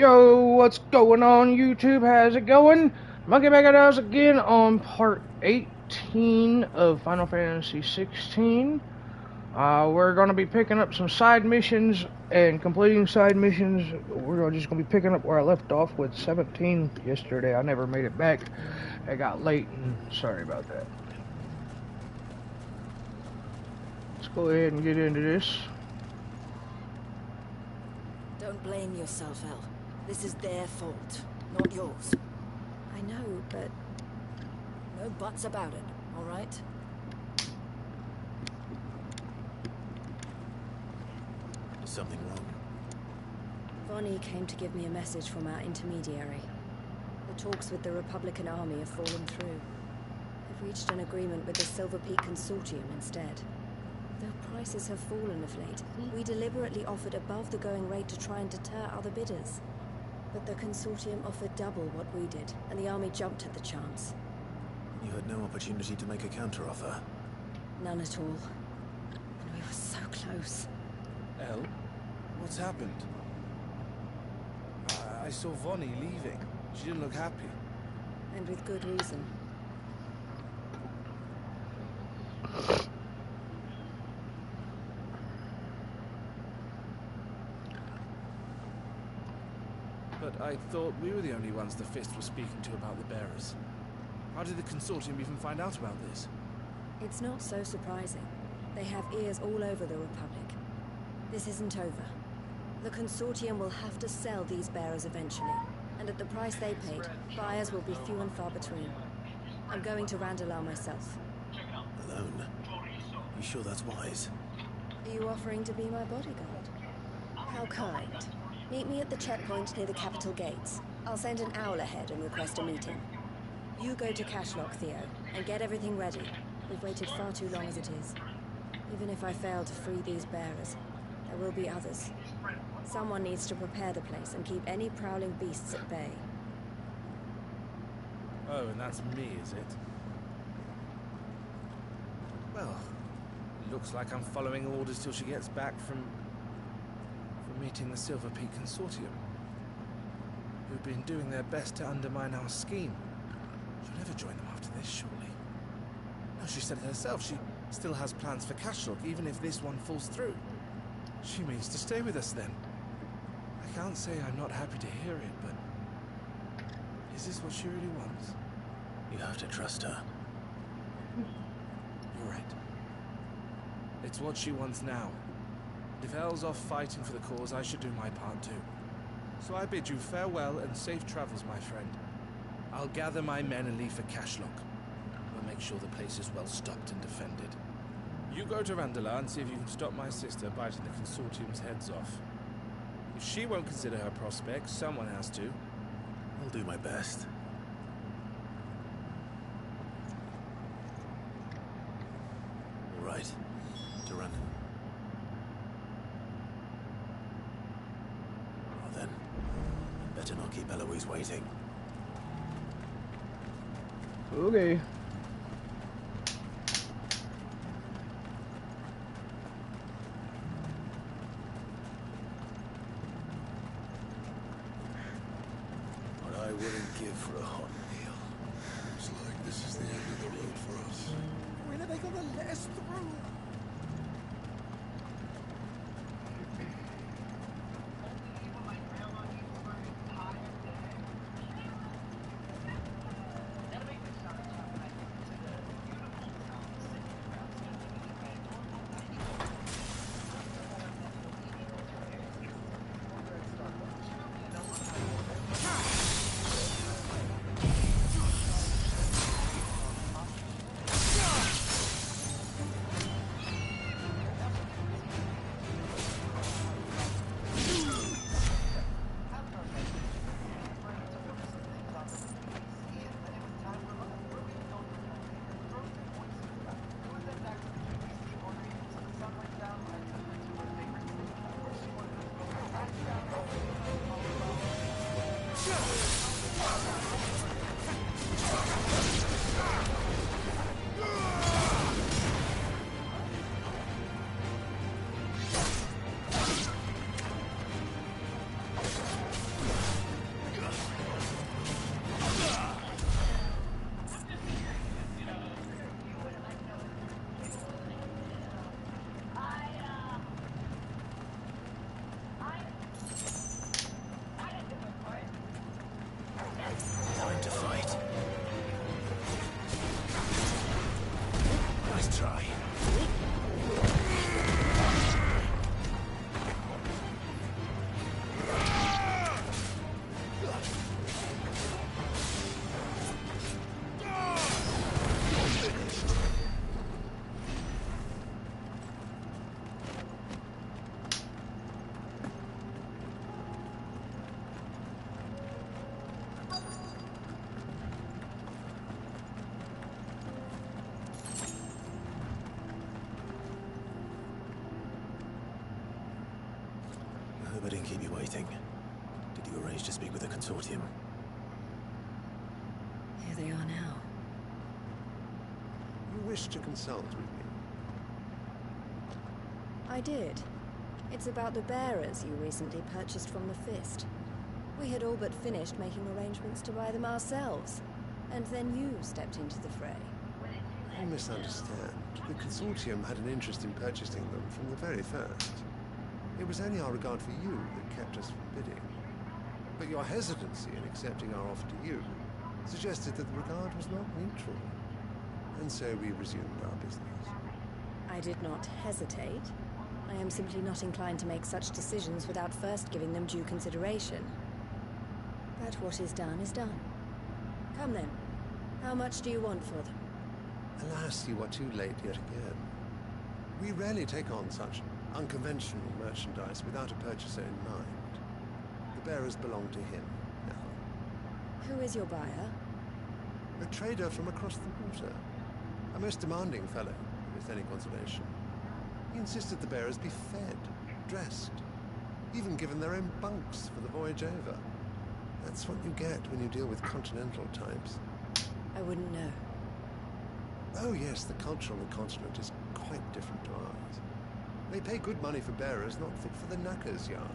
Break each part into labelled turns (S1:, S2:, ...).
S1: Yo, what's going on YouTube? How's it going? Monkey back at us again on part 18 of Final Fantasy 16. We're going to be picking up some side missions and completing side missions. We're just going to be picking up where I left off with 17 yesterday. I never made it back. It got late and sorry about that. Let's go ahead and get into this.
S2: Don't blame yourself, El. This is their fault, not yours. I know, but no buts about it, all right?
S3: Is something wrong?
S2: Vonnie came to give me a message from our intermediary. The talks with the Republican Army have fallen through. They've reached an agreement with the Silver Peak Consortium instead. Though prices have fallen of late, we deliberately offered above the going rate to try and deter other bidders. But the Consortium offered double what we did, and the Army jumped at the chance.
S3: You had no opportunity to make a counteroffer.
S2: None at all. And we were so close.
S4: El, what's happened? I saw Vonnie leaving. She didn't look happy.
S2: And with good reason.
S4: But I thought we were the only ones the Fist was speaking to about the bearers. How did the Consortium even find out about this?
S2: It's not so surprising. They have ears all over the Republic. This isn't over. The Consortium will have to sell these bearers eventually, and at the price they paid, buyers will be few and far between. I'm going to Randalar myself.
S3: Alone? You sure that's wise?
S2: Are you offering to be my bodyguard? How kind. Meet me at the checkpoint near the capital gates. I'll send an owl ahead and request a meeting. You go to Cashlock, Theo, and get everything ready. We've waited far too long as it is. Even if I fail to free these bearers, there will be others. Someone needs to prepare the place and keep any prowling beasts at bay.
S4: Oh, and that's me, is it? Well, looks like I'm following orders till she gets back from meeting the Silver Peak Consortium, who've been doing their best to undermine our scheme. She'll never join them after this, surely. No, she said it herself. She still has plans for Cashlock, even if this one falls through. She means to stay with us then. I can't say I'm not happy to hear it, but is this what she really wants?
S3: You have to trust her.
S4: You're right. It's what she wants now. If El's off fighting for the cause, I should do my part too. So I bid you farewell and safe travels, my friend. I'll gather my men and leave for Cashlock. We'll make sure the place is well stocked and defended. You go to Randalar and see if you can stop my sister biting the Consortium's heads off. If she won't consider her prospects, someone has to.
S3: I'll do my best. All right. To run. Well then, better not keep Eloise waiting.
S1: Okay.
S3: What I wouldn't give for a hot meal.
S5: Looks like this is the end of the road for us.
S4: When are they gonna let us through?
S3: hope I didn't keep you waiting. Did you arrange to speak with the consortium?
S2: Here they are now.
S6: You wish to consult with me?
S2: I did. It's about the bearers you recently purchased from the Fist. We had all but finished making arrangements to buy them ourselves. And then you stepped into the fray.
S6: You misunderstand. The consortium had an interest in purchasing them from the very first. It was only our regard for you that kept us from bidding. But your hesitancy in accepting our offer to you suggested that the regard was not mutual. And so we resumed our business.
S2: I did not hesitate. I am simply not inclined to make such decisions without first giving them due consideration. But what is done is done. Come then. How much do you want for them?
S6: Alas, you are too late yet again. We rarely take on such unconventional merchandise without a purchaser in mind. The bearers belong to him now.
S2: Who is your buyer?
S6: A trader from across the water. A most demanding fellow, with any consolation. He insisted the bearers be fed, dressed, even given their own bunks for the voyage over. That's what you get when you deal with continental types.
S2: I wouldn't know.
S6: Oh yes, the culture on the continent is quite different to ours. They pay good money for bearers not fit for the knacker's yard,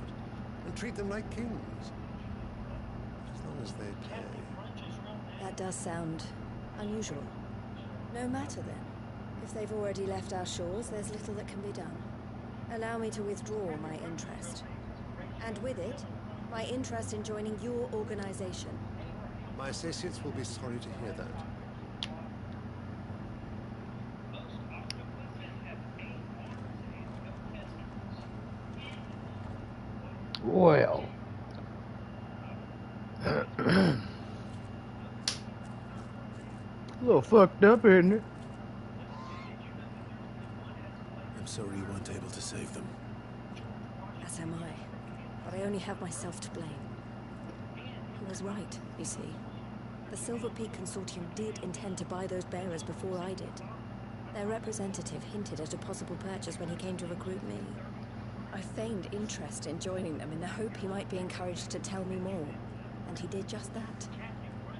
S6: and treat them like kings. As long as they pay.
S2: That does sound unusual. No matter then. If they've already left our shores, there's little that can be done. Allow me to withdraw my interest. And with it, my interest in joining your organization.
S6: My associates will be sorry to hear that.
S1: Well. A little fucked up, isn't it?
S3: I'm sorry you weren't able to save them.
S2: As am I. But I only have myself to blame. He was right, you see. The Silver Peak Consortium did intend to buy those bearers before I did. Their representative hinted at a possible purchase when he came to recruit me. I feigned interest in joining them in the hope he might be encouraged to tell me more. And he did just that.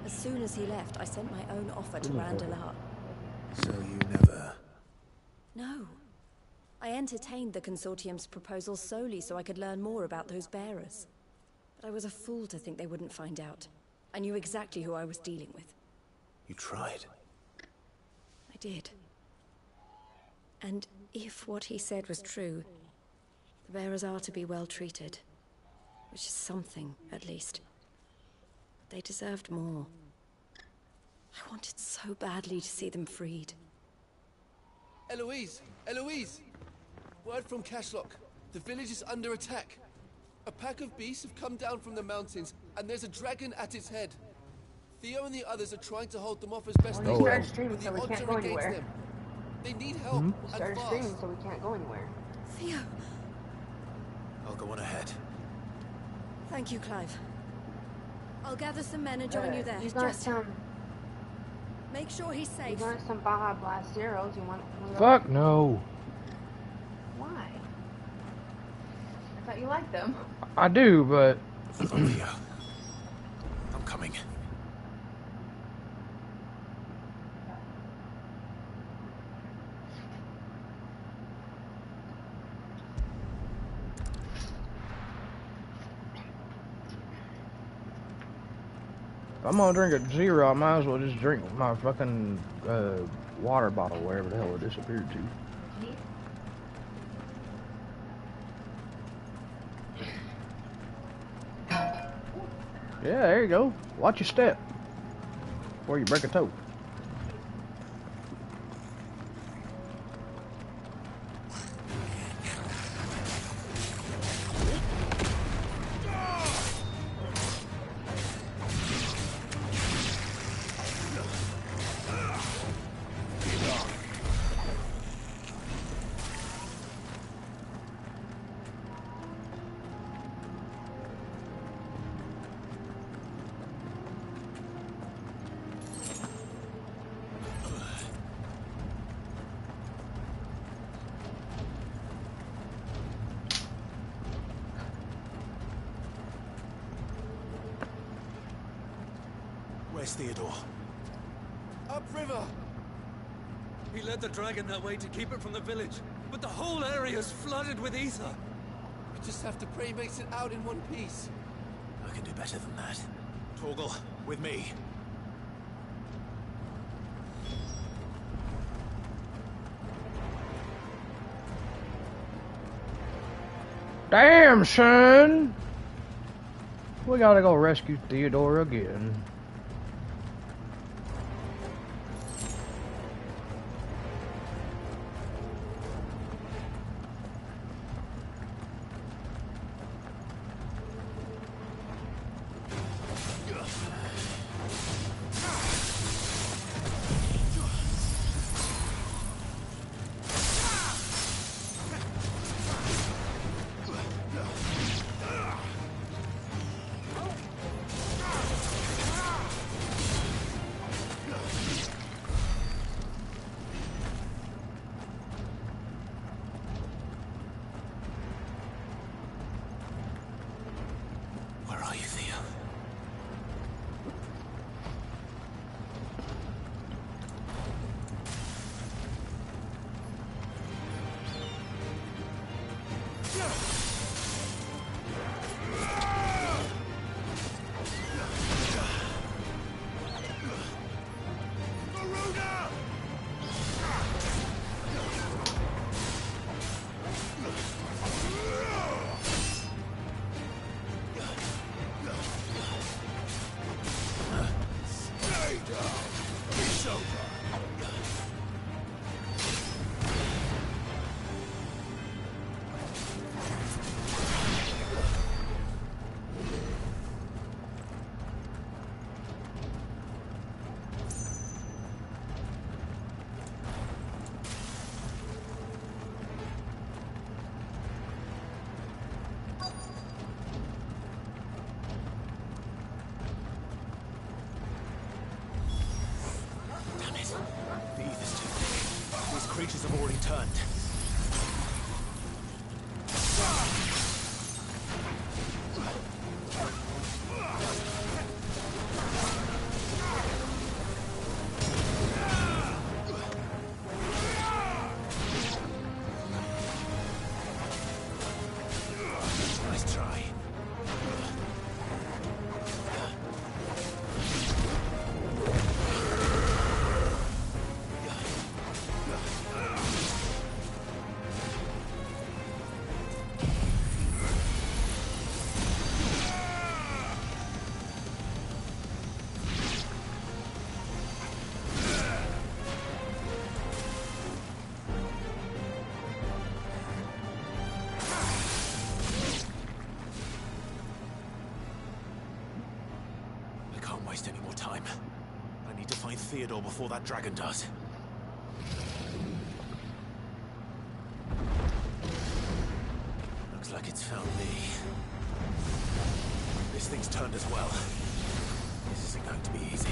S2: As soon as he left, I sent my own offer to Randalar.
S3: So you never...
S2: No. I entertained the Consortium's proposal solely so I could learn more about those bearers. But I was a fool to think they wouldn't find out. I knew exactly who I was dealing with.
S3: You tried.
S2: I did. And if what he said was true, the bearers are to be well treated. Which is something, at least. They deserved more. I wanted so badly to see them freed.
S7: Eloise! Eloise! Word from Cashlock. The village is under attack. A pack of beasts have come down from the mountains, and there's a dragon at its head. Theo and the others are trying to hold them off as best they
S1: Oh,
S7: can,
S1: well.
S7: but the odds are against them. They need help, and
S8: Started
S7: fast.
S8: screaming, so we can't go anywhere.
S2: Theo!
S3: I'll go on ahead.
S2: Thank you, Clive. I'll gather some men and join you there.
S8: You got
S2: Just
S8: some.
S2: make sure he's
S8: You
S2: safe.
S8: got some Baja Blast Zeros. You want?
S1: Fuck no.
S8: Why? I thought you liked them.
S1: I do, but
S3: Sophia. I'm coming.
S1: if I'm gonna drink a zero, I might as well just drink my fucking water bottle wherever the hell it disappeared to. Yeah, there you go. Watch your step before you break a toe.
S3: Where's Theodore?
S7: Upriver!
S9: He led the dragon that way to keep it from the village, but the whole area is flooded with ether.
S7: We just have to pray he makes it out in one piece.
S3: I can do better than that. Torgal, with me.
S1: Damn, son! We gotta go rescue Theodore again.
S3: Where are you, Theo? Creatures have already turned. Nice try. Waste any more time. I need to find Theodore before that dragon does. Looks like it's found me. This thing's turned as well. This isn't going to be easy.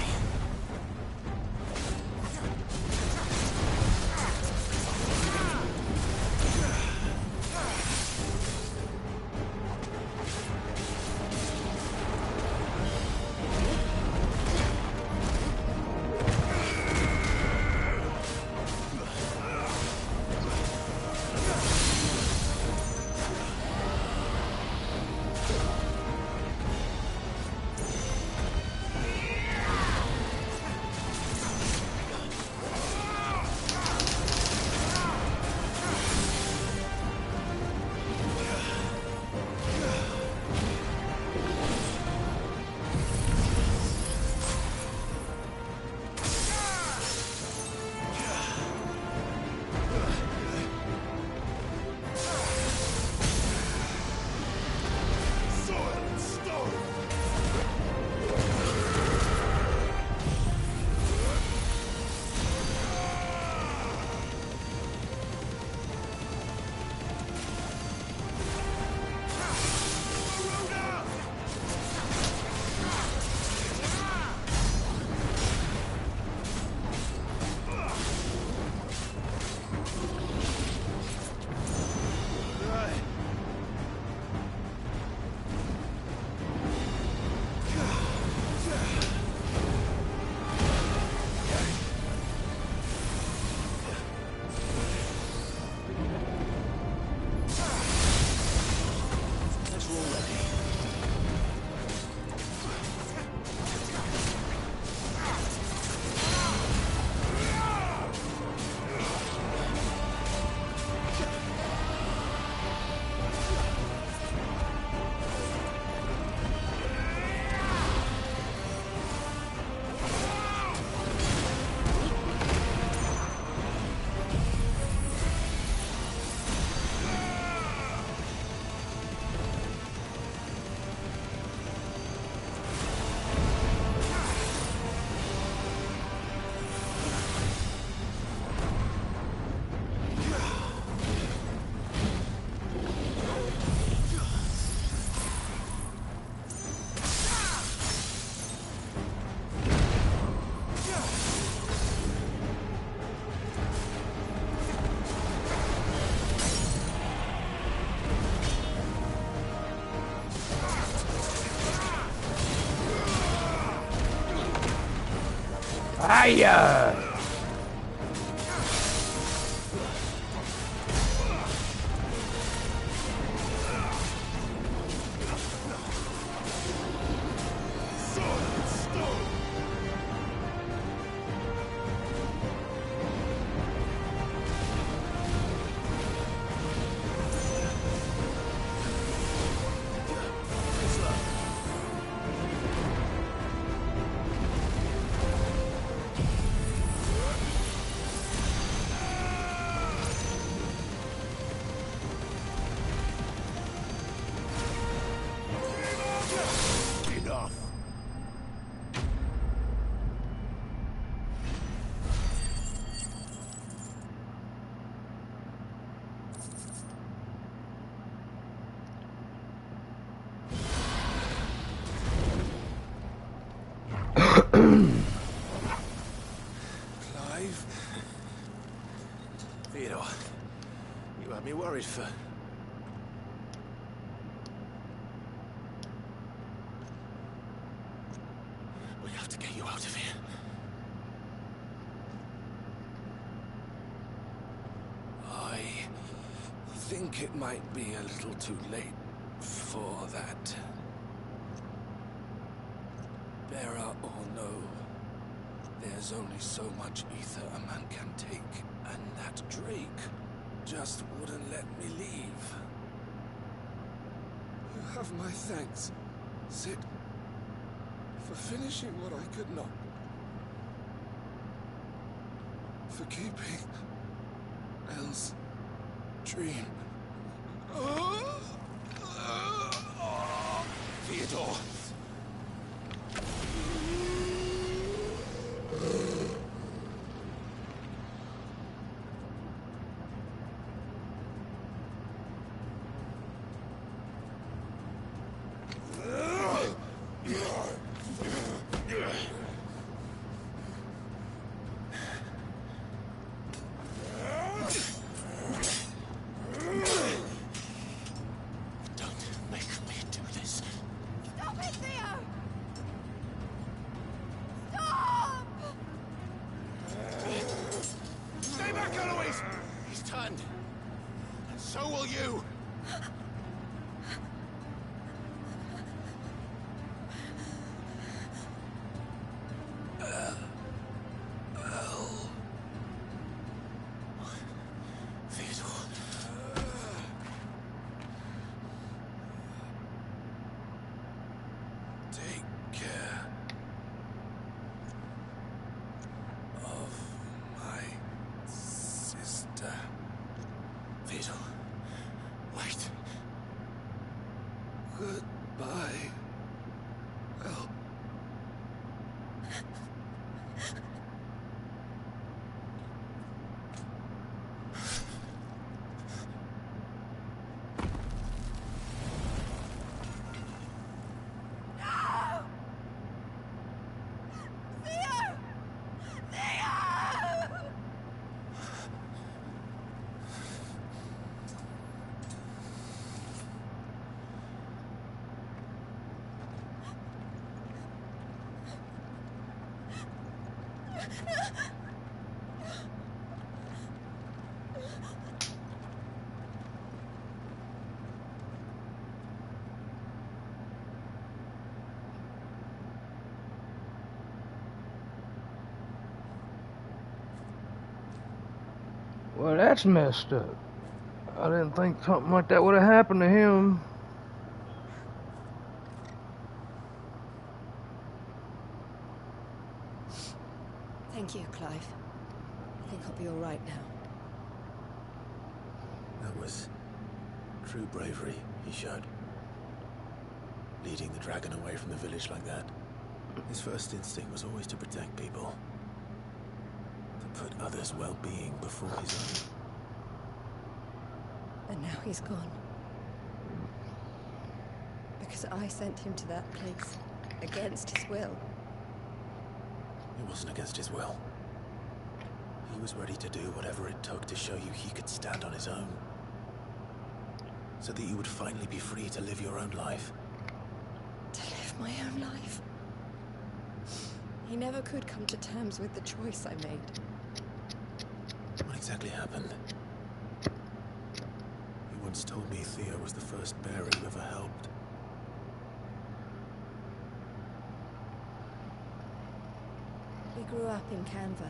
S1: Hiya!
S3: Clive? Theodore, you had me worried for... We have to get you out of here.
S4: I think it might be a little too late for that. Bearer or no, there's only so much ether a man can take, and that Drake just wouldn't let me leave. You have my thanks, Cid, for finishing what I could not. For keeping Elle's dream.
S3: Theodore! So will you! Theodore.
S4: Take care of my sister.
S3: Theodore. Wait.
S4: Goodbye, Elle.
S1: Well, that's messed up. I didn't think something like that would have happened to him.
S2: Thank you, Clive. I think I'll be all right now.
S3: That was true bravery he showed. Leading the dragon away from the village like that. His first instinct was always to protect people. To put others' well-being before his own.
S2: And now he's gone. Because I sent him to that place, against his will.
S3: It wasn't against his will. He was ready to do whatever it took to show you he could stand on his own. So that you would finally be free to live your own life.
S2: To live my own life? He never could come to terms with the choice I made.
S3: What exactly happened? You once told me Theo was the first bearer you ever helped.
S2: We grew up in Canva.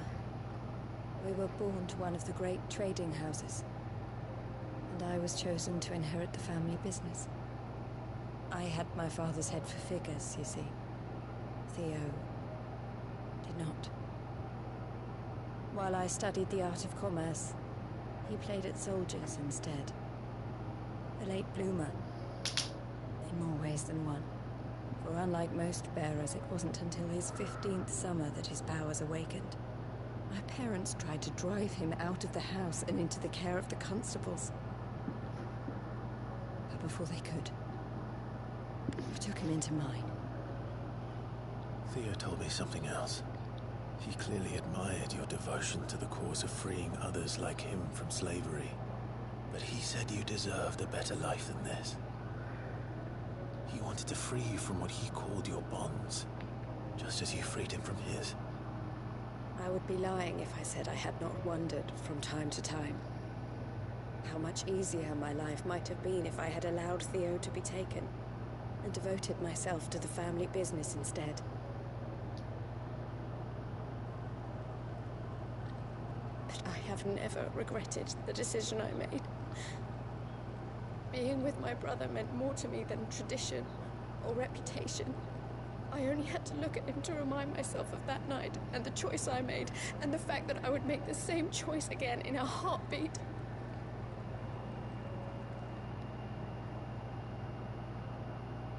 S2: We were born to one of the great trading houses. And I was chosen to inherit the family business. I had my father's head for figures, you see. Theo did not. While I studied the art of commerce, he played at soldiers instead. A late bloomer, in more ways than one. For unlike most bearers, it wasn't until his 15th summer that his powers awakened. My parents tried to drive him out of the house and into the care of the constables. But before they could, I took him into mine.
S3: Theo told me something else. He clearly admired your devotion to the cause of freeing others like him from slavery. But he said you deserved a better life than this. He wanted to free you from what he called your bonds, just as you freed him from his.
S2: I would be lying if I said I had not wondered from time to time how much easier my life might have been if I had allowed Theo to be taken and devoted myself to the family business instead. But I have never regretted the decision I made. Being with my brother meant more to me than tradition or reputation. I only had to look at him to remind myself of that night and the choice I made and the fact that I would make the same choice again in a heartbeat.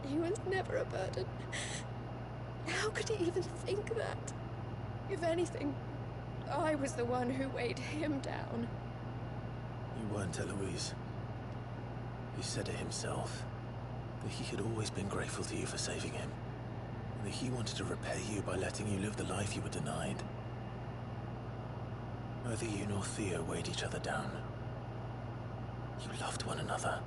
S2: He was never a burden. How could he even think that? If anything, I was the one who weighed him down.
S3: You weren't, Eloise. He said it himself, that he had always been grateful to you for saving him, and that he wanted to repay you by letting you live the life you were denied. Neither you nor Theo weighed each other down. You loved one another.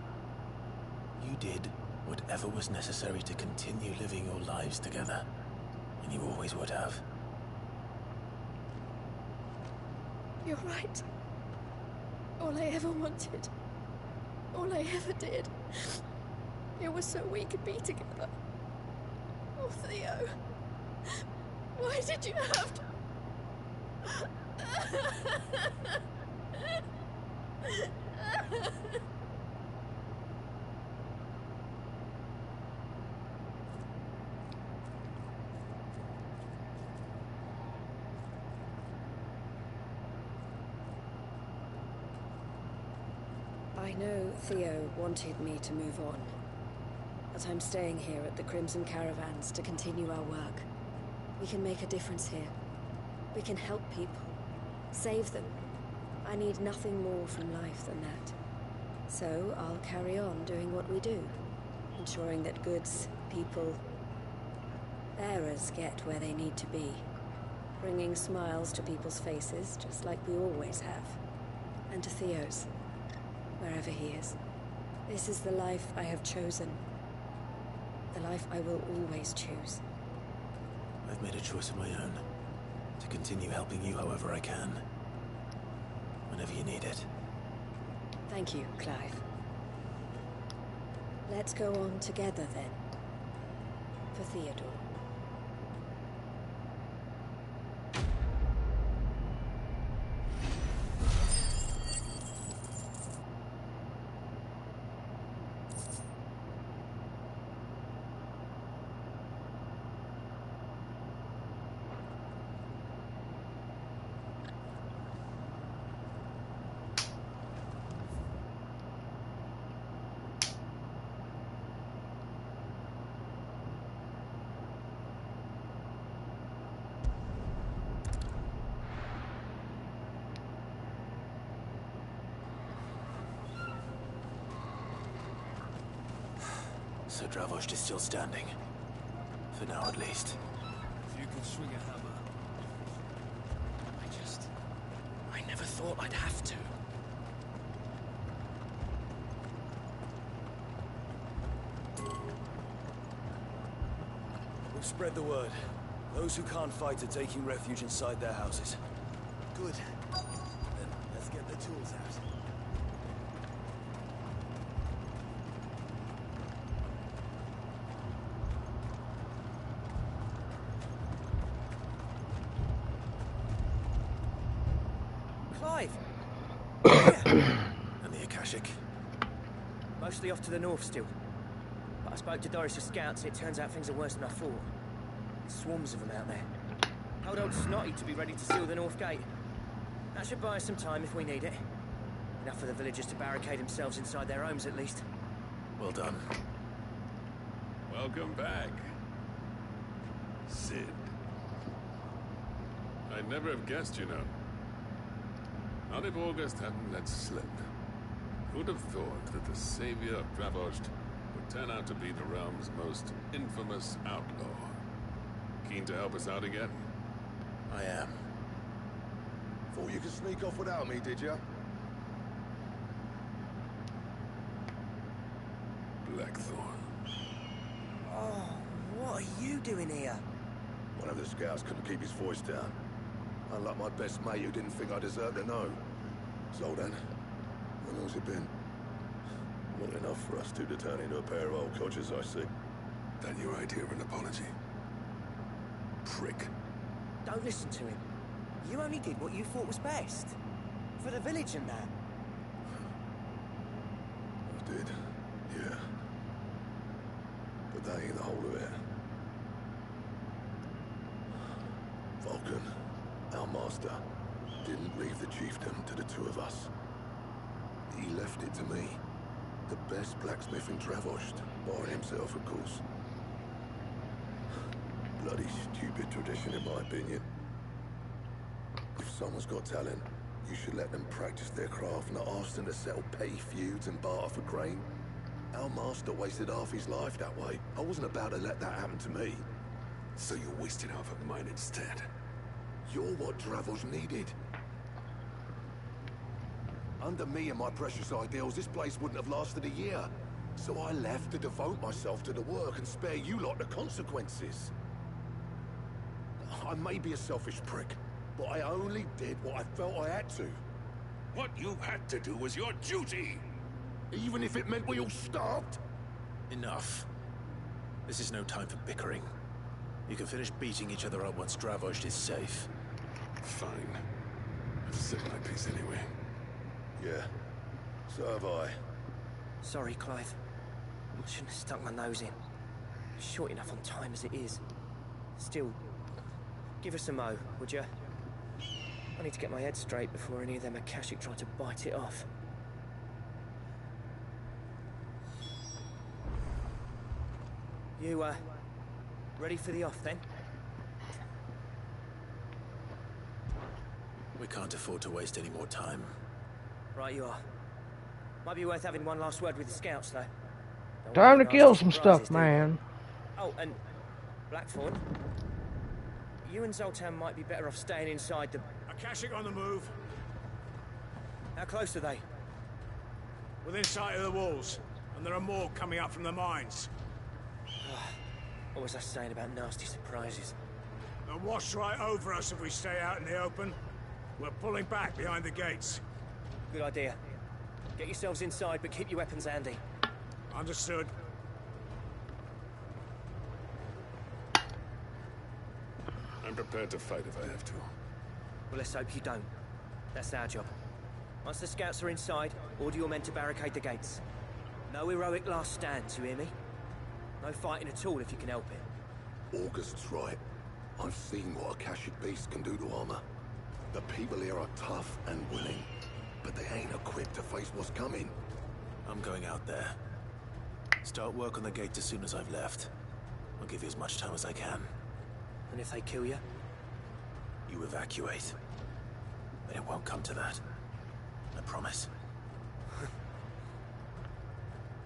S3: You did whatever was necessary to continue living your lives together, and you always would have.
S2: You're right. All I ever wanted, all I ever did, it was so we could be together. Oh, Theo, why did you have to... I know Theo wanted me to move on, but I'm staying here at the Crimson Caravans to continue our work. We can make a difference here. We can help people, save them. I need nothing more from life than that. So I'll carry on doing what we do, ensuring that goods, people, bearers get where they need to be, bringing smiles to people's faces, just like we always have, and to Theo's, wherever he is. This is the life I have chosen, the life I will always choose.
S3: I've made a choice of my own, to continue helping you however I can, whenever you need it.
S2: Thank you, Clive. Let's go on together, then. For Theodore.
S3: So Dravost is still standing. For now, at least.
S9: If you can swing a hammer.
S3: I never thought I'd have to.
S10: We've spread the word. Those who can't fight are taking refuge inside their houses.
S3: Good. Then let's get the tools out.
S11: Clive!
S3: And the Akashic?
S11: Mostly off to the north still. But I spoke to Doris' scouts, it turns out things are worse than I thought. Swarms of them out there. Told old Snotty to be ready to seal the north gate. That should buy us some time if we need it. Enough for the villagers to barricade themselves inside their homes at least.
S3: Well done.
S12: Welcome back, Cid. I'd never have guessed, you know. Not if August hadn't let slip. Who'd have thought that the savior of Dravost would turn out to be the realm's most infamous outlaw? Keen to help us out again?
S3: I am.
S5: Thought you could sneak off without me, did you?
S12: Blackthorn.
S11: Oh, what are you doing here?
S5: One of the scouts couldn't keep his voice down. Unlike my best mate who didn't think I deserved to know. Zoldan, how long's it been? Not enough for us two to turn into a pair of old codgers, I see.
S12: Then your idea of an apology? Prick.
S11: Don't listen to him. You only did what you thought was best. For the village and that.
S5: I did, yeah. But that ain't the whole of it. Vulcan, our master, didn't leave the chiefdom to the two of us. He left it to me. The best blacksmith in Dravost, barring himself, of course. Bloody stupid tradition, in my opinion. If someone's got talent, you should let them practice their craft, not ask them to settle petty feuds and barter for grain. Our master wasted half his life that way. I wasn't about to let that happen to me.
S12: So you wasted half of mine instead.
S5: You're what Dravost needed. Under me and my precious ideals, this place wouldn't have lasted a year. So I left to devote myself to the work and spare you lot the consequences. I may be a selfish prick, but I only did what I felt I had to.
S12: What you had to do was your duty!
S5: Even if it meant we all starved?
S3: Enough. This is no time for bickering. You can finish beating each other up once Dravost is safe.
S12: Fine. I've said my piece anyway.
S5: Yeah, so have I.
S11: Sorry, Clive. I shouldn't have stuck my nose in. Short enough on time as it is. Still, give us a mo, would you? I need to get my head straight before any of them Akashic try to bite it off. You, ready for the off, then?
S3: We can't afford to waste any more time.
S11: Right you are. Might be worth having one last word with the scouts, though.
S1: Time to kill some stuff, man.
S11: Oh, and Blackthorn, you and Zoltan might be better off staying inside the...
S13: Akashic on the move.
S11: How close are they?
S13: Within sight of the walls, and there are more coming up from the mines.
S11: What was I saying about nasty surprises?
S13: They'll wash right over us if we stay out in the open. We're pulling back behind the gates.
S11: Good idea. Get yourselves inside, but keep your weapons handy.
S13: Understood.
S12: I'm prepared to fight if I have to.
S11: Well, let's hope you don't. That's our job. Once the scouts are inside, order your men to barricade the gates. No heroic last stands, you hear me? No fighting at all if you can help it.
S5: August's right. I've seen what Akashic beasts can do to armor. The people here are tough and willing, but they ain't equipped to face what's coming.
S3: I'm going out there. Start work on the gate as soon as I've left. I'll give you as much time as I can.
S11: And if they kill you?
S3: You evacuate. But it won't come to that. I promise.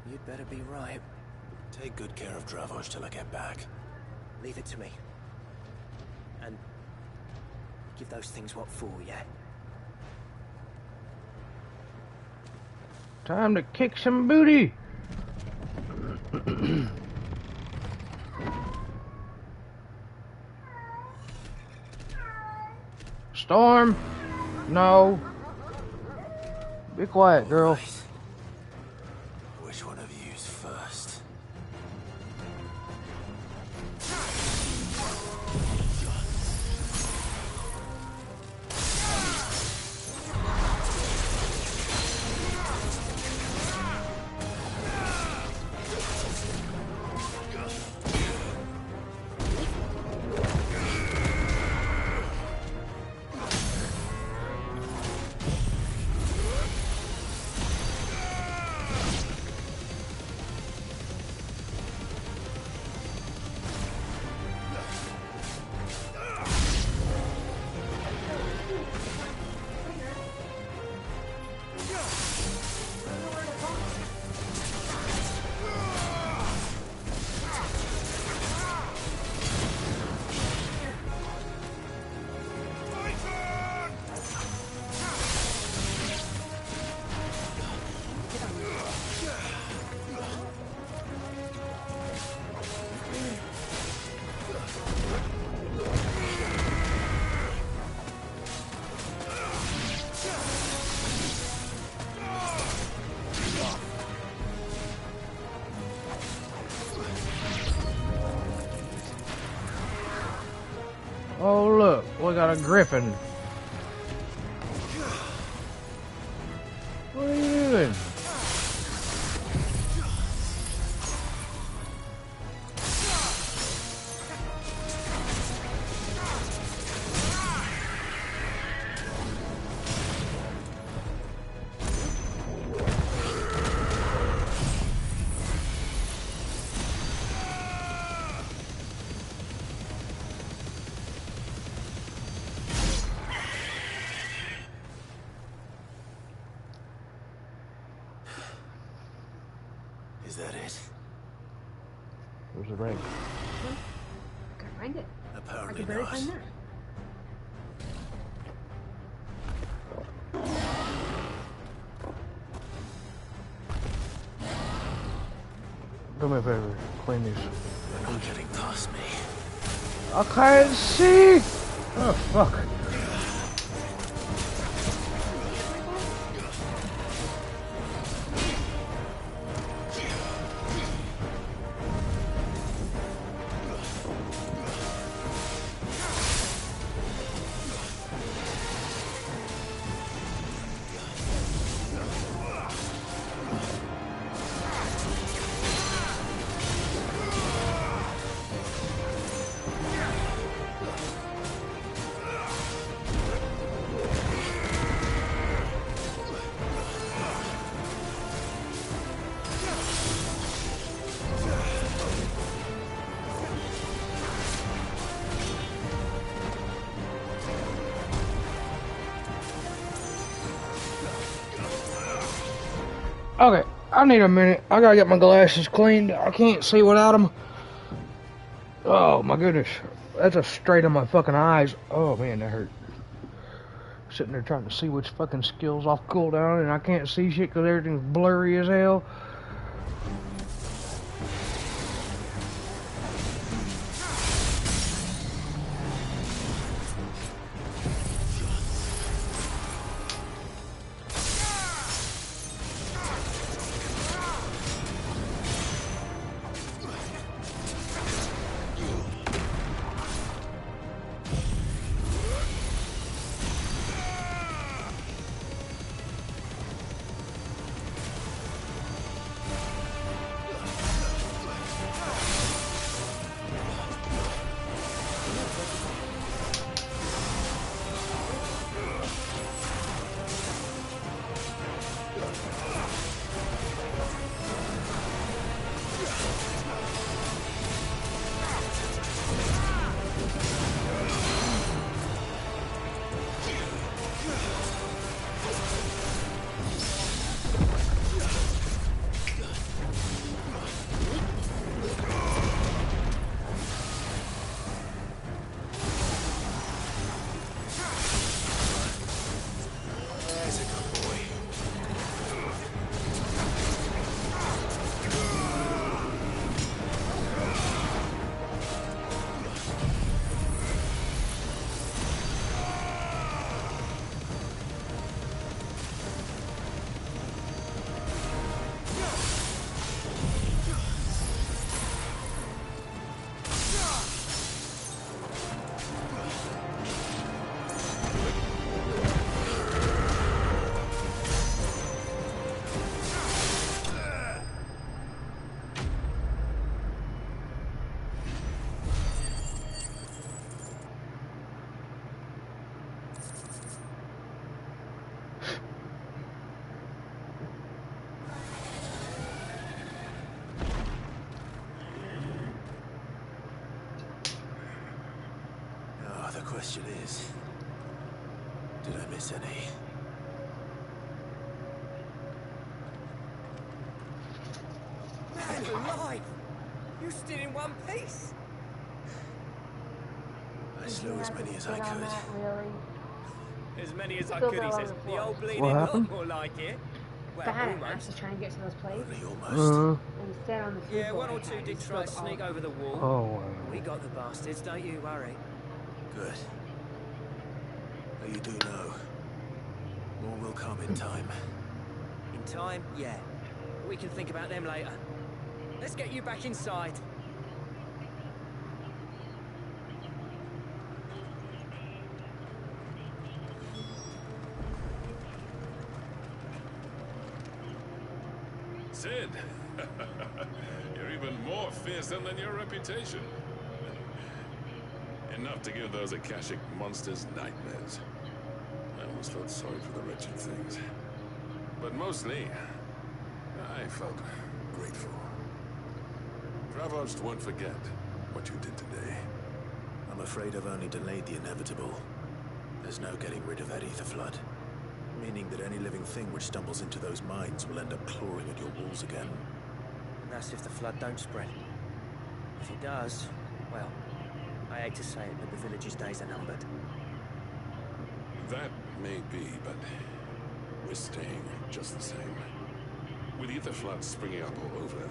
S11: You'd better be right.
S3: Take good care of Dravost till I get back.
S11: Leave it to me. And give those things what for, yeah?
S1: Time to kick some booty. Storm! No. Be quiet, girl.
S10: Which one of you's first?
S1: Oh look, we got a griffin. What are you doing?
S10: Is that it?
S1: There's a ring.
S8: Gotta find it. I
S10: Apparently
S8: could barely
S10: not.
S8: find that.
S1: Do me a favor, clean these.
S10: They're not getting past me.
S1: I can't see! Oh, fuck. Okay, I need a minute. I gotta get my glasses cleaned. I can't see without them. Oh my goodness. That's a straight on my fucking eyes. Oh man, that hurt. Sitting there trying to see which fucking skills off cooldown and I can't see shit because everything's blurry as hell.
S3: question is, did I miss any?
S11: Man alive! You still in one piece?
S3: I slew as many as I could.
S8: Really?
S11: As many as I
S8: Still
S11: could, he
S8: go on
S11: says.
S8: the
S11: The
S8: floor.
S11: old bleeding
S1: What
S11: lot
S1: happened?
S11: more like it. Well,
S8: Badass
S11: almost.
S8: is trying to get to those plates.
S3: Only almost.
S8: And he sat on the food
S11: Yeah, one
S8: bowl
S11: or two
S8: and
S11: did
S8: he
S11: try to
S8: spilled
S11: sneak
S8: all
S11: over the wall.
S1: Oh, wow.
S11: We got the bastards, don't you worry.
S3: Good. But you do know, more will come in time.
S11: In time, yeah. We can think about them later. Let's get you back inside.
S12: Sid, you're even more fearsome than your reputation. Enough to give those Akashic monsters nightmares. I almost felt sorry for the wretched things. But mostly, I felt grateful. Dravos won't forget what you did today.
S3: I'm afraid I've only delayed the inevitable. There's no getting rid of that ether flood. Meaning that any living thing which stumbles into those mines will end up clawing at your walls again.
S11: And that's if the flood don't spread. If it does, well, I hate to say it, but the village's days are numbered.
S12: That may be, but we're staying just the same. With ether floods springing up all over,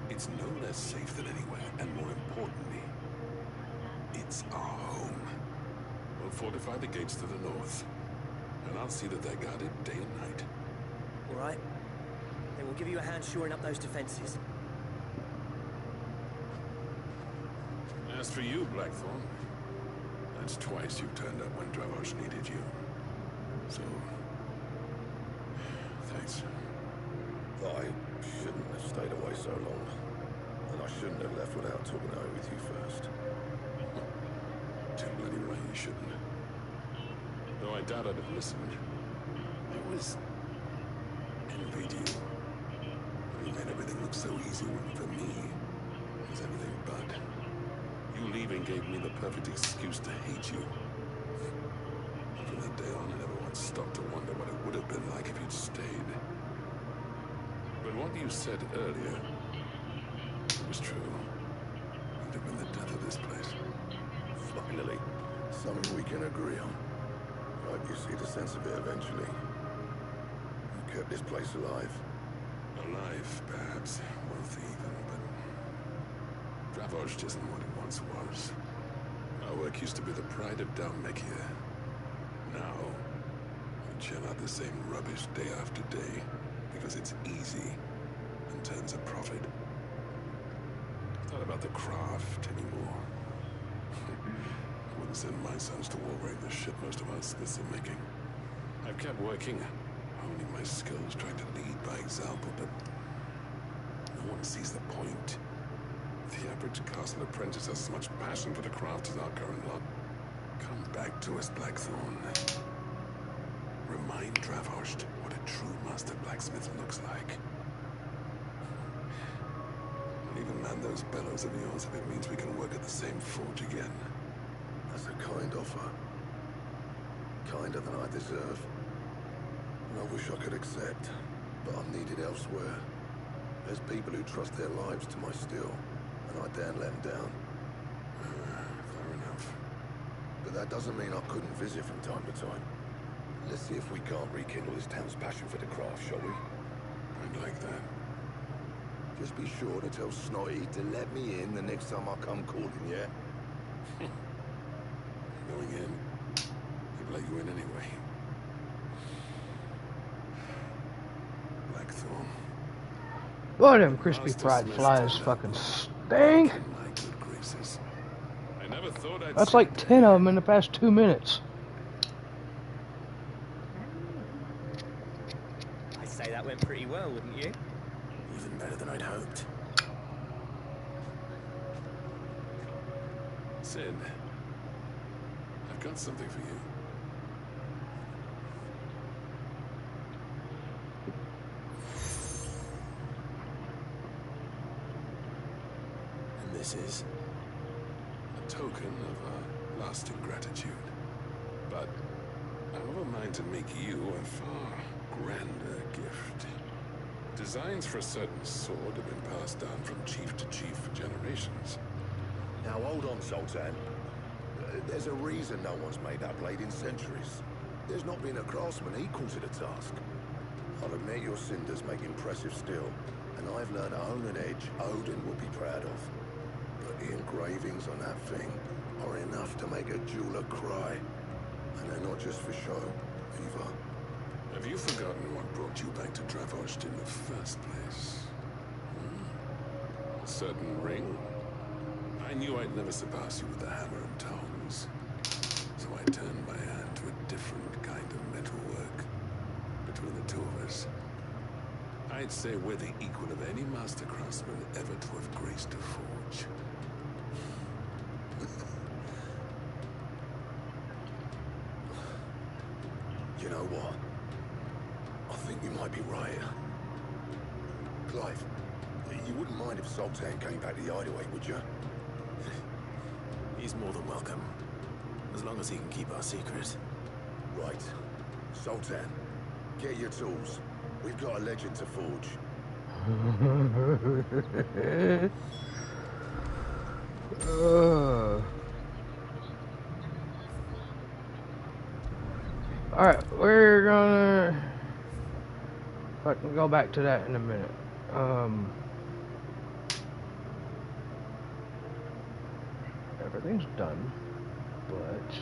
S12: it's no less safe than anywhere, and more importantly, it's our home. We'll fortify the gates to the north, and I'll see that they're guarded day and night.
S11: All right? Then we'll give you a hand shoring up those defenses.
S12: As for you, Blackthorn, that's twice you turned up when Dravos needed you. So, thanks.
S5: I shouldn't have stayed away so long. And I shouldn't have left without talking it over with you first.
S12: Too bloody right you shouldn't. Though I doubt I'd have listened. I always envied you. You made everything look so easy when for me, it was anything but. You leaving gave me the perfect excuse to hate you. From that day on, I never once stopped to wonder what it would have been like if you'd stayed. But what you said earlier, it was true. You'd have been the death of this place.
S5: Finally, something we can agree on. I hope you see the sense of it eventually. You kept this place alive.
S12: Alive, perhaps. Wealthy even, but Dravos isn't what it once was. Our work used to be the pride of Dalmekia. Now, we churn out the same rubbish day after day because it's easy and turns a profit. It's not about the craft anymore. I wouldn't send my sons to war wearing the shit most of our smiths are making. I've kept working, honing my skills, trying to lead by example, but no one sees the point. The average castle apprentice has as much passion for the craft as our current lot. Come back to us, Blackthorn. Remind Dravos what a true master blacksmith looks like. I'll even man those bellows of yours if it means we can work at the same forge again.
S5: That's a kind offer. Kinder than I deserve. And I wish I could accept, but I'm needed elsewhere. There's people who trust their lives to my steel, and I daren't let them down.
S12: Fair enough.
S5: But that doesn't mean I couldn't visit from time to time. Let's see if we can't rekindle this town's passion for the craft, shall we?
S12: I'd like that.
S5: Just be sure to tell Snotty to let me in the next time I come calling, yeah?
S12: Going in. He'd let you in anyway. Blackthorn.
S1: Boy, them crispy fried flies fucking stink.
S12: My good graces. I never thought I'd
S1: That's
S12: see
S1: like 10 of them in the past 2 minutes.
S11: I'd say that went pretty well, wouldn't you?
S3: Even better than I'd hoped.
S12: Sid, I've got something for you.
S3: And this is?
S12: A token of our lasting gratitude. But I have a mind to make you a far grander gift. Designs for a certain sword have been passed down from chief to chief for generations.
S5: Now hold on, Zoltan. There's a reason no one's made that blade in centuries. There's not been a craftsman equal to the task. I'll admit your cinders make impressive steel, and I've learned to own an edge Odin would be proud of. But the engravings on that thing are enough to make a jeweler cry. And they're not just for show, either.
S12: Have you forgotten what brought you back to Dravost in the first place? A certain ring? I knew I'd never surpass you with the hammer and tongs. So I turned my hand to a different kind of metalwork. Between the two of us, I'd say we're the equal of any master craftsman ever to have graced a forge.
S5: You know what? I think you might be right. Clive, you wouldn't mind if Zoltan came back to the hideaway, would you?
S3: He's more than welcome. As long as he can keep our secret.
S5: Right. Zoltan, get your tools. We've got a legend to forge.
S1: Alright, we're gonna fucking go back to that in a minute. Everything's done, but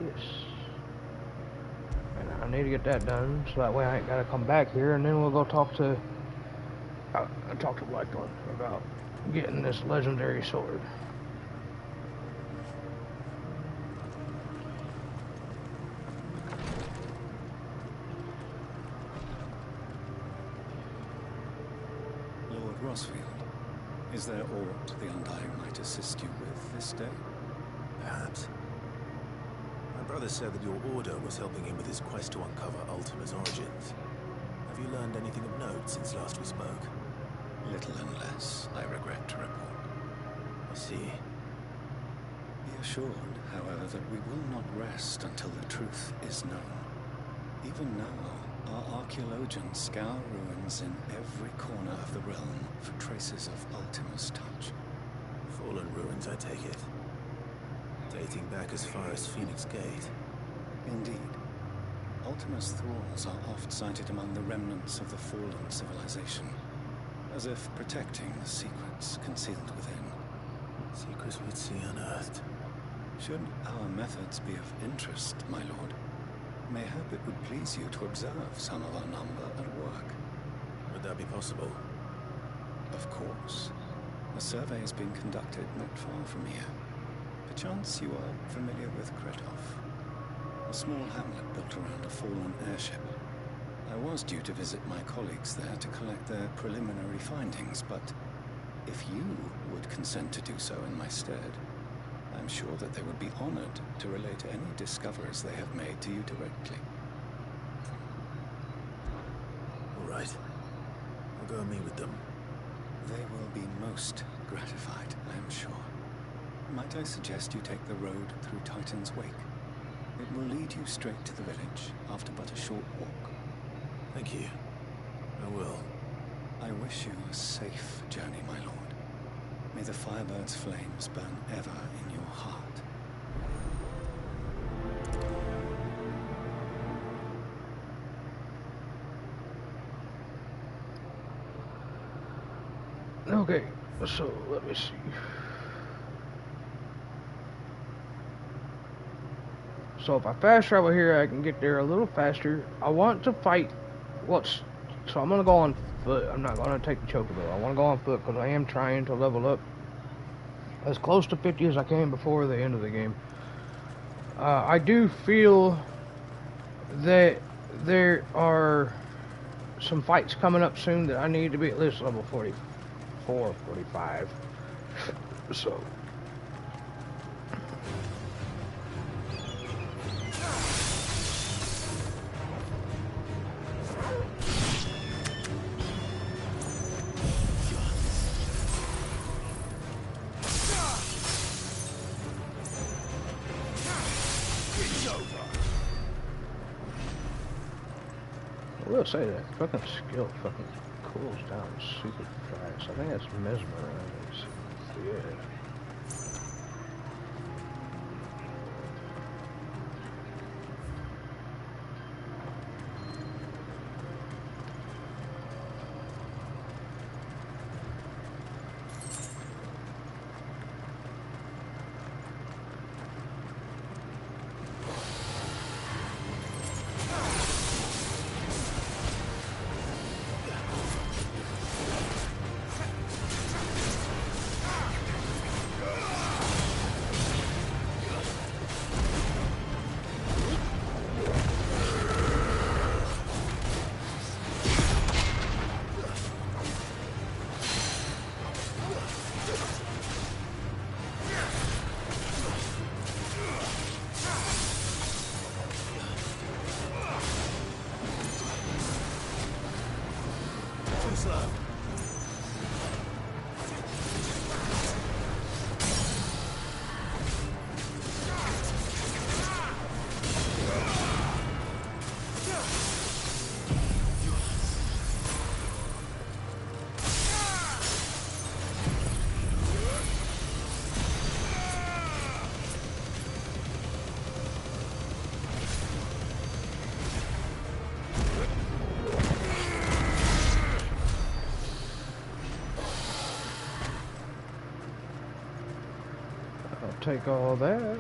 S1: yes. And I need to get that done so that way I ain't gotta come back here, and then we'll go talk to Blackthorn about getting this legendary sword.
S14: Rosfield, is there aught the Undying might assist you with this day?
S3: Perhaps. My brother said that your order was helping him with his quest to uncover Ultima's origins. Have you learned anything of note since last we spoke?
S14: Little and less, I regret to report.
S3: I see.
S14: Be assured, however, that we will not rest until the truth is known. Even now, our archaeologians scour ruins in every corner of the realm for traces of Ultima's touch.
S3: Fallen ruins, I take it. Dating back as far as Phoenix Gate.
S14: Indeed. Ultima's thralls are oft sighted among the remnants of the fallen civilization, as if protecting the secrets concealed within.
S3: Secrets we'd see unearthed.
S14: Should our methods be of interest, my lord, mayhap it would please you to observe some of our number at work.
S3: Would that be possible?
S14: Of course. A survey is being conducted not far from here. Perchance you are familiar with Kretov, a small hamlet built around a fallen airship. I was due to visit my colleagues there to collect their preliminary findings, but if you would consent to do so in my stead, I'm sure that they would be honored to relate any discoveries they have made to you directly.
S3: All right. I'll go and meet with them.
S14: They will be most gratified, I am sure. Might I suggest you take the road through Titan's Wake? It will lead you straight to the village after but a short walk.
S3: Thank you. I will.
S14: I wish you a safe journey, my lord. May the Firebird's flames burn ever in your heart.
S1: Okay, so let me see. So if I fast travel here, I can get there a little faster. I want to fight so I'm gonna go on foot. I'm not gonna take the chocobo. I want to go on foot because I am trying to level up as close to 50 as I can before the end of the game. I do feel that there are some fights coming up soon that I need to be at least level 44, 45. So will say that fucking skill fucking cools down super fast. I think that's mesmerized. Yeah. Take all that.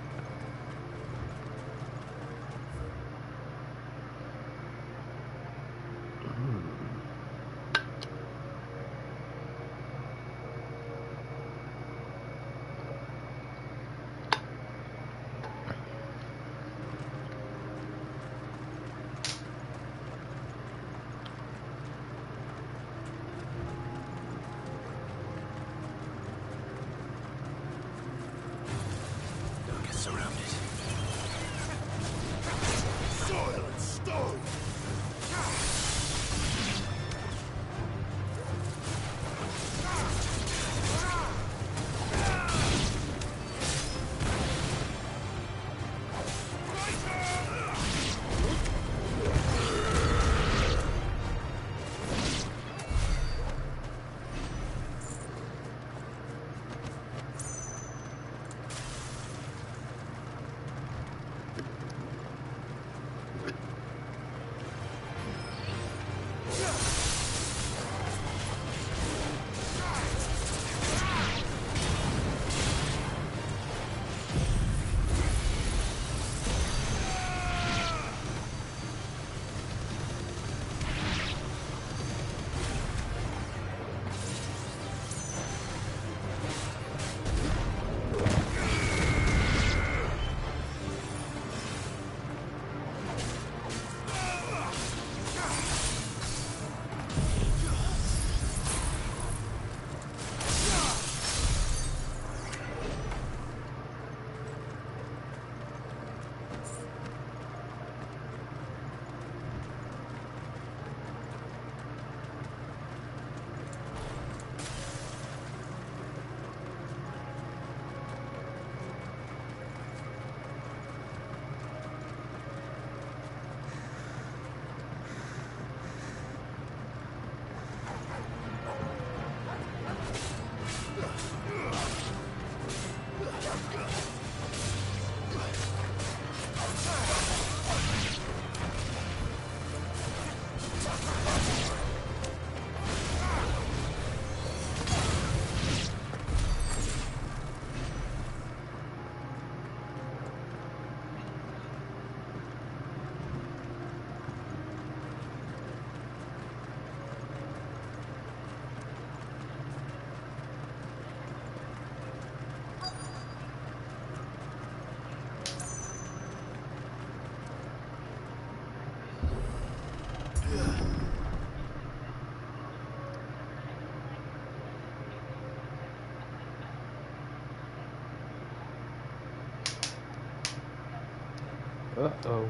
S1: Uh-oh.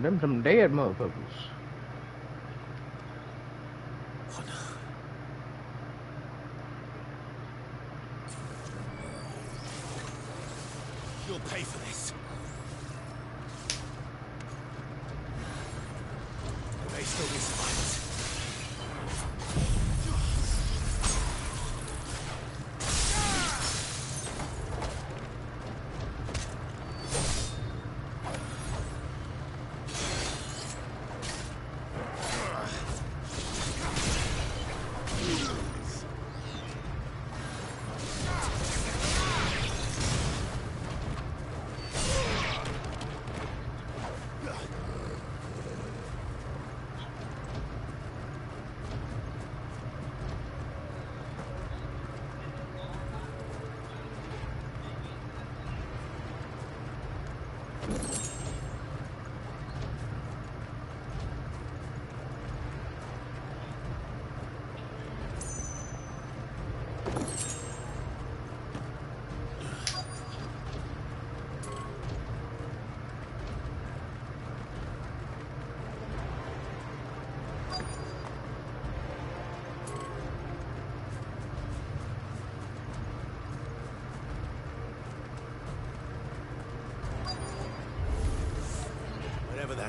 S1: Them some dead motherfuckers.
S10: Oh no. You'll pay for this. There may still be survivors.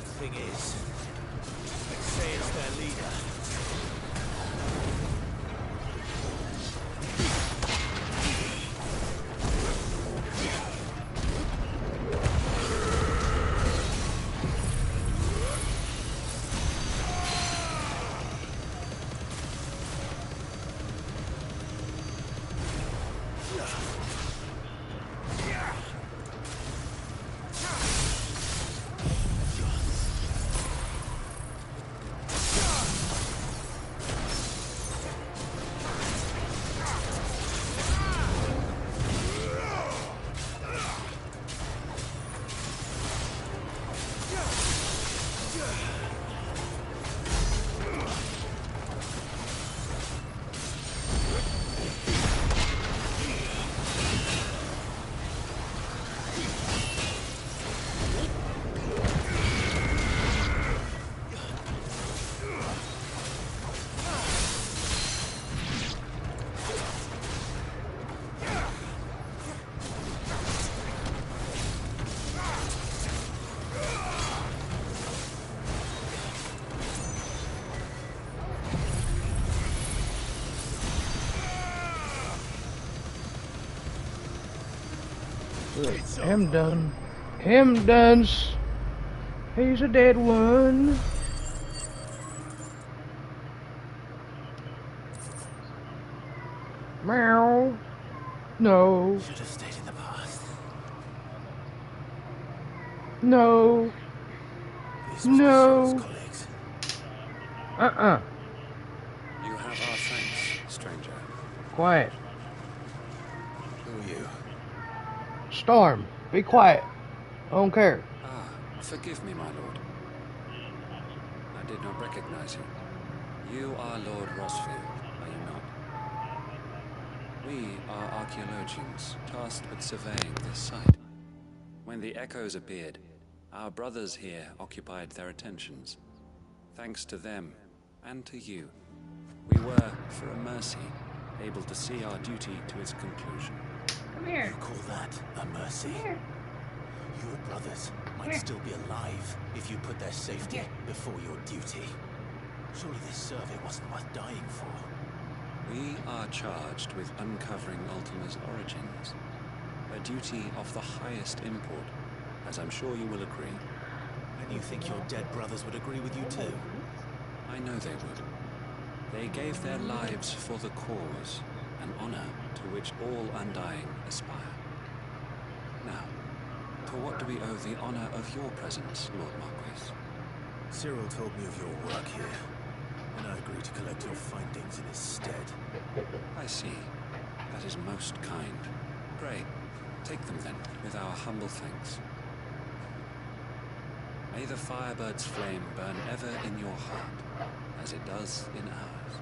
S10: that thing is. Let's say it's their leader.
S1: Him done. Him done. He's a dead one. Meow. No.
S3: Should have stayed in the past.
S1: No. No.
S3: Colleagues.
S14: You have our thanks, stranger.
S1: Quiet.
S3: Who are you?
S1: Storm. Be quiet. I don't care.
S14: Ah, forgive me, my lord. I did not recognize you. You are Lord Rosfield, are you not? We are archaeologians, tasked with surveying this site. When the echoes appeared, our brothers here occupied their attentions. Thanks to them, and to you, we were, for a mercy, able to see our duty to its conclusion.
S8: Come here.
S3: You call that a mercy? Your brothers might still be alive if you put their safety before your duty. Surely this survey wasn't worth dying for.
S14: We are charged with uncovering Ultima's origins. A duty of the highest import, as I'm sure you will agree.
S3: And you think your dead brothers would agree with you too?
S14: I know they would. They gave their lives for the cause, an honor to which all undying aspire. Now, to what do we owe the honor of your presence, Lord Marquis?
S3: Cyril told me of your work here, and I agreed to collect your findings in his stead.
S14: I see. That is most kind. Pray, take them then, with our humble thanks. May the Firebird's flame burn ever in your heart, as it does in ours.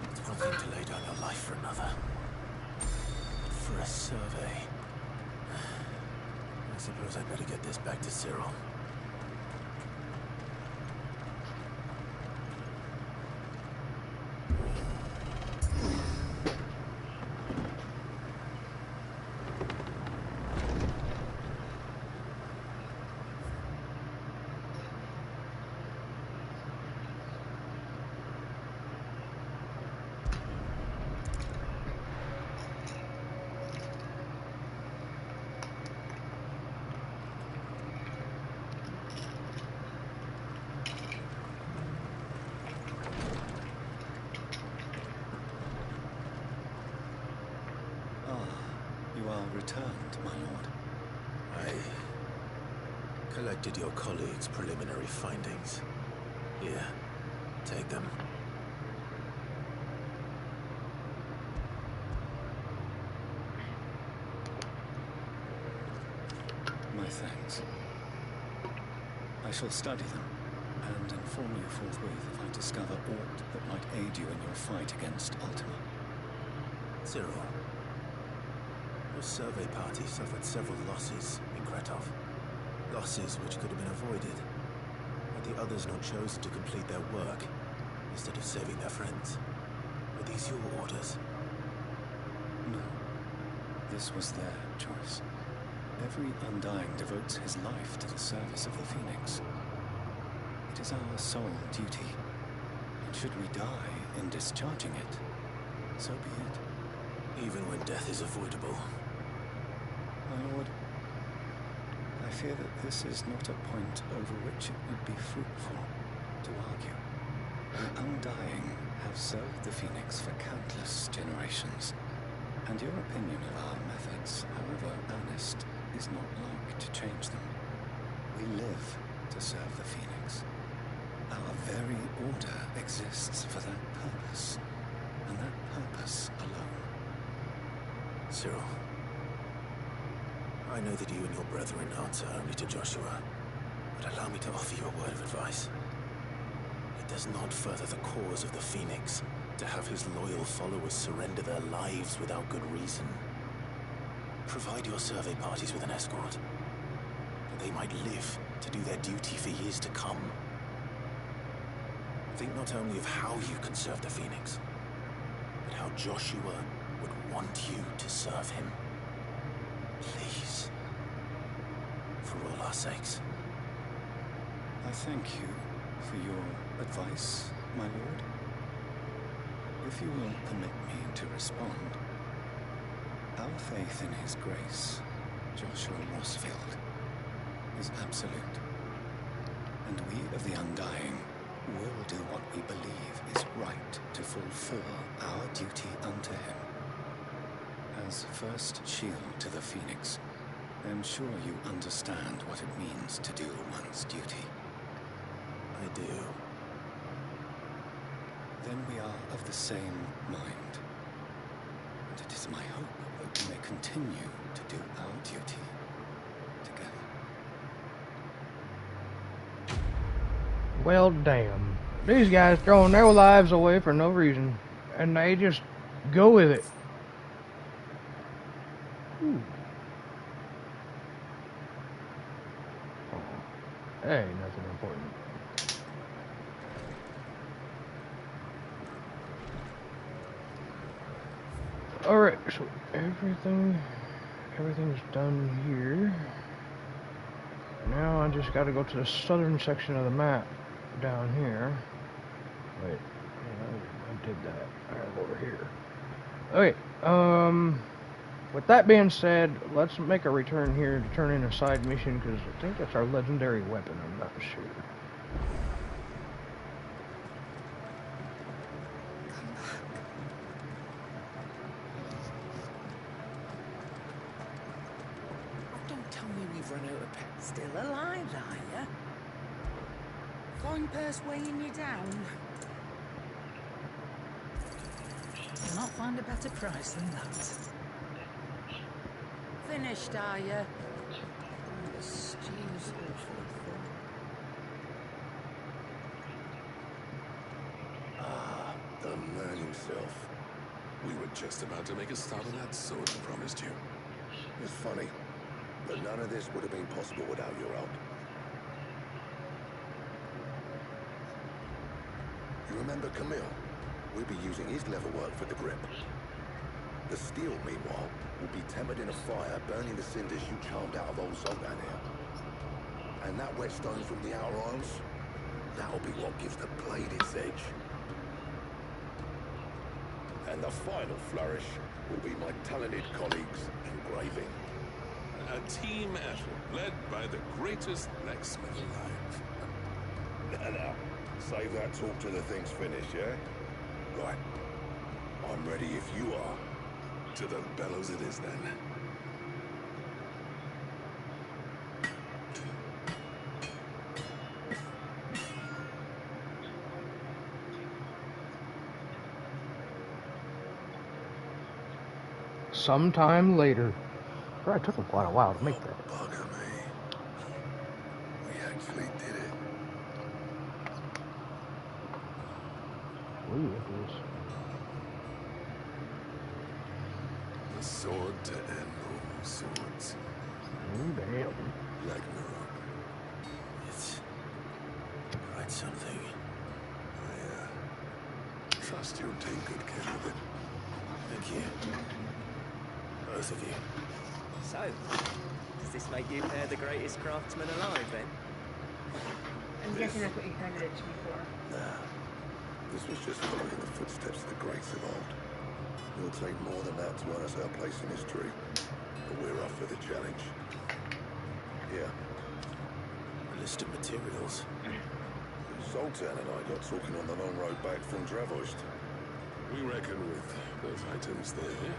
S3: It's one thing to lay down your life for another. But for a survey... I suppose I'd better get this back to Cyril.
S14: Returned, my lord.
S3: I collected your colleagues' preliminary findings. Here, take them.
S14: My thanks. I shall study them and inform you forthwith if I discover aught that might aid you in your fight against Ultima.
S3: Cyril. Your survey party suffered several losses in Kretov. Losses which could have been avoided, had the others not chosen to complete their work instead of saving their friends. Were these your orders?
S14: No. This was their choice. Every Undying devotes his life to the service of the Phoenix. It is our sole duty, and should we die in discharging it, so be it.
S3: Even when death is avoidable.
S14: My lord, I fear that this is not a point over which it would be fruitful to argue. The Undying have served the Phoenix for countless generations, and your opinion of our methods, however earnest, is not like to change them. We live to serve the Phoenix. Our very order exists for that purpose, and that purpose alone.
S3: Cyril, I know that you and your brethren answer only to Joshua, but allow me to offer you a word of advice. It does not further the cause of the Phoenix to have his loyal followers surrender their lives without good reason. Provide your survey parties with an escort, that they might live to do their duty for years to come. Think not only of how you can serve the Phoenix, but how Joshua would want you to serve him. Please. For all our sakes.
S14: I thank you for your advice, my lord. If you will permit me to respond, our faith in his grace, Joshua Rosfield, is absolute. And we of the Undying will do what we believe is right to fulfill our duty unto him. As first shield to the Phoenix, I am sure you understand what it means to do one's duty.
S3: I do.
S14: Then we are of the same mind. And it is my hope that we may continue to do our duty together.
S1: Well, damn. These guys throwing their lives away for no reason. And they just go with it. Ooh. Oh, that ain't nothing important. Alright, so everything's done here. Now I just gotta go to the southern section of the map down here. Wait, I did that. I gotta go over here. Okay, with that being said, let's make a return here to turn in a side mission, because I think that's our legendary weapon, I'm not sure.
S15: Still alive, are ya? Fine purse weighing you down. You'll not find a better price than that. Finished, are ya? The stew's awfully full.
S5: Ah, the man himself.
S12: We were just about to make a start on that sword I promised you.
S5: It's funny, but none of this would have been possible without your help. You remember Camille? We'll be using his leather work for the grip. The steel, meanwhile, will be tempered in a fire, burning the cinders you charmed out of old Zoltan here. And that whetstone from the Outer Isles, that'll be what gives the blade its edge. And the final flourish will be my talented colleagues engraving.
S12: A team effort led by the greatest blacksmith alive.
S5: Now, save that talk till the thing's finished, yeah? Right. I'm ready if you are.
S12: To the bellows it is, then.
S1: Sometime later. Probably took quite a while to make that.
S5: Bugger me. We actually did it.
S1: Ooh, it is.
S12: The sword to end all swords.
S1: Ooh, damn.
S12: Ragnarok.
S3: It's quite something.
S12: I trust you'll take good care of it.
S3: Thank you. both of you.
S11: So, does this make you pair the greatest craftsman alive, then?
S8: I'm guessing that's what you kind of did before.
S5: Nah. This was just following the footsteps of the greats of old. It'll take more than that to earn us our place in history. But we're up for the challenge. Yeah.
S3: A list of materials.
S5: Zoltan and I got talking on the long road back from Dravost.
S12: We reckon with those items there,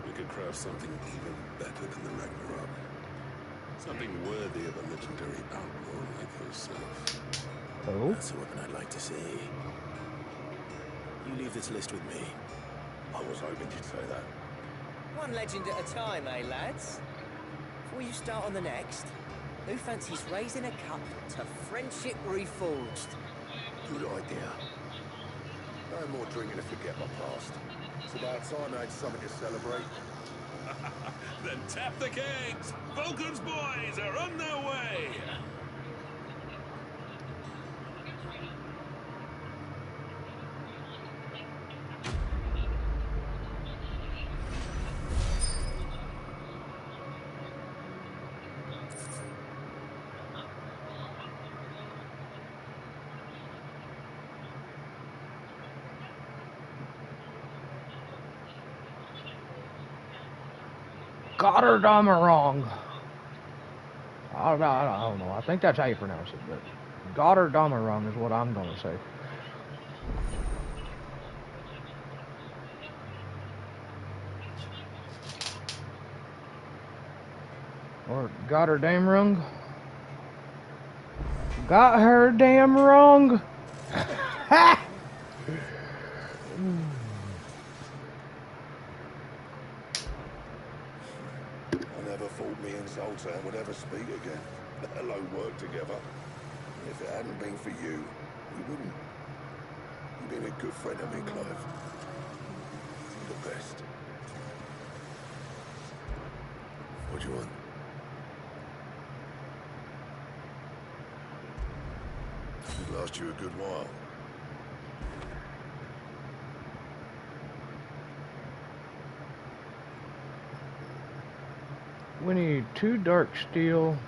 S12: we could craft something even better than the Ragnarok. Something worthy of a legendary outlaw like yourself.
S1: Oh?
S3: That's a weapon I'd like to see. You leave this list with me.
S5: I was hoping you'd say that.
S11: One legend at a time, eh, lads? Before you start on the next, who fancies raising a cup to friendship reforged?
S5: Good idea. No more drinking to forget my past. It's about time I had something to celebrate.
S12: Then tap the kegs! Vulcan's boys are on their way!
S1: Goddard, I'm wrong. I don't know. I think that's how you pronounce it, but Goddard, I'm wrong is what I'm gonna say. Or got her damn wrong. Got her damn wrong. Ha!
S5: I never thought me and Zoltan would ever speak again, let alone work together. If it hadn't been for you, we wouldn't. You've been a good friend of me, Clive. The best. What do you want? It'd last you a good while.
S1: We need 2 dark steel,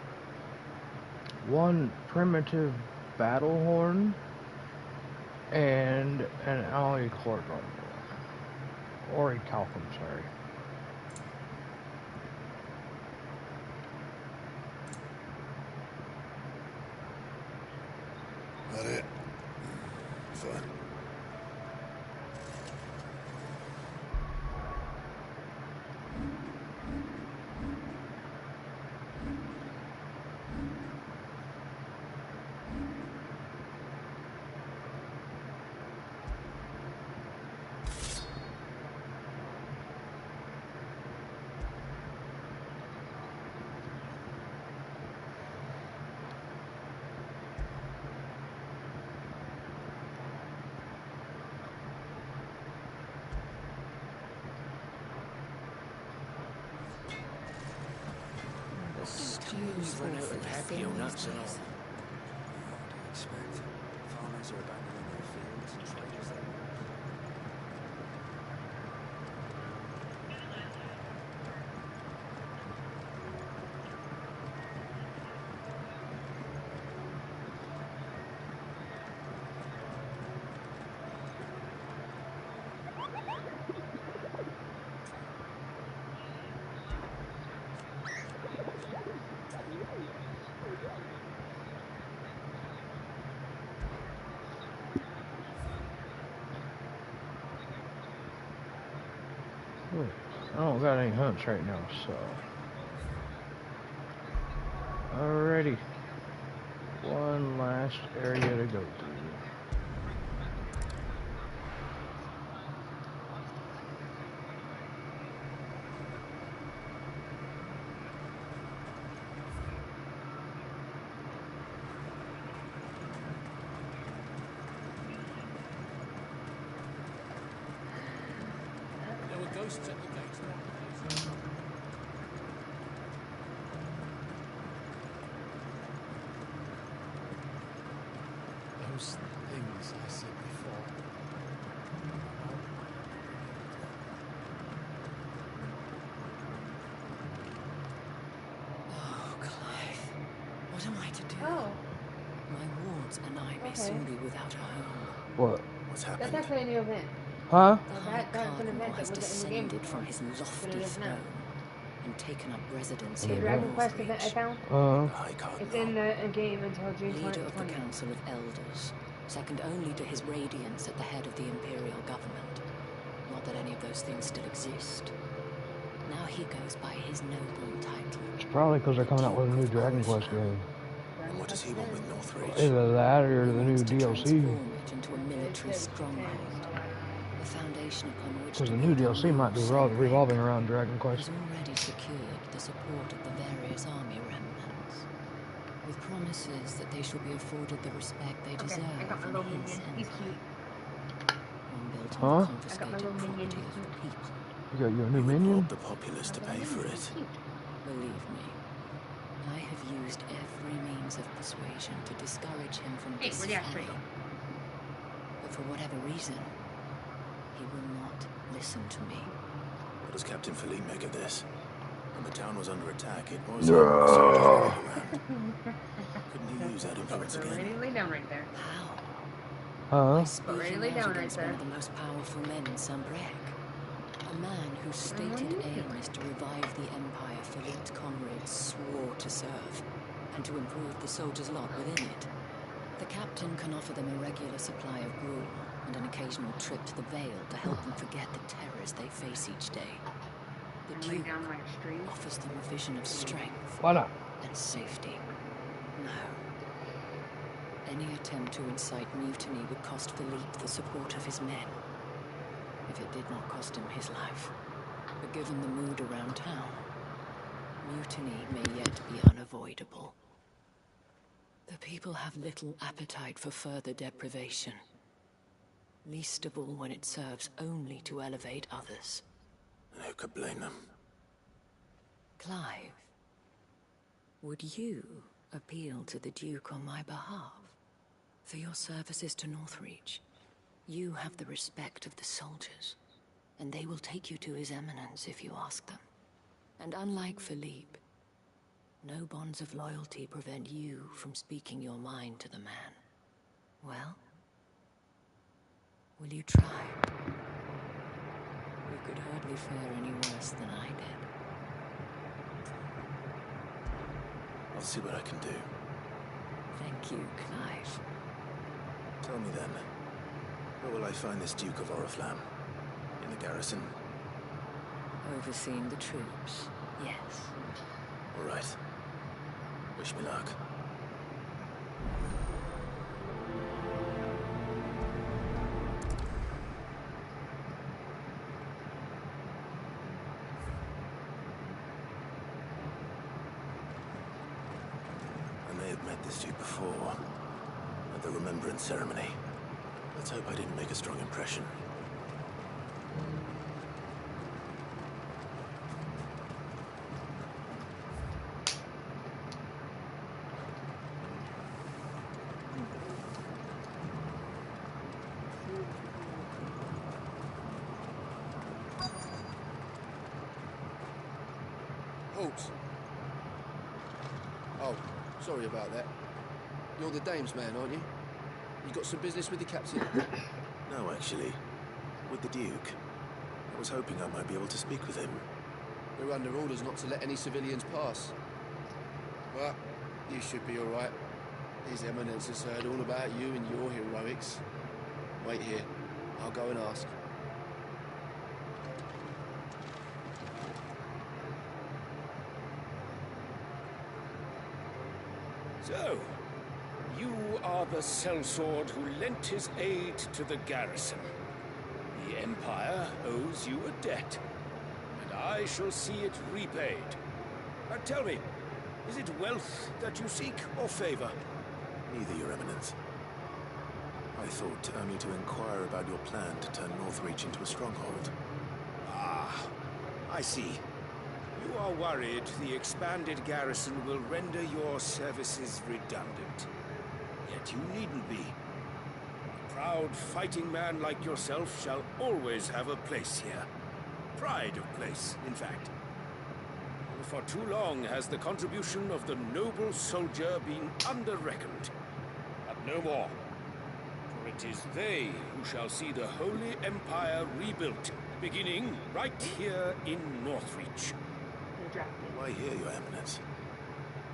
S1: 1 primitive battle horn, and an alloy cord or a calcum, sorry.
S5: That it? Fine.
S11: Stews run out of happy nuts and all.
S14: What do you expect? Farmers are abandoning their fields and traders their
S1: I don't got any hunts right now, so. Alrighty. One last area to go through.
S10: There were ghosts at the gate. Those things I said before.
S16: Lords and I may soon be without a home.
S1: What?
S3: What's
S8: That's
S3: happened?
S8: actually a new event.
S1: Huh?
S8: That's an event that
S16: has
S8: was in the game.
S16: descended from his lofty throne and taken up residence
S8: The
S16: here in
S8: Dragon Quest event I found. It's in the game until June 2020.
S16: Leader of the Council of Elders, second only to his Radiance at the head of the Imperial government. Not that any of those things still exist. Now he goes by his noble title.
S1: It's probably because they're coming out with a new Dragon Quest game.
S3: And what does he want with Northreach?
S1: Either that or the new DLC.
S16: Transform it into a military stronghold. The foundation upon which
S1: Because the new DLC might be revolving around Dragon
S16: has
S1: Quest.
S16: already secured the support of the various army remnants, with promises that they shall be afforded the respect they deserve
S8: I got my little
S16: in his
S8: minion. He's
S16: empire.
S8: cute.
S16: One built
S1: Huh?
S16: on the
S8: I got my
S16: confiscated
S8: little minion.
S16: property
S8: He's
S16: of the
S8: cute.
S16: people.
S1: You got your new minion?
S3: The populace to pay for it.
S16: Believe me, I have used every means of persuasion to discourage him from
S8: Hey,
S16: this
S8: where'd the ashtray
S16: folly. But for whatever reason, he will not listen to me.
S3: What does Captain Philippe make of this? When the town was under attack, it was...
S1: No.
S3: Couldn't he use that influence
S8: Ready
S3: again?
S8: to lay down right there.
S1: Huh?
S16: Speaking
S8: Ready to lay
S16: out
S8: down right
S16: against one
S8: there.
S16: of the most powerful men in Sambrec. A man whose stated aim is to revive the empire Philippe's comrades swore to serve, and to improve the soldiers' lot within it. The captain can offer them a regular supply of gruel, and an occasional trip to the Vale to help them forget the terrors they face each day. The
S8: Lay
S16: Duke
S8: down like a stream.
S16: offers them a vision of strength
S1: Why not?
S16: and safety. No. Any attempt to incite mutiny would cost Philippe the support of his men. If it did not cost him his life. But given the mood around town, mutiny may yet be unavoidable. The people have little appetite for further deprivation. Least of all when it serves only to elevate others.
S3: And who could blame them?
S16: Clive, would you appeal to the Duke on my behalf? For your services to Northreach, you have the respect of the soldiers, and they will take you to His Eminence if you ask them. And unlike Philippe, no bonds of loyalty prevent you from speaking your mind to the man. Well, will you try? You could hardly fare any worse than I did.
S3: I'll see what I can do.
S16: Thank you, Clive.
S3: Tell me then, where will I find this Duke of Oriflamme? In the garrison?
S16: Overseeing the troops, yes.
S3: All right. Wish me luck. I may have met this Duke before, at the Remembrance Ceremony. Let's hope I didn't make a strong impression.
S7: Halt. Oh, sorry about that. You're the dame's man, aren't you? You got some business with the captain?
S3: No, actually. With the Duke. I was hoping I might be able to speak with him.
S7: We're under orders not to let any civilians pass. Well, you should be all right. His Eminence has heard all about you and your heroics. Wait here. I'll go and ask.
S13: So, you are the sellsword who lent his aid to the garrison. The Empire owes you a debt, and I shall see it repaid. Now tell me, is it wealth that you seek, or favor?
S3: Neither, Your Eminence. I thought only to inquire about your plan to turn Northreach into a stronghold.
S13: Ah, I see. You are worried the expanded garrison will render your services redundant. Yet you needn't be. A proud fighting man like yourself shall always have a place here. Pride of place, in fact. For too long has the contribution of the noble soldier been under-reckoned. But no more. For it is they who shall see the Holy Empire rebuilt, beginning right here in Northreach.
S3: Why here, Your Eminence?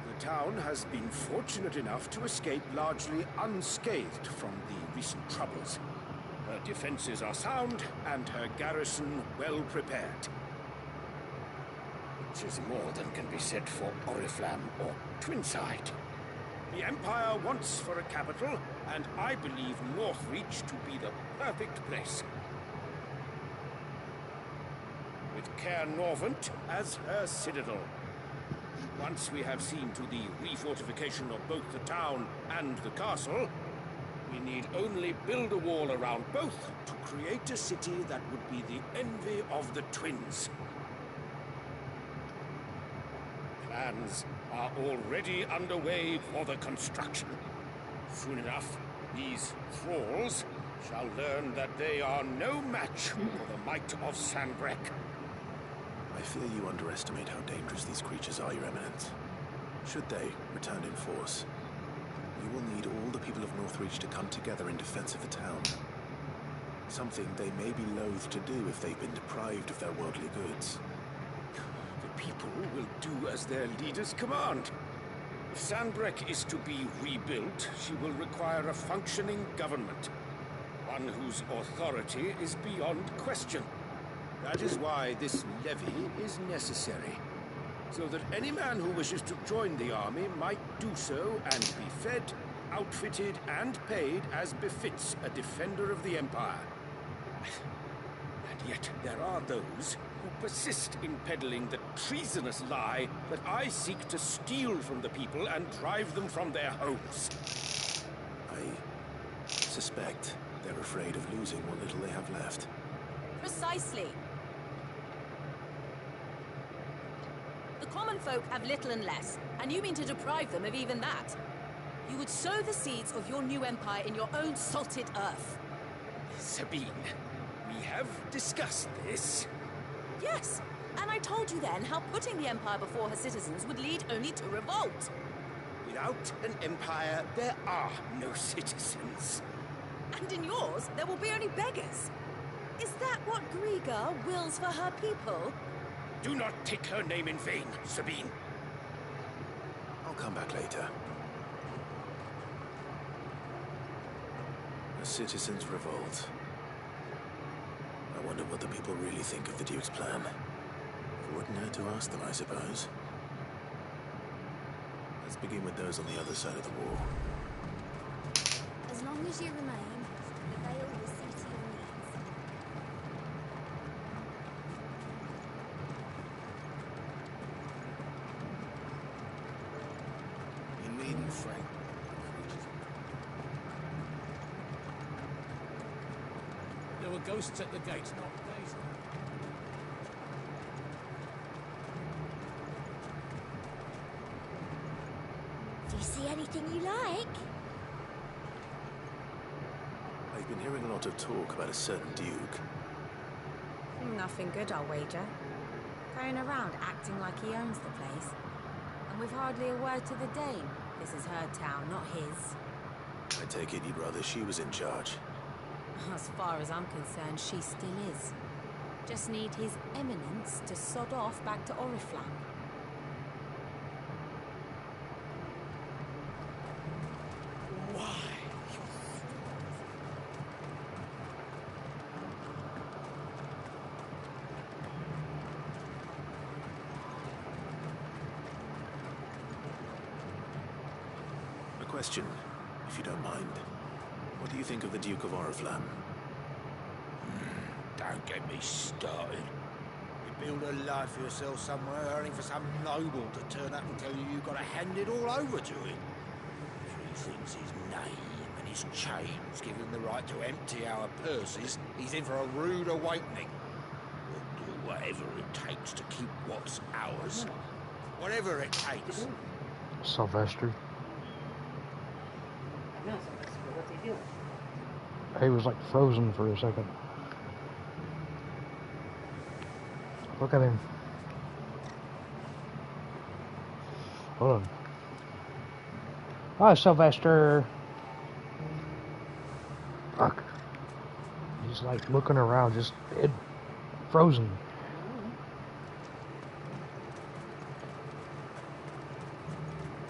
S13: The town has been fortunate enough to escape largely unscathed from the recent troubles. Her defenses are sound, and her garrison well prepared. Which is more than can be said for Oriflamme or Twinside. The Empire wants for a capital, and I believe Northreach to be the perfect place. With Caer Norvent as her citadel. Once we have seen to the refortification of both the town and the castle, we need only build a wall around both to create a city that would be the envy of the twins. Plans are already underway for the construction. Soon enough, these thralls shall learn that they are no match for the might of Sanbreque.
S3: I fear you underestimate how dangerous these creatures are, Your Eminence. Should they return in force, we will need all the people of Northreach to come together in defense of the town. Something they may be loath to do if they've been deprived of their worldly goods.
S13: The people will do as their leaders command. If Sanbreque is to be rebuilt, she will require a functioning government. One whose authority is beyond question. That is why this levy is necessary. So that any man who wishes to join the army might do so and be fed, outfitted, and paid as befits a defender of the Empire. And yet there are those who persist in peddling the treasonous lie that I seek to steal from the people and drive them from their homes.
S3: I suspect they're afraid of losing what little they have left.
S17: Precisely. The common folk have little and less, and you mean to deprive them of even that. You would sow the seeds of your new empire in your own salted earth.
S13: Sabine, we have discussed this.
S17: Yes, and I told you then how putting the empire before her citizens would lead only to revolt.
S13: Without an empire, there are no citizens.
S17: And in yours, there will be only beggars. Is that what Griga wills for her people?
S13: Do not take her name in vain, Sabine.
S3: I'll come back later. The citizens revolt. I wonder what the people really think of the Duke's plan. It wouldn't hurt to ask them, I suppose. Let's begin with those on the other side of the wall.
S2: As long as you remain, the Vale will see to your needs.
S13: You needn't, Frank.
S10: There were ghosts at the gates, not days.
S2: Do you see anything you like?
S3: I've been hearing a lot of talk about a certain Duke.
S18: Nothing good, I'll wager. Going around acting like he owns the place. And with hardly a word to the Dame. This is her town, not his.
S3: I take it you'd rather she was in charge.
S18: As far as I'm concerned, she still is. Just need His Eminence to sod off back to Oriflamme.
S3: A question, if you don't mind. What do you think of the Duke of Oriflamme?
S13: Don't get me started. You build a life for yourself somewhere, earning for some noble to turn up and tell you you've got to hand it all over to him. If he thinks his name and his chains give him the right to empty our purses, he's in for a rude awakening. We'll do whatever it takes to keep what's ours. Whatever it takes.
S1: Sylvester. He was like frozen for a second. Look at him. Hold on. Hi, Sylvester. fuck. He's like looking around, just dead, frozen.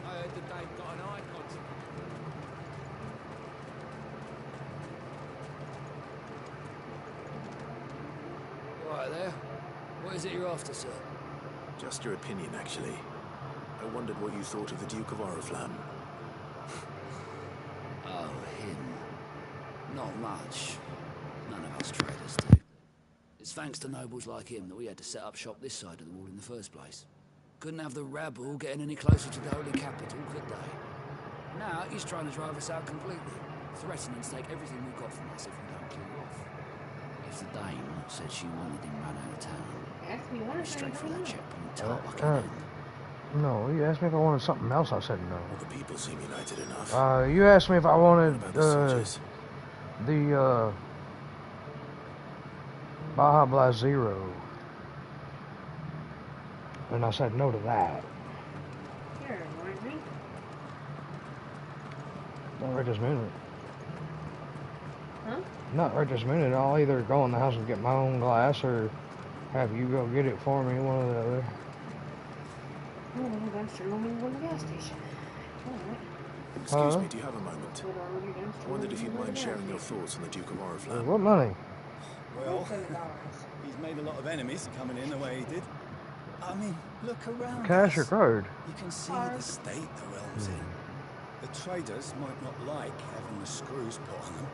S10: I heard that they've got an icon.
S19: Right there. What is it you're after, sir?
S3: Just your opinion, actually. I wondered what you thought of the Duke of Oriflamme.
S19: Oh, him. Not much. None of us traders do. It's thanks to nobles like him that we had to set up shop this side of the wall in the first place. Couldn't have the rabble getting any closer to the holy capital, could they? Now he's trying to drive us out completely, threatening to take everything we've got from us if we don't clear off. If the Dame said she wanted him run out of town, straight for that checkpoint, tart like an end.
S1: No, you asked me if I wanted something else. I said no.
S3: Well, the people seem united enough.
S1: You asked me if I wanted
S3: what about the soldiers?
S1: the Baja Blast Zero, and I said no to that.
S8: Here, want me?
S1: Not right this minute.
S8: Huh?
S1: Not right this minute. I'll either go in the house and get my own glass, or have you go get it for me, one or the other.
S8: Oh, dumpster roaming to the gas station. Alright.
S3: Excuse me, do you have a moment? I wondered if you'd mind sharing your thoughts on the Duke of Oriflamme.
S1: What money?
S14: Well, he's made a lot of enemies coming in the way he did. I mean, look around.
S1: Cash or
S14: us.
S1: card?
S14: You can see the state the realm's in. The traders might not like having the screws put on them,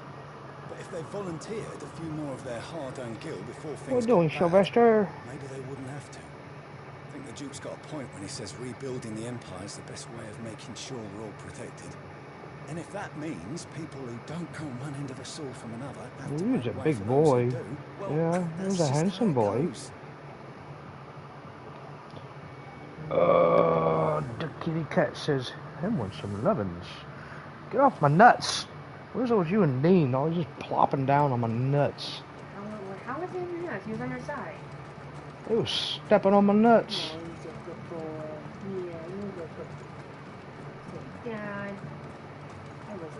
S14: but if they volunteered a few more of their hard-earned gil before things
S1: What are you doing,
S14: got bad,
S1: Sylvester?
S14: maybe they wouldn't have to. I think the Duke's got a point when he says rebuilding the Empire is the best way of making sure we're all protected. And if that means people who don't come one end of a sword from another have to
S1: He was
S14: make
S1: a
S14: way
S1: big
S14: for those
S1: boy.
S14: who do, well,
S1: Yeah, he was
S14: that's
S1: a
S14: just how
S1: handsome
S14: it
S1: boy.
S14: goes.
S1: The kitty cat says, "I want some lovin's. Get off my nuts." Where's those you and Dean? Always just plopping down on my nuts.
S8: How was he in your nuts? He was on your side.
S1: They was stepping on my nuts.
S8: Oh, he's a good boy. Yeah, you're a good boy. Say, Dad. I was.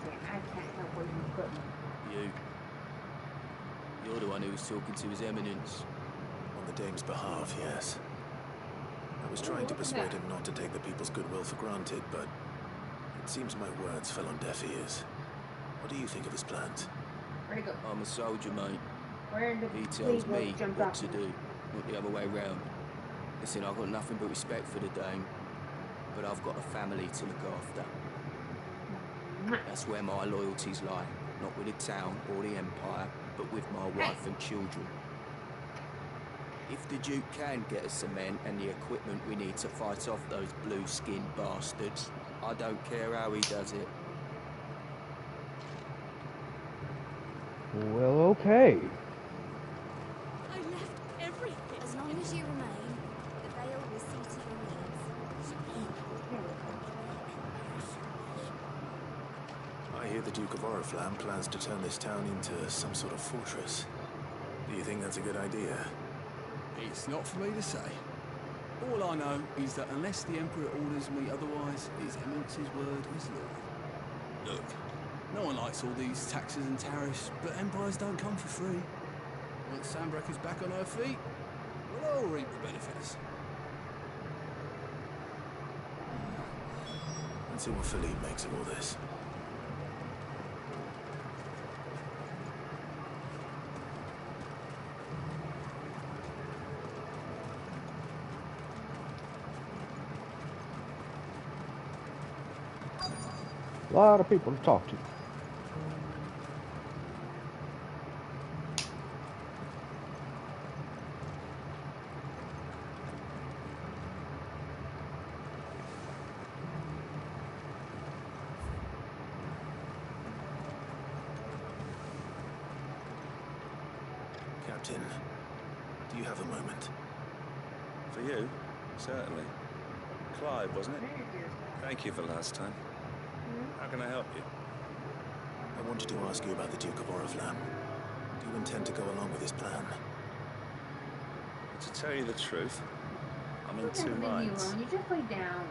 S8: Say, I can't help where you put me.
S20: You're the one who was talking to His Eminence.
S3: On the Dame's behalf, yes. I was trying to persuade him not to take the people's goodwill for granted, but it seems my words fell on deaf ears. What do you think of his plans?
S8: Where'd it go?
S20: I'm a soldier, mate.
S8: Where did
S20: He
S8: the
S20: tells
S8: lead
S20: me
S8: jump
S20: what
S8: off?
S20: to do, not the other way round. Listen, I've got nothing but respect for the Dame, but I've got a family to look after. That's where my loyalties lie, not with the town or the Empire, but with my wife and children. If the Duke can get us the men and the equipment we need to fight off those blue-skinned bastards, I don't care how he does it.
S1: Well, okay.
S2: I left everything. As long as you remain, the Vale will see to your needs.
S3: I hear the Duke of Oriflamme plans to turn this town into some sort of fortress. Do you think that's a good idea?
S9: It's not for me to say. All I know is that unless the Emperor orders me otherwise, His Eminence's word is law. Look, no one likes all these taxes and tariffs, but empires don't come for free. Once Sanbreque is back on her feet, we'll all reap the benefits.
S3: Let's see what Philippe makes of all this.
S1: A lot of people to talk to.
S3: Captain, do you have a moment?
S21: For you? Certainly. Clive, wasn't it? Thank you for last time. How can I help you?
S3: I wanted to ask you about the Duke of Oriflamme. Do you intend to go along with his plan?
S21: To tell you the truth, I'm in two minds.
S8: You just lay down.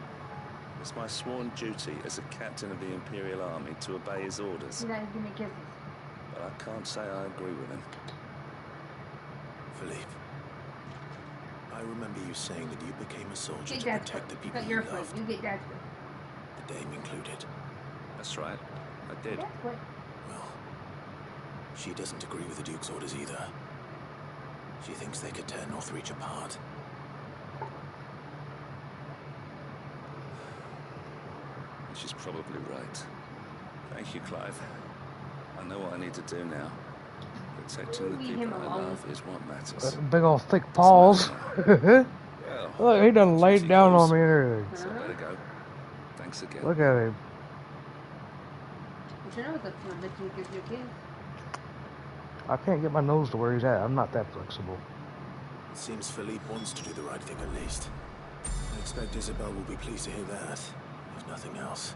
S21: It's my sworn duty as a captain of the Imperial Army to obey his orders.
S8: You guys give me kisses.
S21: But I can't say I agree with him.
S3: Philippe, I remember you saying that you became a soldier
S8: Get
S3: to
S8: that
S3: protect the
S8: foot.
S3: people
S8: Cut
S3: you
S8: your foot.
S3: loved,
S8: You get that foot.
S3: the Dame included.
S21: That's right, I did.
S8: That's what.
S3: Well, she doesn't agree with the Duke's orders either. She thinks they could tear Northreach apart.
S21: She's probably right. Thank you, Clive. I know what I need to do now. Protecting the people I love is what matters.
S1: Big old thick paws. Look, he done laid down on me and everything.
S21: So I better go. Thanks again.
S1: Look at him.
S8: You should know that you give you a kiss.
S1: I can't get my nose to where he's at. I'm not that flexible.
S3: It seems Philippe wants to do the right thing at least. I expect Isabel will be pleased to hear that, if nothing else.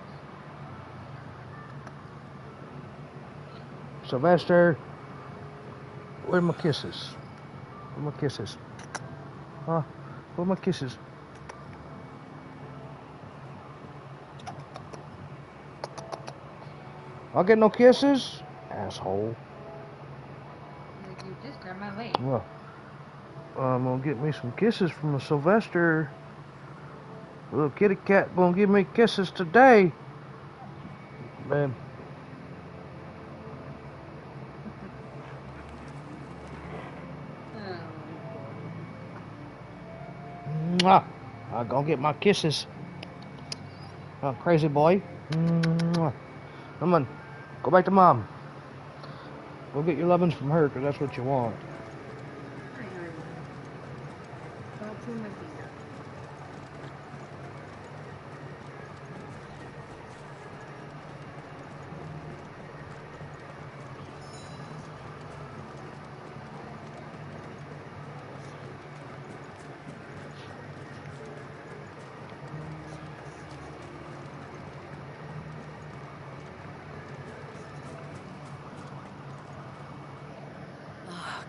S1: Sylvester, where are my kisses? Where are my kisses? Huh? Where are my kisses? I'll get no kisses? Asshole.
S8: You just grabbed my leg.
S1: Well, I'm gonna get me some kisses from a Sylvester. Little kitty cat gonna give me kisses today. Man. Mwah. I'm gonna get my kisses. Oh, crazy boy. Mwah. Come on. Go back to mom. Go get your lovin's from her, because that's what you want.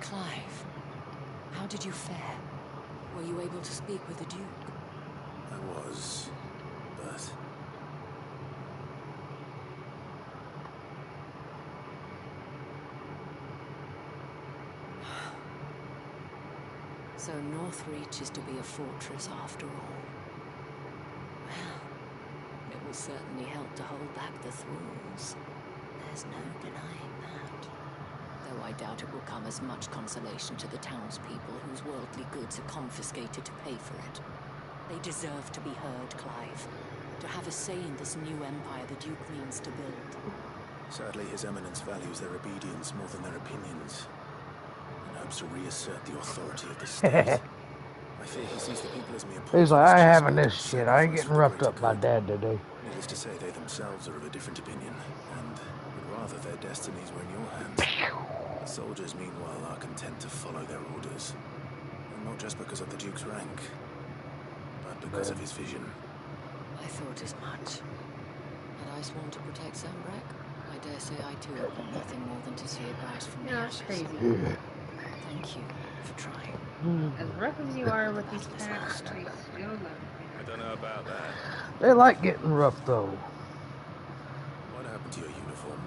S16: Clive, how did you fare? Were you able to speak with the Duke?
S3: I was, but...
S16: So Northreach is to be a fortress after all. Well, it will certainly help to hold back the thralls. There's no denying that. Though I doubt it will come as much consolation to the townspeople whose worldly goods are confiscated to pay for it. They deserve to be heard, Clive. To have a say in this new empire the Duke means to build.
S3: Sadly, His Eminence values their obedience more than their opinions, and hopes to reassert the authority of the state. I fear he sees the people as mere
S1: He's like, I ain't having this shit. I ain't getting roughed up by Dad today.
S3: Needless to say, they themselves are of a different opinion, and would rather their destinies were in your hands. The soldiers, meanwhile, are content to follow their orders, and not just because of the Duke's rank, but because of his vision.
S16: I thought as much. Had I sworn to protect Zambrak, I dare say I too would want nothing more than to see it rise from the ashes.
S8: Crazy.
S16: Thank you for trying.
S8: As rough as you are with these packs, I still love you.
S21: I don't know about that.
S1: They like getting rough, though.
S3: What happened to your uniform?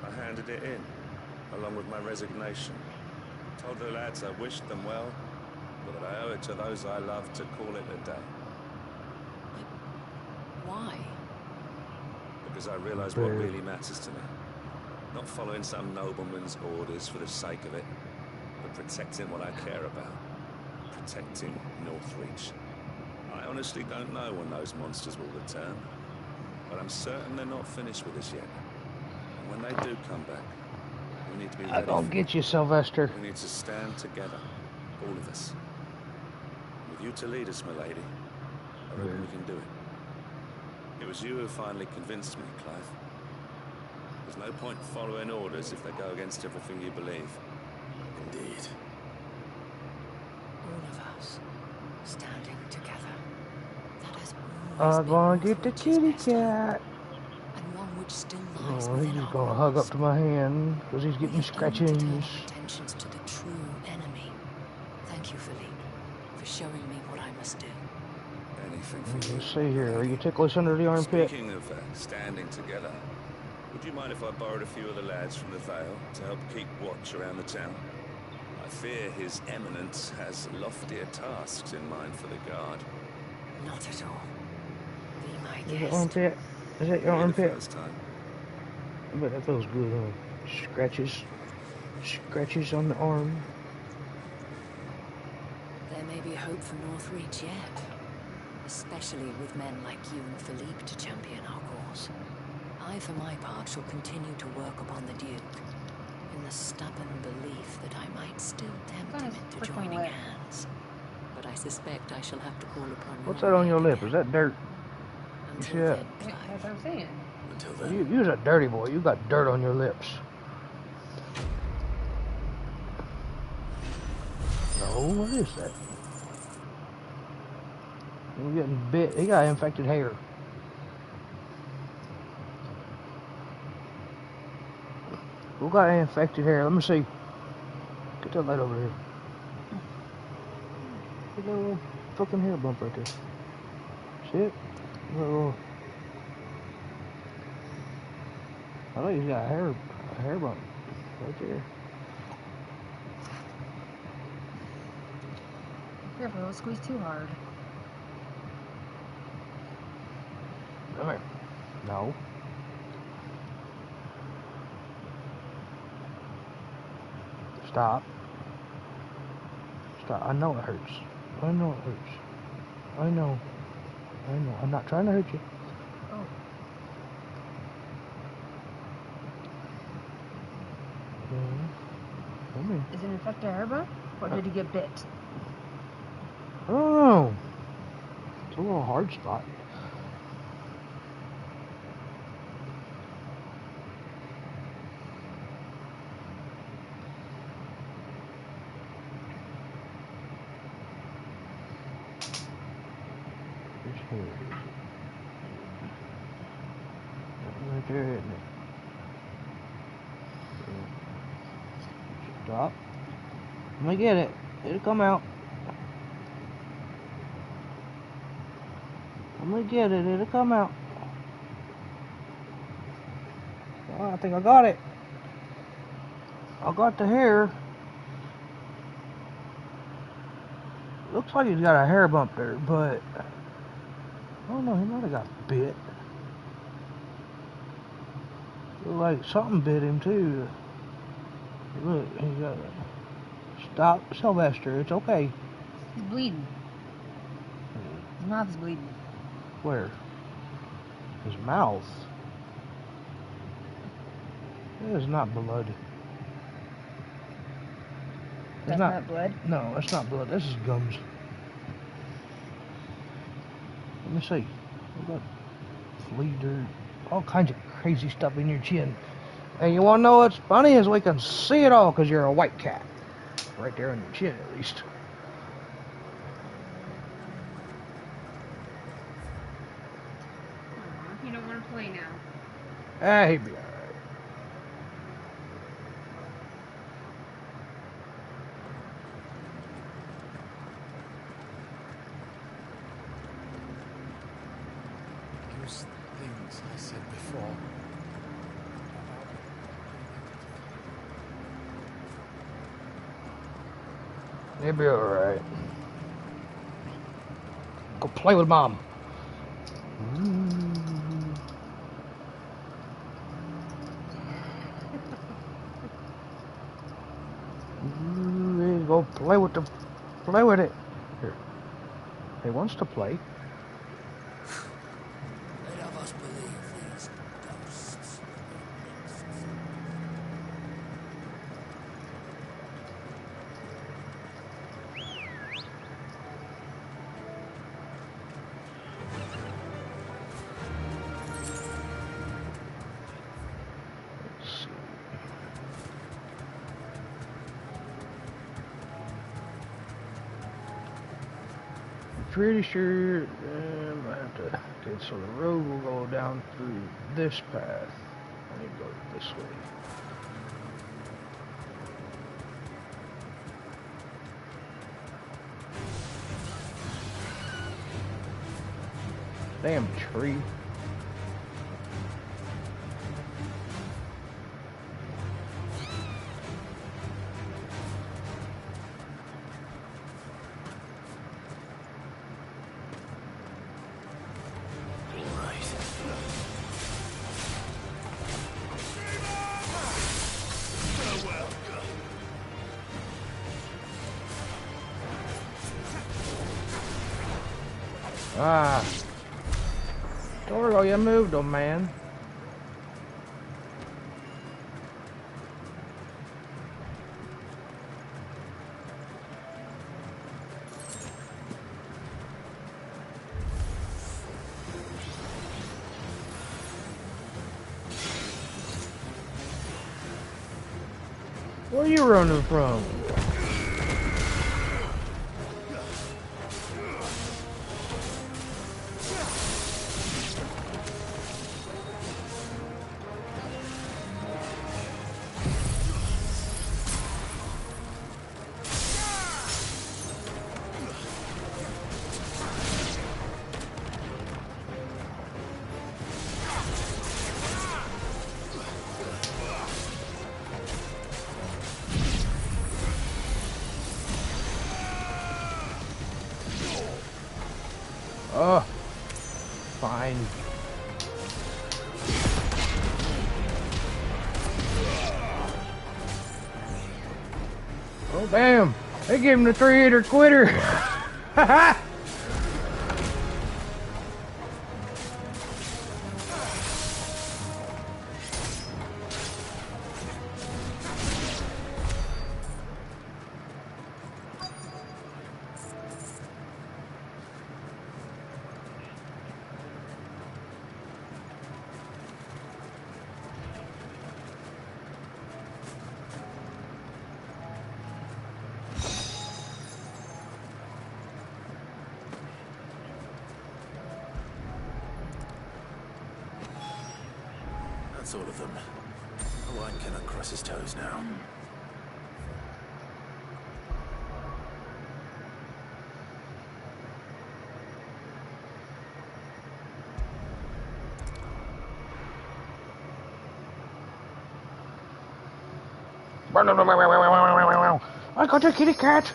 S21: I handed it in, along with my resignation. Told the lads I wished them well, but that I owe it to those I love to call it a day.
S16: Why?
S21: Because I realize what really matters to me. Not following some nobleman's orders for the sake of it, but protecting what I care about. Protecting Northreach. I honestly don't know when those monsters will return, but I'm certain they're not finished with us yet. And when they do come back, we need to be ready.
S1: I don't get you, Sylvester.
S21: We need to stand together, all of us. With you to lead us, my lady, I reckon we can do it. It was you who finally convinced me, Clive. There's no point following orders if they go against everything you believe.
S3: Indeed.
S16: All of us, standing together. That has
S1: I'm gonna get the kitty cat.
S16: and one which still lies
S1: Oh, he's
S16: within
S1: just
S16: our
S1: gonna hug up to my hand because he's getting scratches.
S16: attentions to the true enemy. Thank you, Philippe, for showing me what I must do.
S21: Anything for you.
S1: see here. Are you ticklish under the armpit?
S21: Speaking of standing together, would you mind if I borrowed a few of the lads from the Vale to help keep watch around the town? I fear His Eminence has loftier tasks in mind for the guard.
S16: Not at all. Be my
S1: Is it
S16: guest.
S1: armpit? Is that your armpit?
S21: First time.
S1: I bet that feels good, huh? Scratches on the arm.
S16: There may be hope for Northreach yet. Especially with men like you and Philippe to champion our cause. I, for my part, shall continue to work upon the Duke, in the stubborn belief that I might still tempt him into joining hands. But I suspect I shall have to call upon
S1: What's that on your lip? Is that dirt? You see that?
S8: That's what I'm saying.
S3: Until then.
S1: You's a dirty boy. You got dirt on your lips. No, what is that? You're getting bit. He got infected hair. Who got infected hair? Let me see. Get that light over here. Get that little fucking hair bump right there. See it? Little. I know he's got a hair bump right there.
S8: Careful, don't squeeze too hard.
S1: Come here. No. Stop. Stop. I know it hurts. I know it hurts. I know. I'm not trying to hurt you.
S8: Oh.
S1: Come here.
S8: Is it infected herba? Or did he get bit?
S1: I don't know. It's a little hard spot. Right there, isn't it? Stop. Let me get it. It'll come out. Let me get it. It'll come out. Oh, I think I got it. I got the hair. Looks like he's got a hair bump there, but I don't know. He might have got bit. Look like something bit him too. Look, he got it. Stop, Sylvester. It's okay.
S8: He's bleeding. His mouth is bleeding.
S1: Where? His mouth. It is not blood.
S8: That's not blood?
S1: No, it's not blood. This is gums. Let me see. You got flea dirt, all kinds of crazy stuff in your chin. And you want to know what's funny is we can see it all because you're a white cat. Right there on your chin, at least.
S8: You don't want to play now.
S1: Ah, he'd be alright.
S10: Those things I said before.
S1: He'll be alright. Go play with Mom. Go play with it. Here. He wants to play.
S19: Let of us believe these ghosts.
S1: Let's see. Pretty sure I have to. Okay, so the road will go down through this path. I need to go this way. Damn tree. Ah. Torgo, you moved him, man. Where are you running from? Oh, fine. Oh, damn. They gave him the 3-hitter quitter. Haha.
S3: That's all of them. Owain cannot cross his toes now.
S1: I got a kitty cat.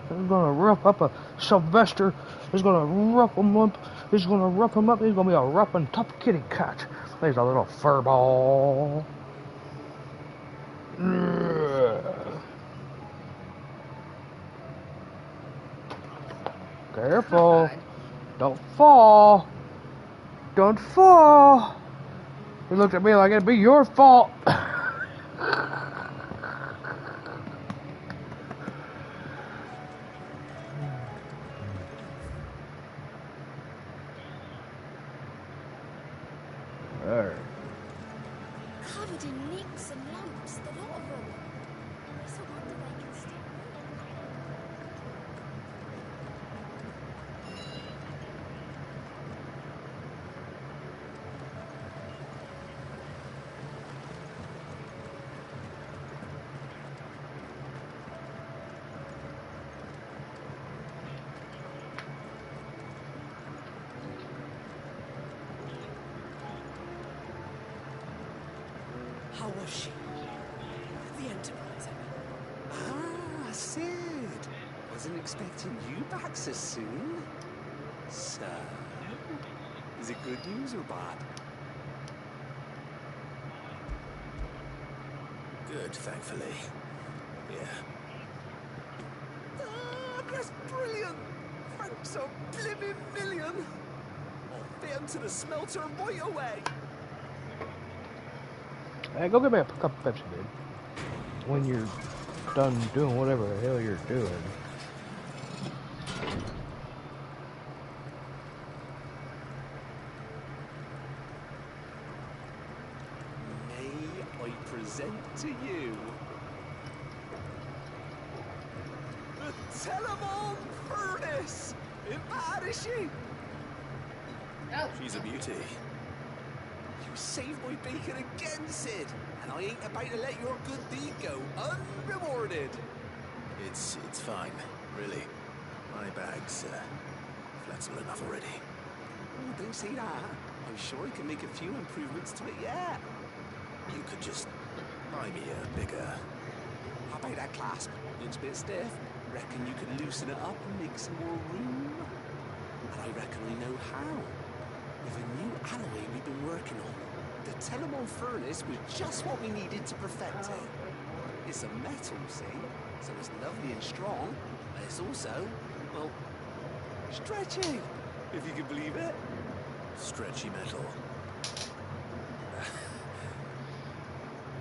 S1: He's gonna rough up a Sylvester. He's gonna rough him up. He's gonna rough him up. He's gonna be a rough and tough kitty cat. There's a little fur ball. Careful. Don't fall. Don't fall. He looked at me like it'd be your fault. Alright.
S2: Covered in nicks and lumps, the lot of them. It's a wonder they can still
S9: How was she? The Enterprise, I mean. Ah, Sid. Wasn't expecting you back so soon. So, is it good news or bad?
S3: Good, thankfully. Yeah.
S9: Ah, that's brilliant! Thanks a blimmin' million! I'll fit 'em to the smelter right away!
S1: Hey, go get me a cup of Pepsi, dude. When you're done doing whatever the hell you're doing.
S9: May I present to you the Telemon Furnace in Irishi?
S3: She's a beauty.
S13: You saved my bacon again, Sid, and I ain't about to let your good deed go unrewarded.
S3: It's fine, really. My bag's flexible enough already.
S13: Oh, don't say that. I'm sure I can make a few improvements to it yet.
S3: You could just buy me a bigger...
S13: How about that clasp? Looks a bit stiff. Reckon you could loosen it up and make some more room? And I reckon I know how. With a new alloy we've been working on. The Telemon furnace was just what we needed to perfect it. It's a metal, see? So it's lovely and strong, but it's also, well, stretchy, if you can believe it.
S3: Stretchy metal.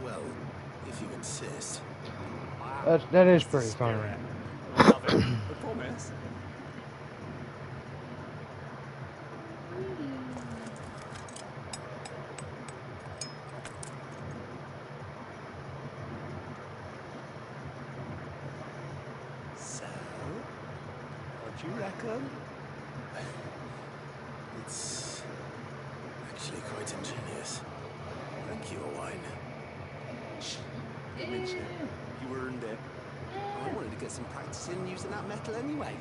S3: Well, if you insist.
S1: That is pretty funny.
S13: Love it. I promise. So, what do you reckon?
S3: It's actually quite ingenious. Thank you, Owain.
S13: Don't mention it. You earned it. I wanted to get some practice in using that metal anyway.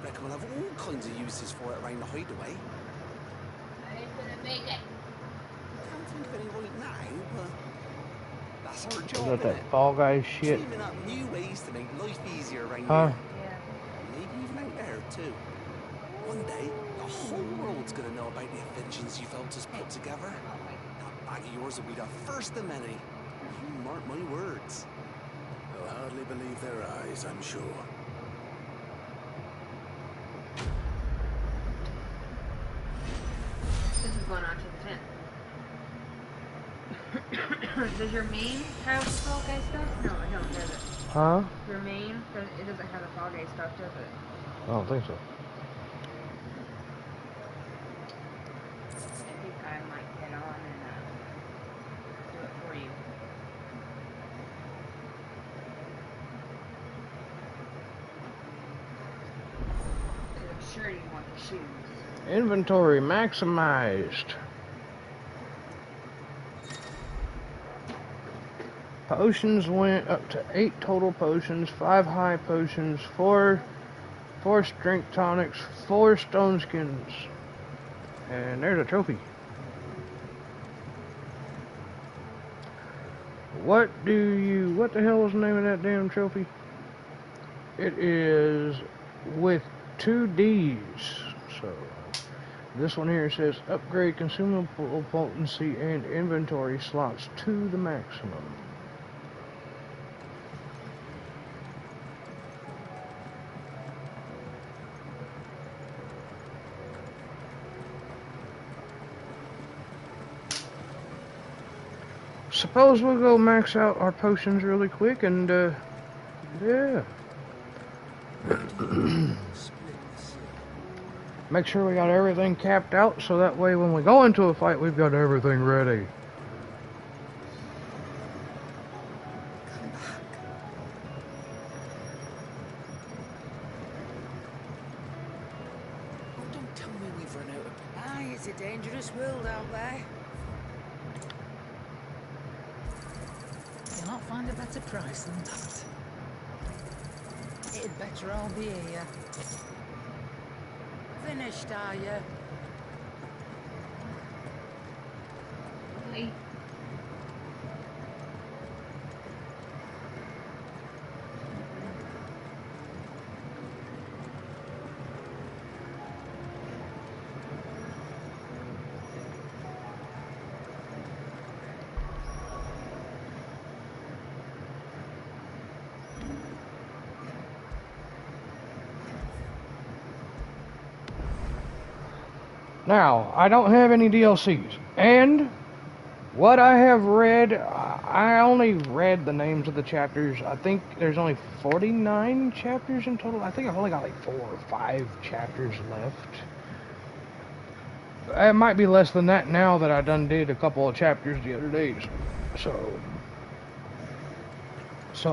S13: Reckon we'll have all kinds of uses for it around the hideaway.
S8: I ain't gonna make it.
S13: Can't think of any right now, but that's our
S1: Is
S13: job,
S1: that
S13: innit?
S1: Fall Guys shit?
S13: Dreaming up new ways to make life easier around
S1: Huh?
S13: here. Maybe even out there too. One day, the whole world's gonna know about the inventions you've helped us put together. That bag of yours will be the first of many. You mark my words.
S3: They'll hardly believe their eyes, I'm sure.
S8: This is going on to the 10th. Does your main have the Fall Guys stuff? No, it don't, does it?
S1: Huh?
S8: Your main, it doesn't have the Fall Guys stuff, does it?
S1: I don't think so.
S8: I think I might get on and do it for you. Because I'm sure you want the shoes.
S1: Inventory maximized. Potions went up to 8 total potions, 5 high potions, 4 strength tonics, 4 stone skins. And there's a trophy. What the hell is the name of that damn trophy? It is with 2 D's. So this one here says upgrade consumable potency and inventory slots to the maximum. Suppose we'll go max out our potions really quick and yeah. Make sure we got everything capped out so that way when we go into a fight we've got everything ready.
S13: Oh, don't tell me we've run out of...
S15: Aye, it's a dangerous world out there. You'll not find a better price than that. It'd better all be here. Finished, are you?
S8: Really?
S1: Now, I don't have any DLCs, and what I have read, I only read the names of the chapters. I think there's only 49 chapters in total. I think I've only got like 4 or 5 chapters left. It might be less than that now that I done did a couple of chapters the other days. So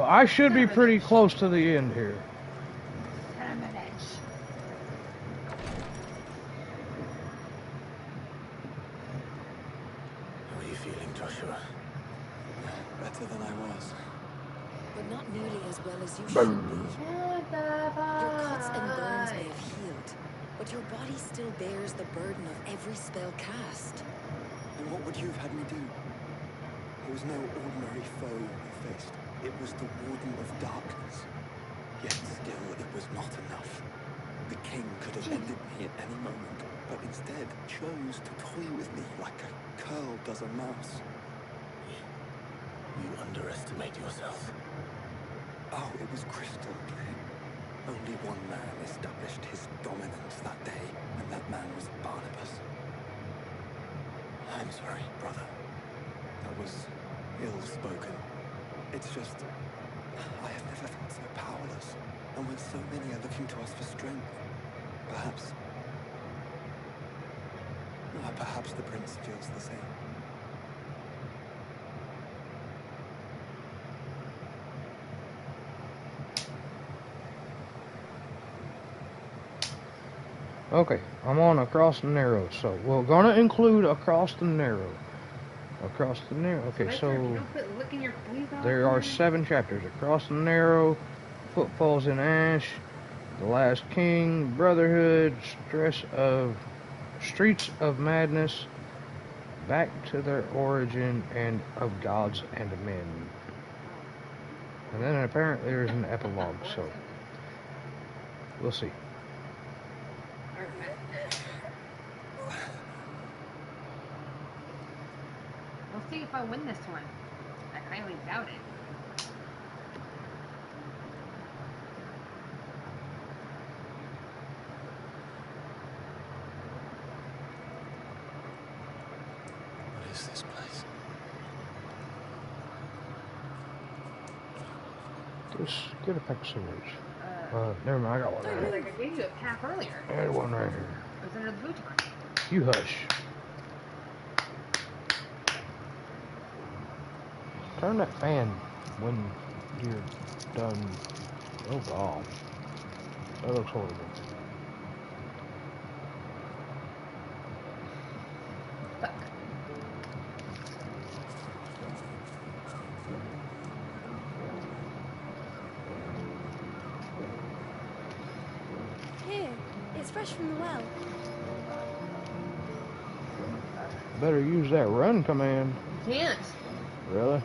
S1: I should be pretty close to the end here.
S14: better than I was.
S2: But not nearly as well as you should be.
S8: What the
S2: Your cuts and burns may
S8: fuck?
S2: have healed, but your body still bears the burden of every spell cast.
S14: And what would you have had me do? It was no ordinary foe you faced. It was the Warden of Darkness. Yet still, it was not enough. The king could have ended me at any moment, but instead chose to toy with me like a curl does a mouse.
S3: You underestimate yourself.
S14: Oh, it was crystal clear. Only one man established his dominance that day, and that man was Barnabas. I'm sorry, brother. That was ill-spoken. It's just, I have never felt so powerless, and when so many are looking to us for strength, perhaps the prince feels the same.
S1: Okay, I'm on Across the Narrow, so we're gonna include Across the Narrow. Across the Narrow. Okay, so there are 7 chapters. Across the Narrow, Footfalls in Ash, The Last King, Brotherhood, Streets of Madness, Back to Their Origin, and Of Gods and Men. And then apparently there's an epilogue, so we'll see.
S8: We'll see if I win this one. I highly doubt it.
S3: What is this place?
S1: Just get a pack of cigarettes. Never mind, I got one right
S8: Like I gave you a pack earlier.
S1: here. I had one right here.
S8: It was under the futon.
S1: You hush. Turn that fan when you're done. Oh god. That looks horrible.
S8: Fuck.
S6: Here, it's fresh from the well.
S1: Better use that run command.
S8: You can't.
S1: Really?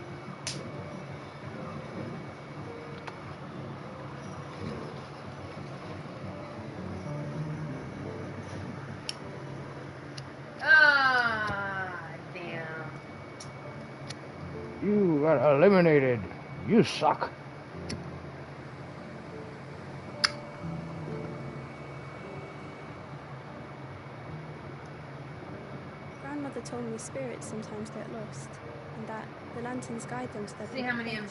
S8: Ah, damn.
S1: You got eliminated. You suck.
S6: Grandmother told me spirits sometimes get lost, and that the lanterns guide them to their
S8: See how many
S6: place.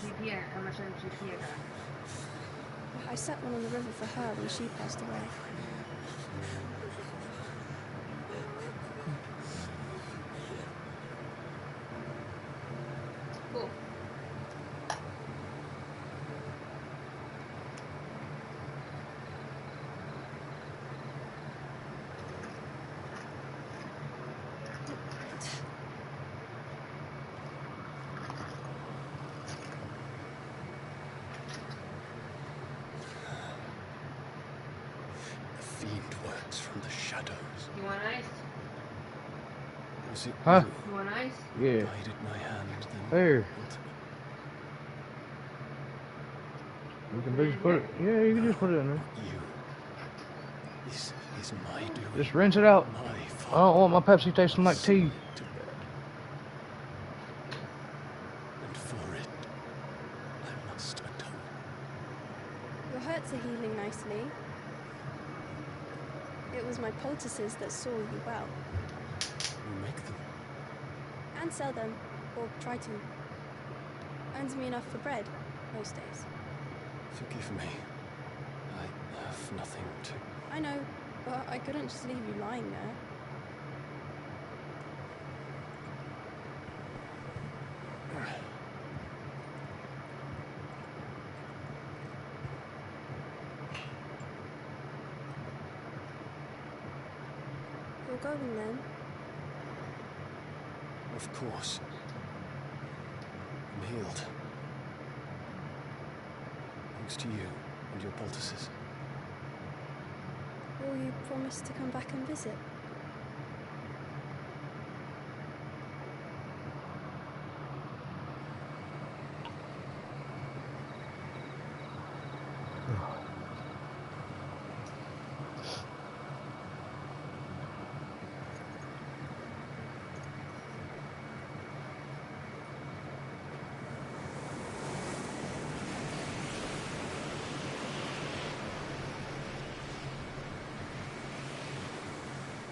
S8: how much MGP I got.
S6: I set one on the river for her when she passed away.
S8: Cool.
S14: The fiend works from the shadows.
S8: You want ice?
S14: Was it
S1: Huh?
S14: you
S8: You want ice?
S1: Yeah.
S14: guided my hand then?
S1: There. You can just put it. Yeah, you can just put it in there.
S14: This is my doing.
S1: Just rinse it out. I don't want my Pepsi tasting like tea.
S14: And for it, I must atone.
S6: Your hurts are healing nicely. It was my poultices that saw you well.
S14: You make them.
S6: And sell them, or try to. Earns me enough for bread, most days.
S14: Forgive me. I have nothing to...
S6: I know, but I couldn't just leave you lying there. You're going then?
S14: Of course.
S4: healed. Thanks to you and your poultices.
S6: Will you promise to come back and visit?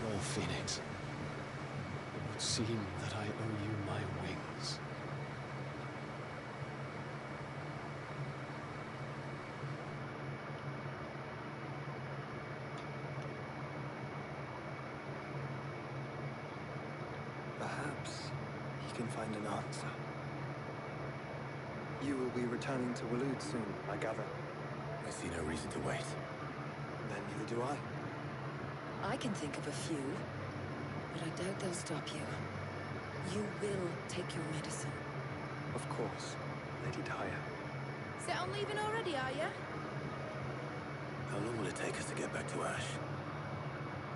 S4: Well, Phoenix, it would seem that I owe you my wings.
S22: Perhaps he can find an answer. You will be returning to Waloed soon, I gather.
S3: I see no reason to wait.
S22: Then neither do I.
S16: I can think of a few, but I doubt they'll stop you. You will take your medicine.
S22: Of course, Lady Daya.
S17: Set on leaving already, are you?
S3: How long will it take us to get back to Ash?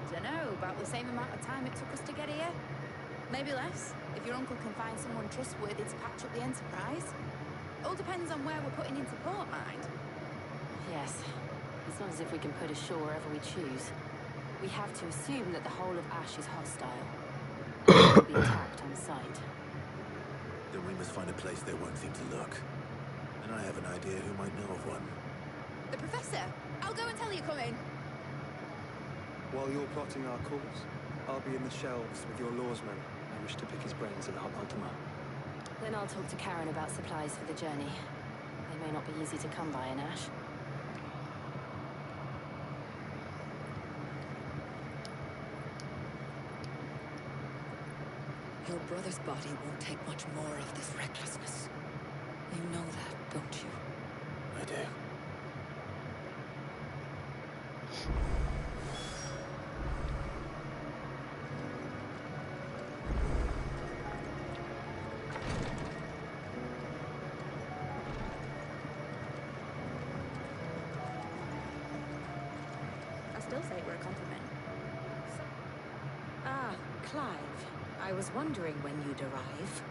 S17: Dunno, about the same amount of time it took us to get here. Maybe less, if your uncle can find someone trustworthy to patch up the Enterprise. All depends on where we're putting into port, mind.
S23: Yes. It's not as if we can put ashore wherever we choose. We have to assume that the whole of Ash is hostile. And will be attacked on sight.
S3: Then we must find a place they won't think to look. And I have an idea who might know of one.
S17: The Professor! I'll go and tell you come in.
S22: While you're plotting our course, I'll be in the shelves with your lawsman. I wish to pick his brains about Ultima.
S23: Then I'll talk to Karen about supplies for the journey. They may not be easy to come by in Ash.
S16: Your brother's body won't take much more of this recklessness. You know that, don't you?
S3: I do.
S17: I still say we're a compliment.
S18: Ah, Clive. I was wondering when you'd arrive.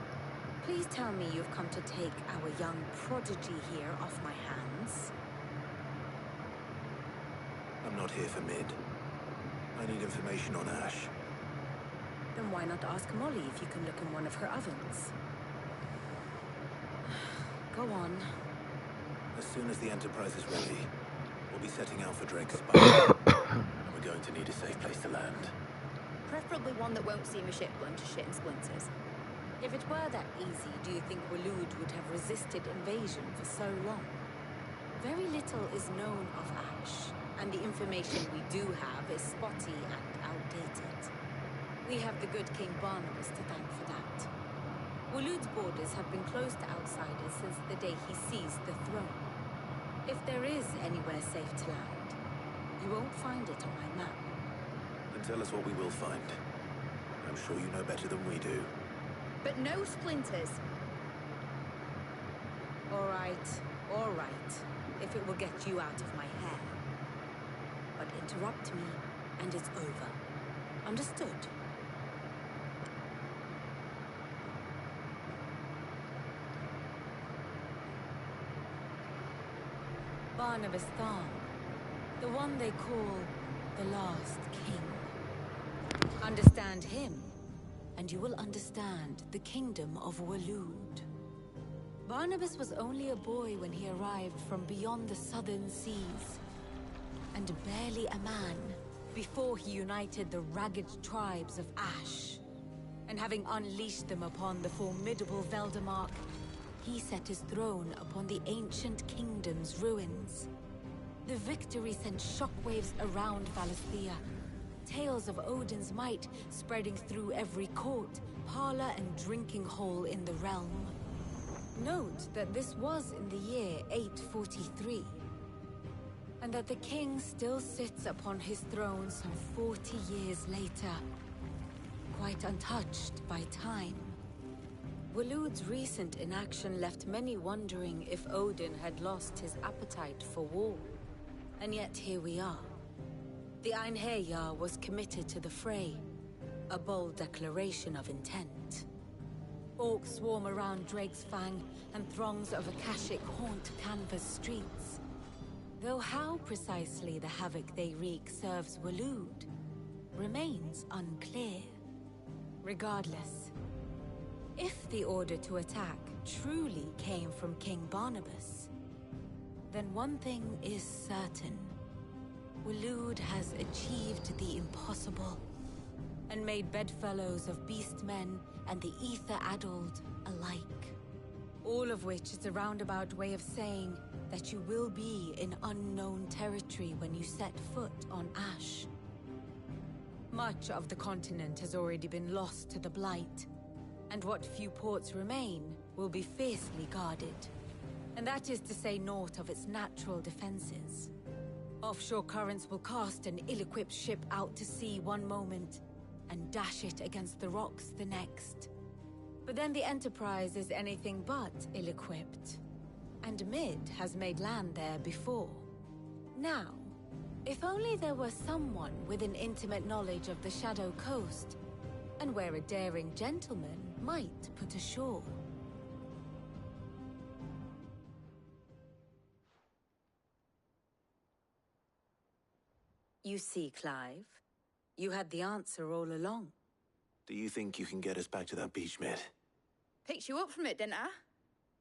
S18: Please tell me you've come to take our young prodigy here off my hands.
S3: I'm not here for Mid. I need information on Ash.
S18: Then why not ask Molly if you can look in one of her ovens? Go on.
S3: As soon as the Enterprise is ready, we'll be setting out for Drake's Spire. And we're going to need a safe place to land.
S17: Preferably one that won't seem a ship blown to shit and splinters.
S18: If it were that easy, do you think Waloed would have resisted invasion for so long? Very little is known of Ash, and the information we do have is spotty and outdated. We have the good King Barnabas to thank for that. Waloed's borders have been closed to outsiders since the day he seized the throne. If there is anywhere safe to land, you won't find it on my map.
S3: And tell us what we will find. I'm sure you know better than we do.
S17: But no splinters.
S18: All right, if it will get you out of my hair. But interrupt me, and it's over. Understood? Barnabas Thorn, the one they call the Last King. Understand him, and you will understand the kingdom of Waloed. Barnabas was only a boy when he arrived from beyond the southern seas, and barely a man before he united the ragged tribes of Ash. And having unleashed them upon the formidable Veldamark, he set his throne upon the ancient kingdom's ruins. The victory sent shockwaves around Valisthea, tales of Odin's might spreading through every court, parlor, and drinking hole in the realm. Note that this was in the year 843, and that the king still sits upon his throne some 40 years later, quite untouched by time. Waloed's recent inaction left many wondering if Odin had lost his appetite for war. And yet here we are. The Einherjar was committed to the fray, a bold declaration of intent. Orcs swarm around Drake's Fang, and throngs of Akashic haunt Canva's streets. Though how precisely the havoc they wreak serves Waloed remains unclear. Regardless, if the order to attack truly came from King Barnabas, then one thing is certain. Waloed has achieved the impossible, and made bedfellows of beastmen and the ether-addled alike. All of which is a roundabout way of saying that you will be in unknown territory when you set foot on Ash. Much of the continent has already been lost to the Blight, and what few ports remain will be fiercely guarded. And that is to say naught of its natural defenses. Offshore currents will cast an ill-equipped ship out to sea one moment, and dash it against the rocks the next. But then the Enterprise is anything but ill-equipped. And Mid has made land there before. Now, if only there were someone with an intimate knowledge of the Shadow Coast, and where a daring gentleman might put ashore. You see, Clive, you had the answer all along.
S3: Do you think you can get us back to that beach, Mid?
S17: Picked you up from it, didn't I?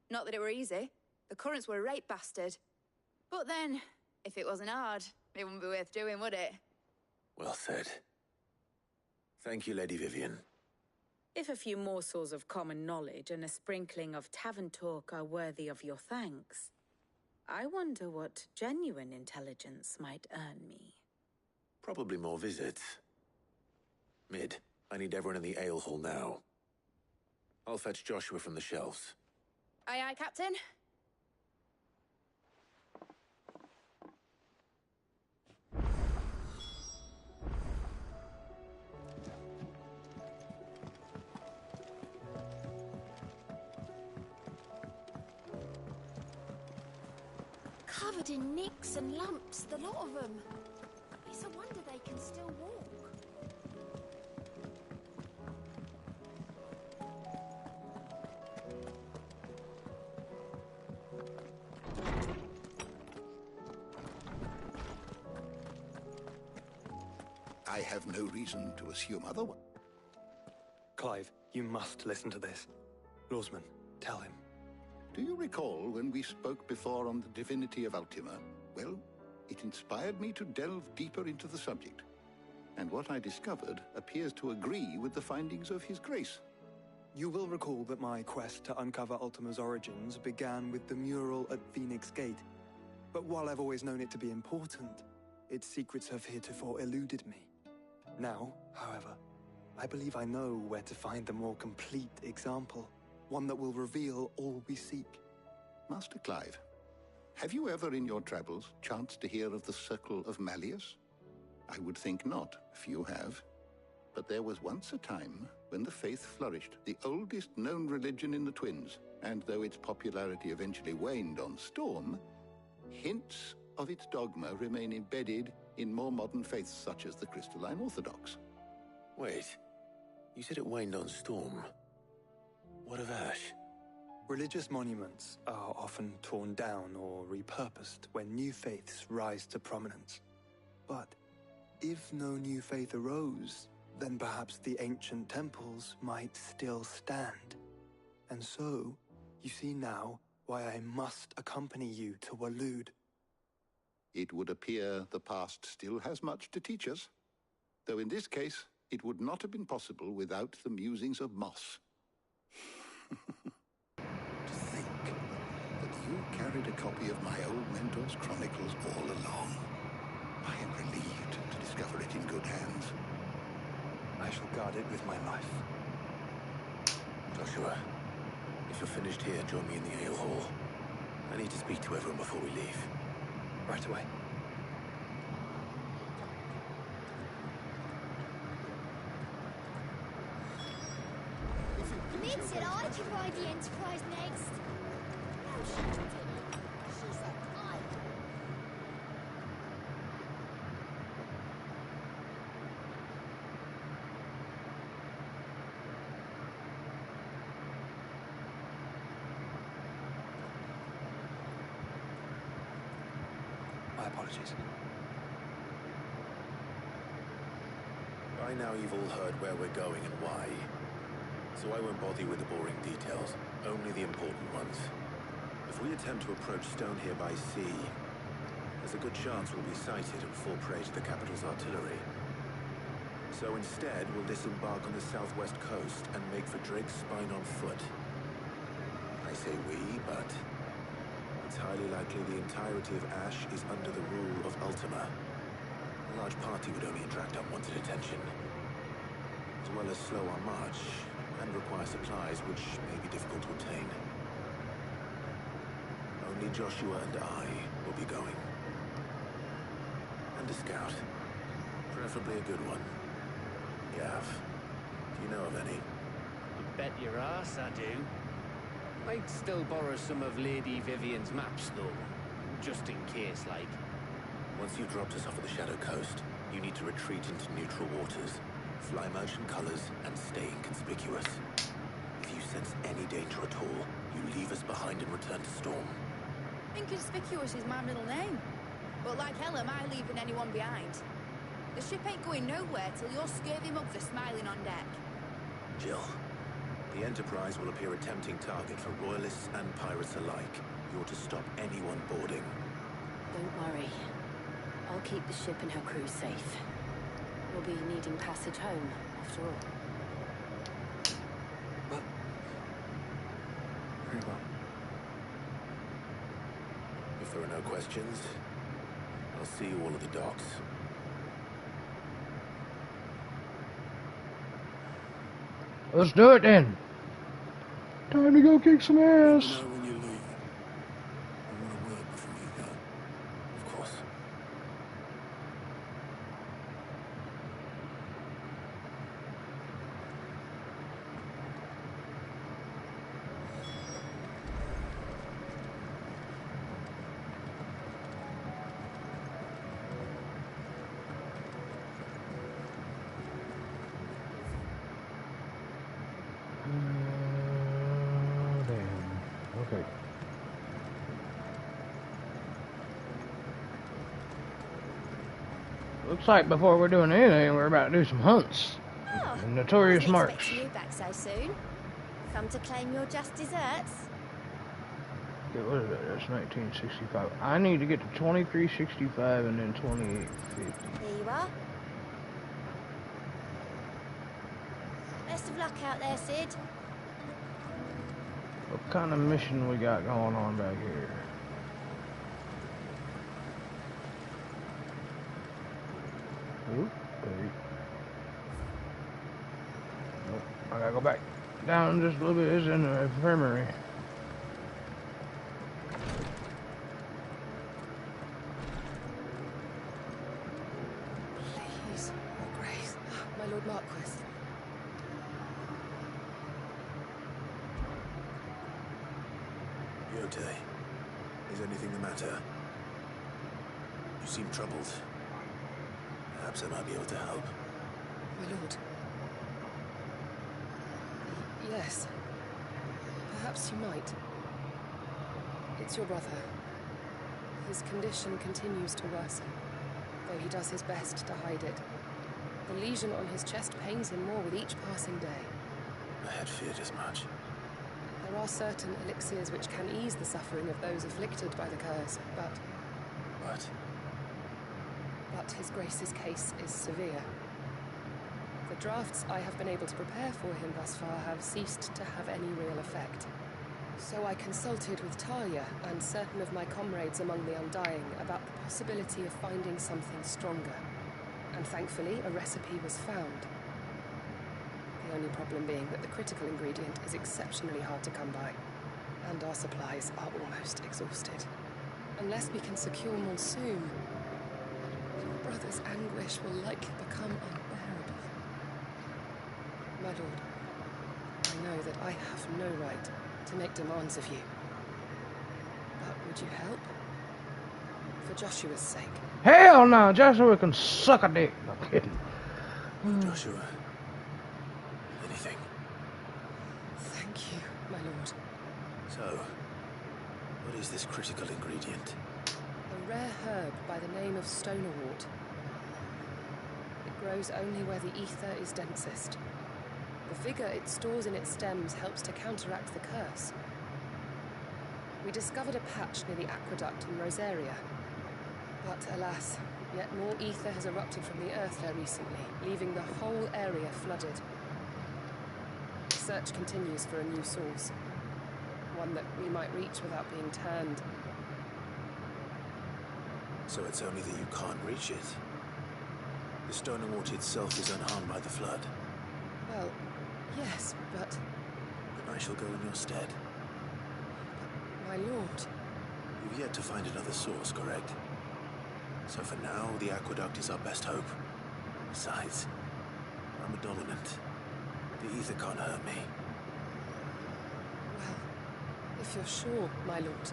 S17: Not that it were easy. The currents were a right bastard. But then, if it wasn't hard, it wouldn't be worth doing, would it?
S3: Well said. Thank you, Lady Vivian.
S18: If a few morsels of common knowledge and a sprinkling of tavern talk are worthy of your thanks, I wonder what genuine intelligence might earn me.
S3: Probably more visits. Mid, I need everyone in the ale hall now. I'll fetch Joshua from the shelves.
S17: Aye, aye, Captain.
S2: Covered in nicks and lumps, the lot of them. It's a wonder they can still walk.
S5: I have no reason to assume otherwise.
S22: Clive, you must listen to this. Lawsman, tell him.
S5: Do you recall when we spoke before on the divinity of Ultima? Well, it inspired me to delve deeper into the subject. And what I discovered appears to agree with the findings of His Grace.
S22: You will recall that my quest to uncover Ultima's origins began with the mural at Phoenix Gate. But while I've always known it to be important, its secrets have heretofore eluded me. Now, however, I believe I know where to find the more complete example, one that will reveal all we seek.
S5: Master Clive, have you ever in your travels chanced to hear of the Circle of Malleus? I would think not, if you have. But there was once a time when the faith flourished, the oldest known religion in the Twins, and though its popularity eventually waned on Storm, hints of its dogma remain embedded in more modern faiths such as the Crystalline Orthodox.
S3: Wait, you said it waned on Storm. What of Ash?
S22: Religious monuments are often torn down or repurposed when new faiths rise to prominence. But if no new faith arose, then perhaps the ancient temples might still stand. And so, you see now why I must accompany you to Waloed.
S5: It would appear the past still has much to teach us, though in this case, it would not have been possible without the musings of Moss. To think that you carried a copy of my old mentor's chronicles all along. I am relieved to discover it in good hands.
S22: I shall guard it with my life.
S3: Joshua, if you're finished here, join me in the ale hall. I need to speak to everyone before we leave.
S22: Right away.
S2: Mid said I could ride
S7: supply the Enterprise next? No, she didn't. She said I would.
S22: My apologies.
S3: By now you've all heard where we're going and why, so I won't bother you with the boring details, only the important ones. If we attempt to approach Stonehere by sea, there's a good chance we'll be sighted and fall prey to the capital's artillery. So instead, we'll disembark on the southwest coast and make for Drake's Spine on foot. I say we, but it's highly likely the entirety of Ash is under the rule of Ultima. A large party would only attract unwanted attention, as well as slow our march and require supplies which may be difficult to obtain. Only Joshua and I will be going. And a scout. Preferably a good one. Yav. Do you know of any?
S11: You bet your ass I do. Might still borrow some of Lady Vivian's maps, though. Just in case, like.
S3: Once you've dropped us off at the Shadow Coast, you need to retreat into neutral waters, fly merchant colors, and stay inconspicuous. If you sense any danger at all, you leave us behind and return to Storm.
S17: Inconspicuous is my middle name. But like hell am I leaving anyone behind. The ship ain't going nowhere till your scurvy mugs are smiling on deck.
S3: Jill, the Enterprise will appear a tempting target for royalists and pirates alike. You're to stop anyone boarding.
S23: Don't worry. I'll keep the ship and her crew safe. We'll be needing passage home, after all.
S22: Very well.
S3: If there are no questions, I'll see you all at the docks.
S1: Let's do it then. Time to go kick some ass.
S9: When you leave, I want to work before you go.
S3: Of course.
S1: Okay. Looks like before we're doing anything, we're about to do some hunts.
S2: Oh,
S1: Notorious
S2: wasn't
S1: marks.
S2: expecting you back so soon. Come to claim your just desserts?
S1: Okay, what is that? That's 1965. I need to get to 2365 and then 2850.
S2: Here you are. Best of luck out there, Sid.
S1: What kind of mission we got going on back here? Oop, wait. Nope, I gotta go back down just a little bit. It's in the infirmary.
S12: Please, Your Grace, my Lord Marquis.
S3: Yote, is anything the matter? You seem troubled. Perhaps I might be able to help.
S12: My lord. Yes. Perhaps you might. It's your brother. His condition continues to worsen, though he does his best to hide it. The lesion on his chest pains him more with each passing day.
S3: I had feared as much.
S12: There are certain elixirs which can ease the suffering of those afflicted by the curse, but...
S3: What?
S12: But His Grace's case is severe. The drafts I have been able to prepare for him thus far have ceased to have any real effect. So I consulted with Talia and certain of my comrades among the Undying about the possibility of finding something stronger. And thankfully, a recipe was found. The only problem being that the critical ingredient is exceptionally hard to come by, and our supplies are almost exhausted. Unless we can secure Monsoon, your brother's anguish will likely become unbearable. My lord, I know that I have no right to make demands of you. But would you help? For Joshua's sake.
S1: Hell no, Joshua can suck a dick. No kidding.
S3: Joshua. Anything.
S12: Thank you, my lord.
S3: So, what is this critical ingredient?
S12: A rare herb by the name of stonerwort. It grows only where the ether is densest. The vigor it stores in its stems helps to counteract the curse. We discovered a patch near the aqueduct in Rosaria. But alas, yet more ether has erupted from the earth there recently, leaving the whole area flooded. The search continues for a new source. One that we might reach without being turned.
S3: So it's only that you can't reach it. The stonerwort itself is unharmed by the flood.
S12: Well, yes, but...
S3: Then I shall go in your stead.
S12: My lord...
S3: You've yet to find another source, correct? So for now, the aqueduct is our best hope. Besides, I'm a dominant. The ether can't hurt me.
S12: Well, if you're sure, my lord.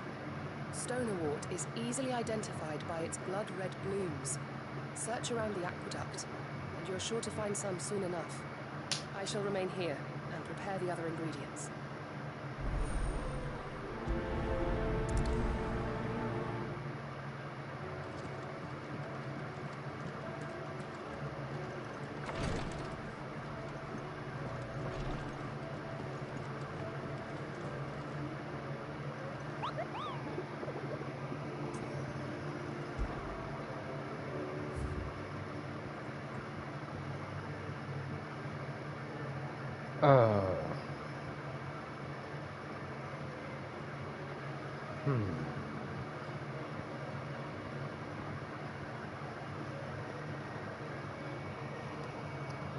S12: Stonerwort is easily identified by its blood-red blooms. Search around the aqueduct, and you're sure to find some soon enough. I shall remain here and prepare the other ingredients.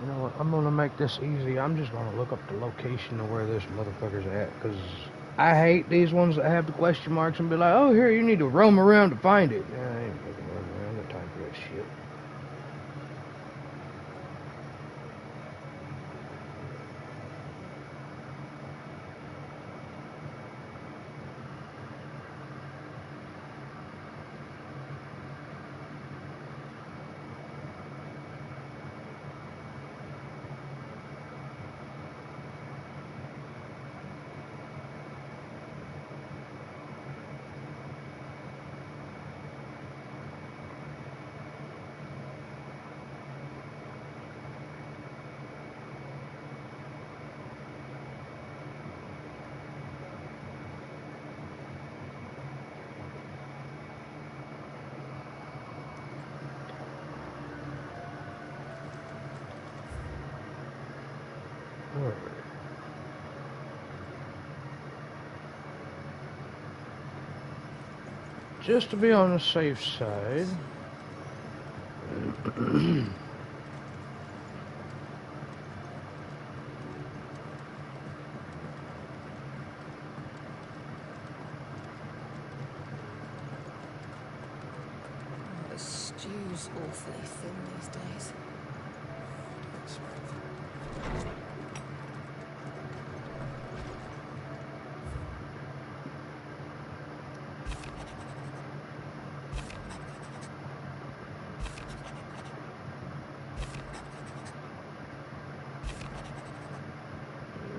S1: You know what? I'm gonna make this easy. I'm just gonna look up the location of where this motherfucker's at, because I hate these ones that have the question marks and be like, oh, here, you need to roam around to find it. Yeah, I ain't fucking roaming around. I got time for that shit. Just to be on the safe side.
S16: The stew's awfully thin these days.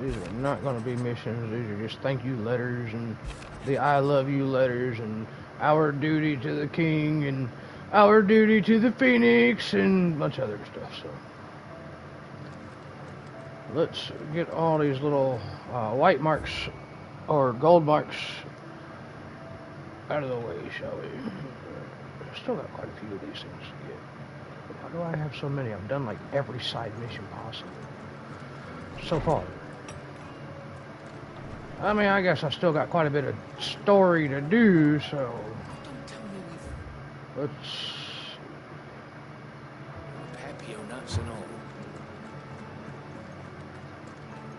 S1: These are not going to be missions. These are just thank you letters and the I love you letters and our duty to the king and our duty to the Phoenix and a bunch of other stuff. So let's get all these little white marks or gold marks out of the way, shall we? Still got quite a few of these things to get. But why do I have so many? I've done like every side mission possible so far. I mean, I guess I still got quite a bit of story to do, so let's
S19: Papio nuts and all.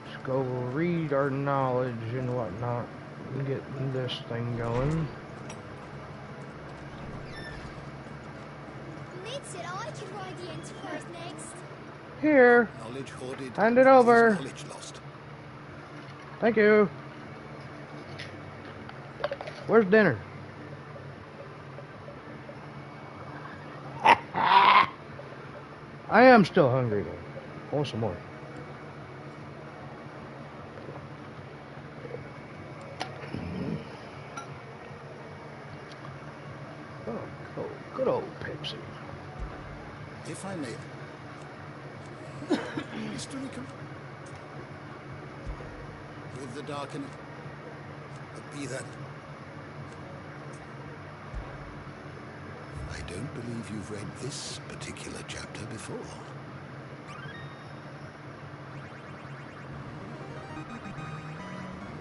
S1: let's go read our knowledge and whatnot and get this thing going.
S7: Ned said I could ride the Enterprise next.
S1: Here,
S5: Knowledge hoarded,
S1: hand it over.
S5: knowledge lost.
S1: Thank you. Where's dinner? I am still hungry though. I want some more. Oh, good old Pepsi.
S5: If I may. Historical. With the dark in it. But be that. I don't believe you've read this particular chapter before.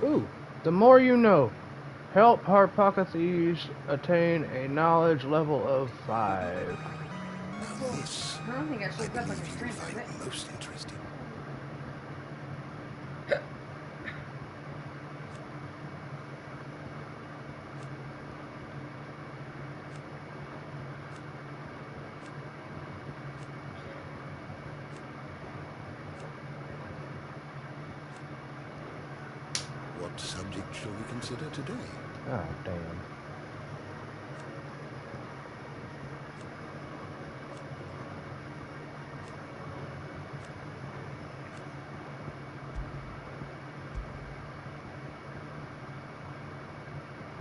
S1: Ooh, the more you know. Help Harpocrates attain a knowledge level of 5.
S5: Now this,
S8: I don't think I should up on your screen,
S5: find most interesting. What subject shall we consider today?
S1: Oh, damn.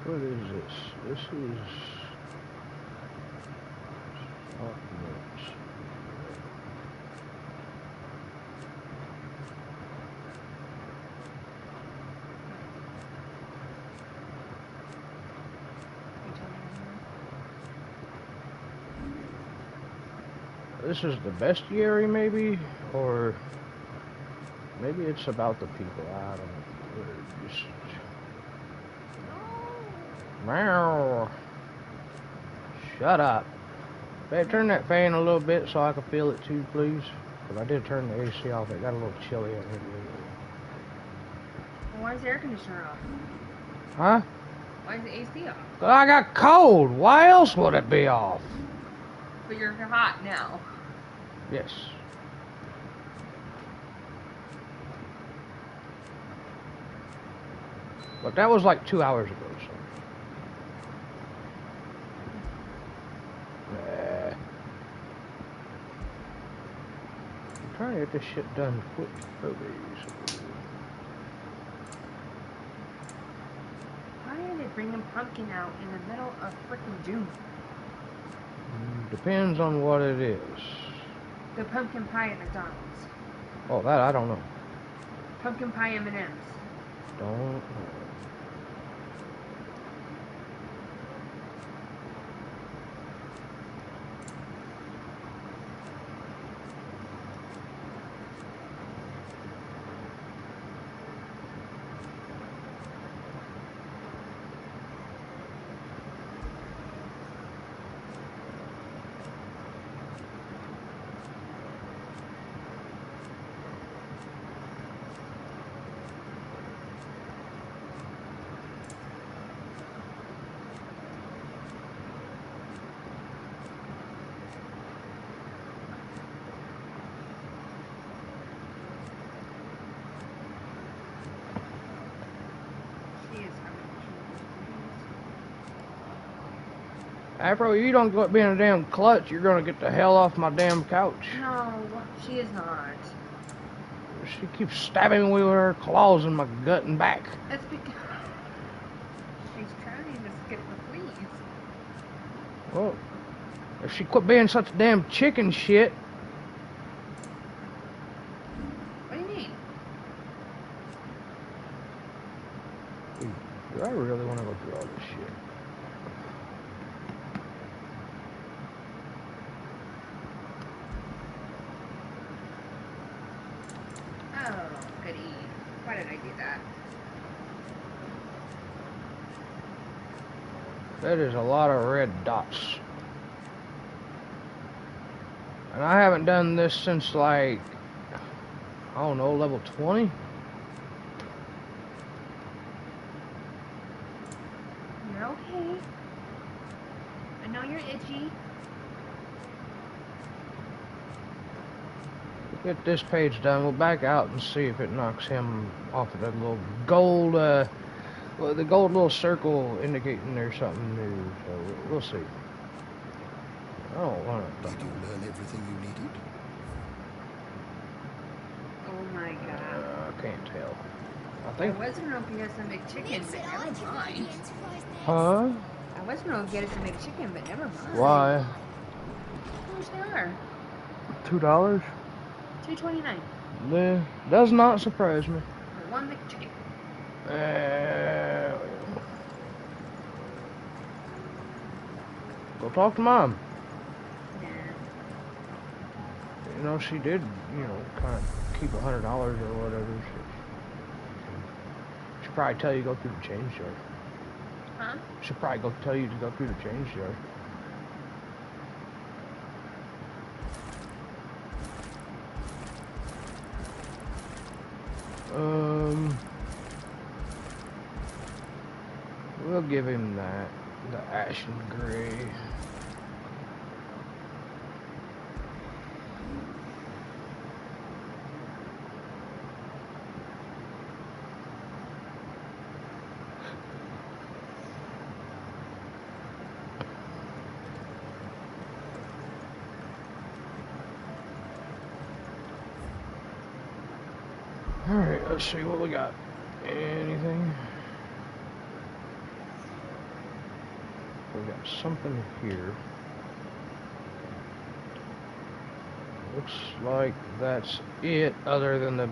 S1: What is this? This is... This is the bestiary, maybe? Or maybe it's about the people. I don't know. Just... Meow. Shut up. Babe, turn that fan a little bit so I can feel it too, please. Because I did turn the AC off. It got a little chilly in here.
S8: Why is the air conditioner off?
S1: Huh?
S8: Why is the AC off?
S1: 'Cause I got cold. Why else would it be off?
S8: But you're hot now.
S1: Yes. But that was like 2 hours ago, so. I'm trying to get this shit done quick.
S8: Why are they bringing pumpkin out in the middle of frickin' June?
S1: Depends on what it is.
S8: The pumpkin pie at McDonald's.
S1: Oh, that I don't know.
S8: Pumpkin pie M&M's.
S1: Don't know. Afro, you don't go being a damn klutz, you're gonna get the hell off my damn couch.
S8: No, she is not.
S1: She keeps stabbing me with her claws in my gut and back.
S8: That's because she's trying to skip the fleas.
S1: Well, if she quit being such a damn chicken shit.
S8: What do you mean?
S1: Do I really want to go through all this shit?
S8: Oh, goody. Why did I do that?
S1: That is a lot of red dots. And I haven't done this since like, I don't know, level 20?
S8: You're okay. I know you're itchy.
S1: Get this page done. We'll back out and see if it knocks him off of that little gold, well, the gold little circle indicating there's something new. So we'll see. I don't want to.
S5: Did you learn everything you needed?
S8: Oh my god.
S1: I can't tell. I
S8: I
S1: think.
S8: was gonna get us some McChicken, but never mind.
S1: Huh?
S8: I was gonna get us some McChicken, but never mind.
S1: Why?
S8: How much they are?
S1: $2?
S8: $2.29.
S1: Yeah, does not surprise me.
S8: For one McChicken.
S1: Go talk to Mom.
S8: Nah.
S1: You know, she did, you know, kind of keep $100 or whatever. She'll probably tell you to go through the change jar.
S8: Huh?
S1: She'll probably go tell you to go through the change jar. We'll give him that, the ashen gray. Alright, let's see what we got. Anything? We got something here. Looks like that's it, other than the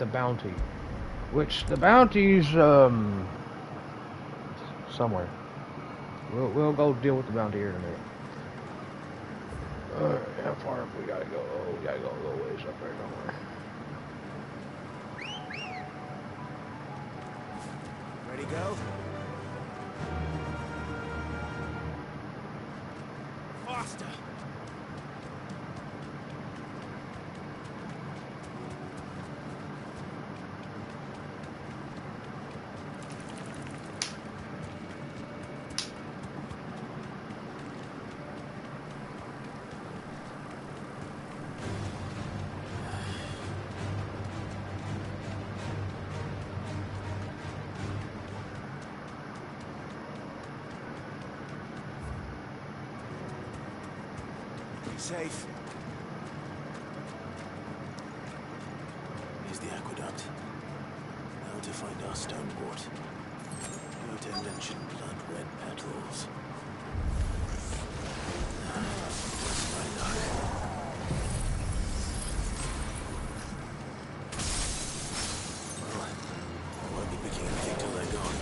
S1: bounty. Which, the bounty's, somewhere. We'll go deal with the bounty here in a minute. Alright, how far have we gotta go? Oh, we gotta go a little ways up there, don't we?
S13: Ready, go? Faster! Safe.
S3: Here's the aqueduct. Now to find our stone wart. Go to mention blood-red petals. What's my luck? Well, I won't be picking anything till they're gone.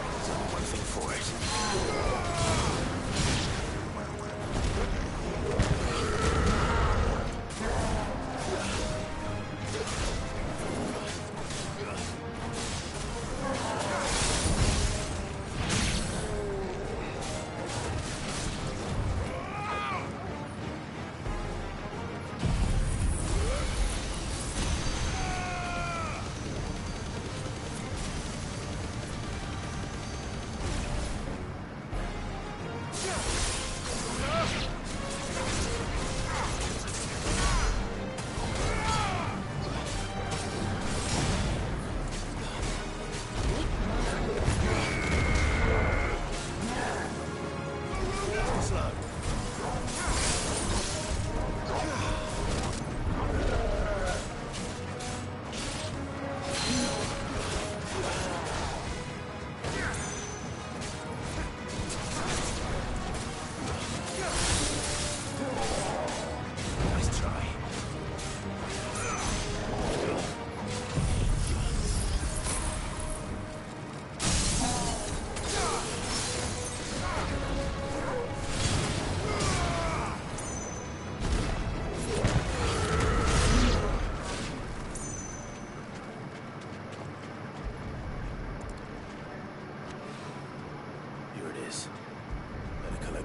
S3: There's only one thing for it.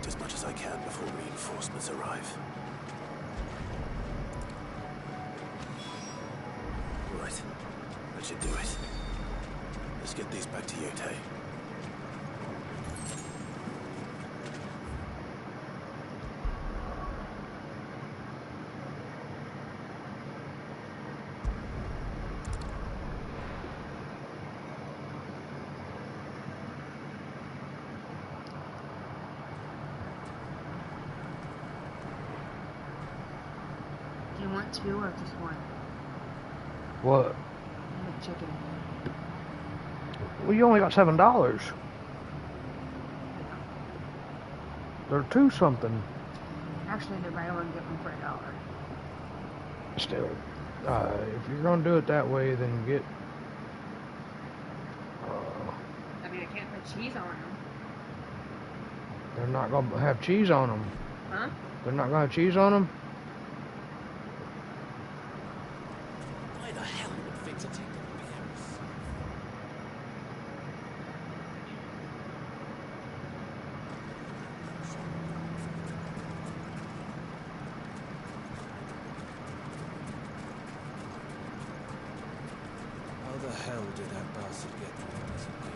S3: As much as I can before reinforcements arrive. Right, that should do it. Let's get these back to Yotei.
S8: want two or just one?
S1: What?
S8: Chicken.
S1: Well, you only got $7. They're two something.
S8: Actually, they buy one, get one for $1.
S1: Still, if you're gonna do it that way, then get.
S8: I mean, I can't put cheese on them.
S1: They're not gonna have cheese on them.
S8: Huh?
S1: They're not gonna have cheese on them.
S19: Why the hell would Victor take them to Paris?
S13: How the hell did that bastard get through the Desert Gate?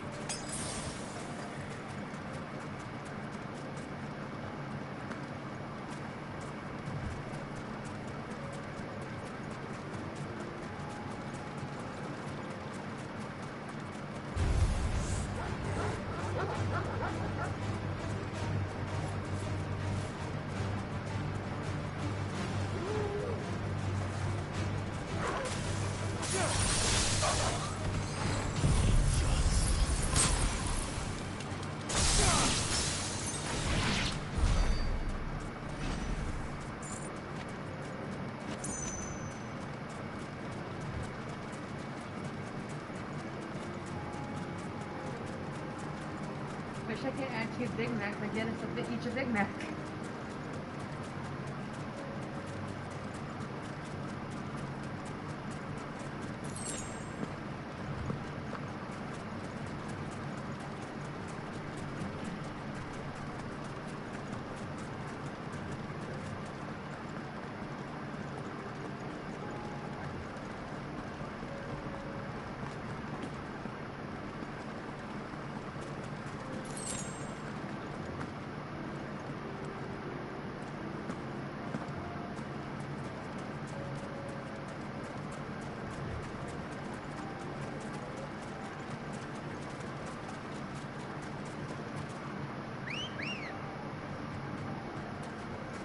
S8: Wish I could add 2 Big Macs and get us each a Big Mac.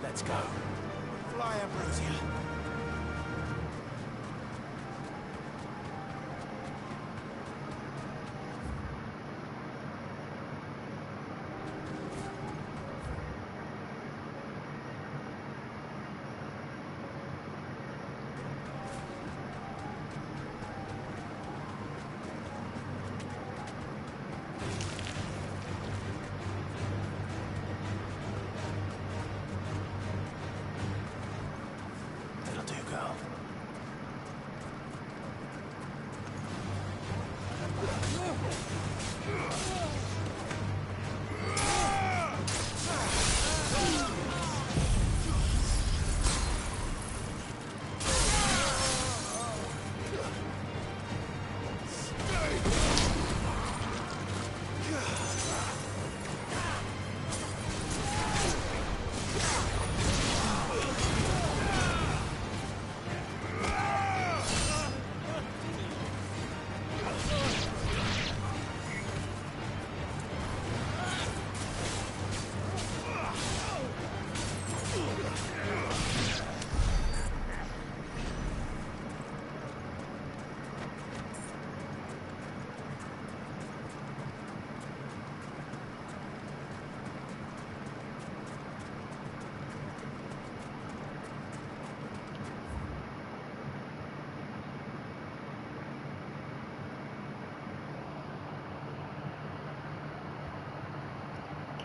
S13: Let's go. Fly, Ambrosia.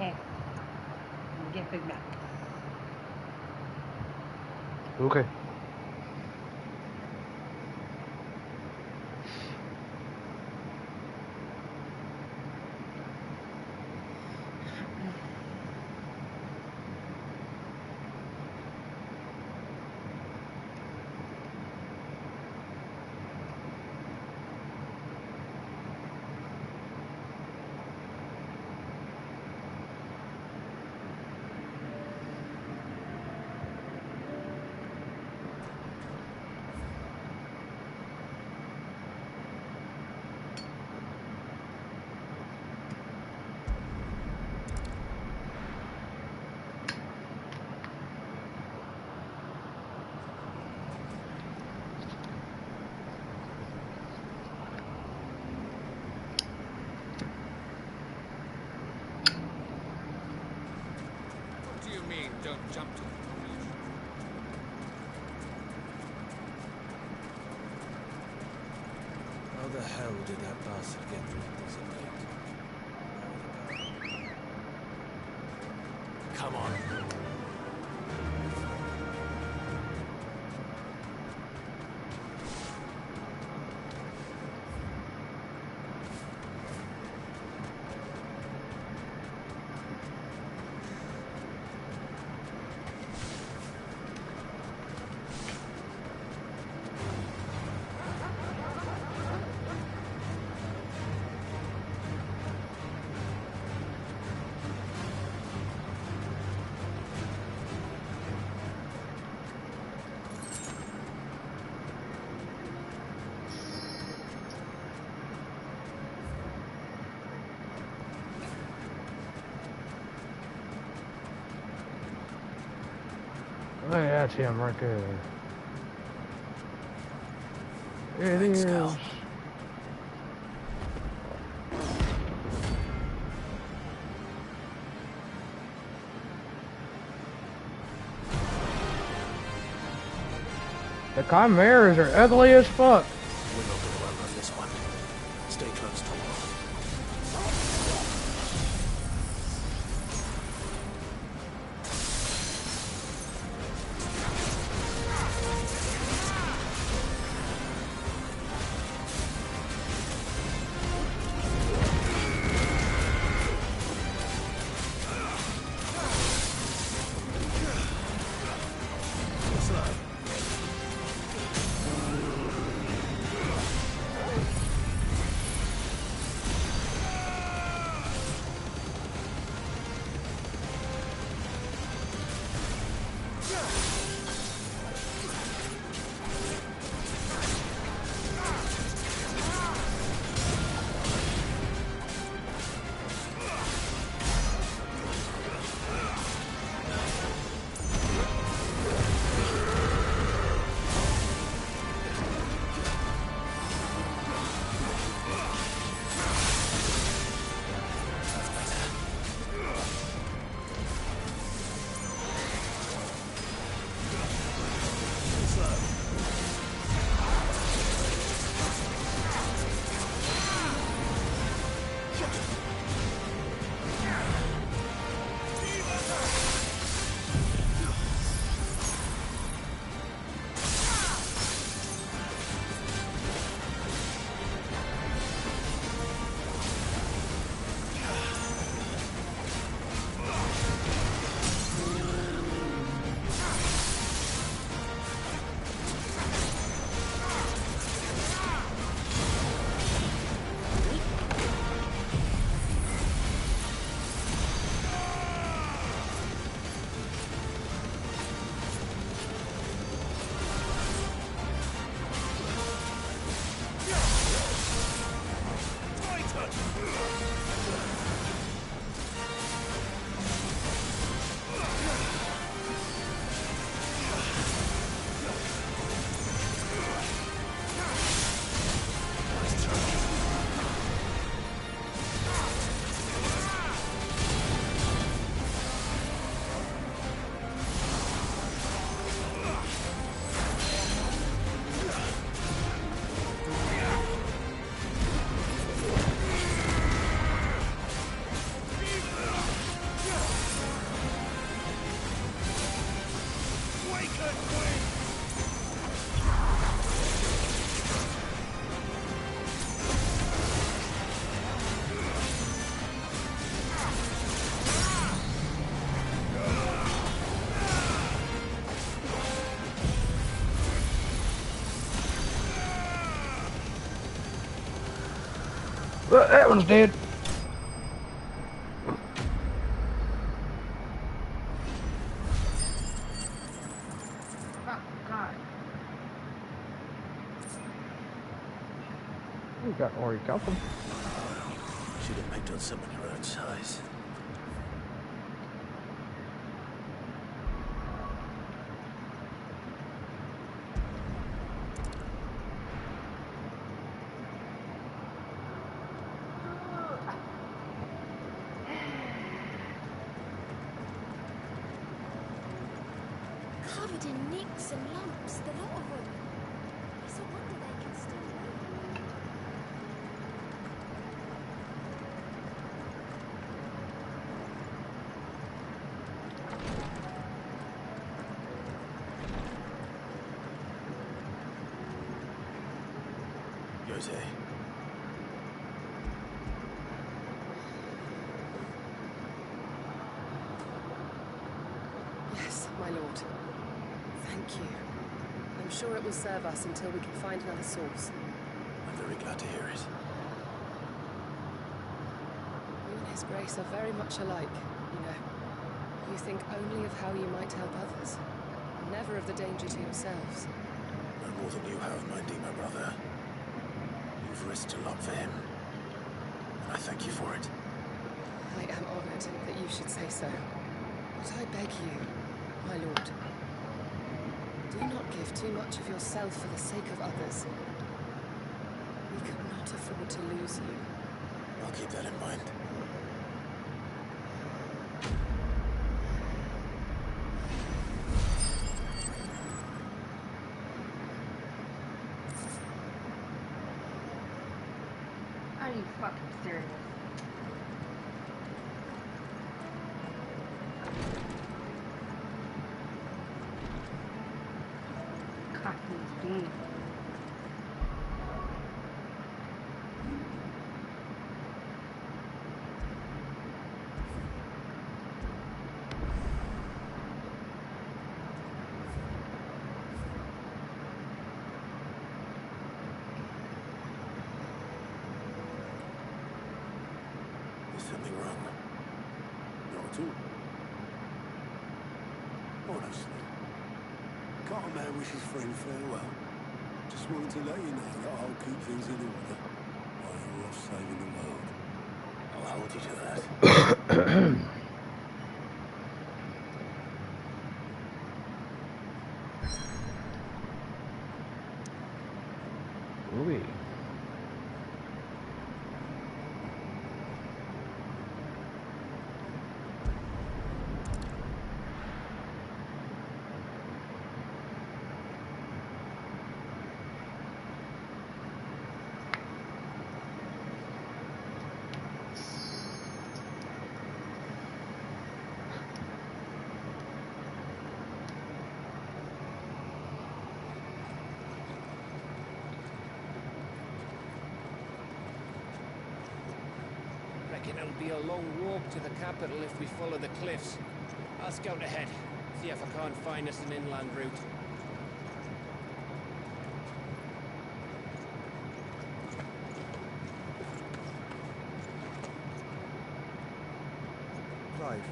S8: Okay. Get Big Mac.
S1: Okay.
S10: mean, don't jump to conclusions?
S3: How the hell did that bastard get through the gate? Come on.
S1: Oh, yeah, that's him right there. It
S3: Thanks,
S1: is.
S3: Cal.
S1: The chimeras are ugly as fuck.
S3: We're not gonna outrun this one. Stay close to him.
S1: Well, that one's dead. We got already got them.
S3: Should have picked on someone your own size.
S7: covered in nicks and lumps, the lot of them. It's a wonder they can still move.
S3: Jose.
S12: Yes, my lord. Thank you. I'm sure it will serve us until we can find another source.
S3: I'm very glad to hear it.
S12: You and His Grace are very much alike, you know. You think only of how you might help others, never of the danger to yourselves.
S3: No more than you have, my dear brother. You've risked a lot for him, and I thank you for it.
S12: I am honored that you should say so. But I beg you, my lord, do not give too much of yourself for the sake of others. We could not afford to lose you.
S3: I'll keep that in mind.
S8: Are you fucking serious? Cockney's bean.
S3: Is something wrong?
S15: Not at all. Honestly. Can't a man wish his friend farewell? Just wanted to let you know that I'll keep things in order while you're off saving the world.
S3: I'll hold you to that.
S1: Ooh.
S11: Reckon it'll be a long walk to the capital if we follow the cliffs. I'll scout ahead, see if I can't find us an inland route.
S22: Clive.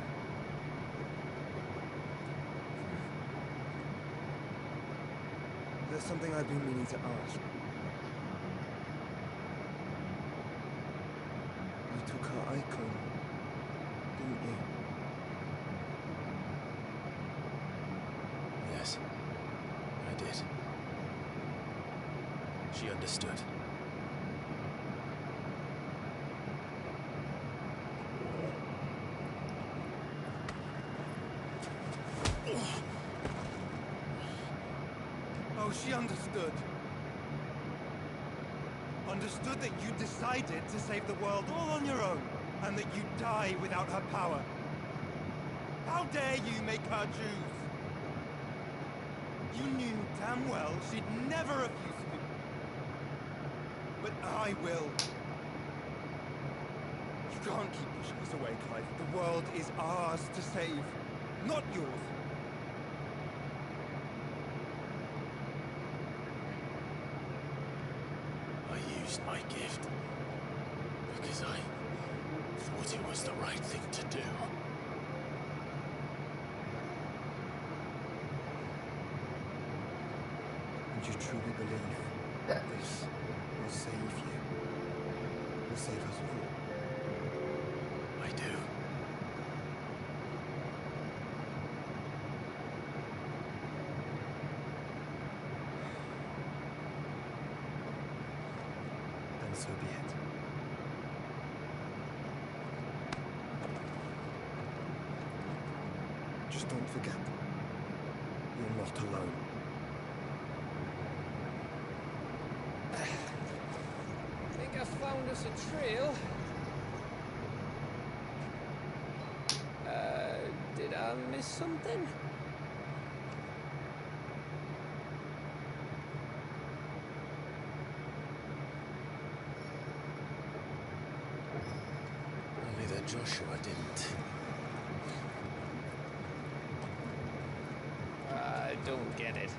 S22: There's something I've been meaning to ask. You took her icon, didn't you?
S3: Yes, I did. She understood.
S22: Oh, she understood. Understood that you decided to save the world all on your own, and that you'd die without her power. How dare you make her choose? You knew damn well she'd never refuse you. But I will. You can't keep pushing us away, Clive. The world is ours to save, not yours.
S3: I used my gift because I thought it was the right thing to do.
S22: And you truly believe that this will save you? Will save us all?
S3: I do.
S22: Then so be it. Just don't forget.
S15: You're not alone.
S11: Think I found us a trail. Did I miss something?
S3: Only that Joshua didn't.
S11: I don't get it.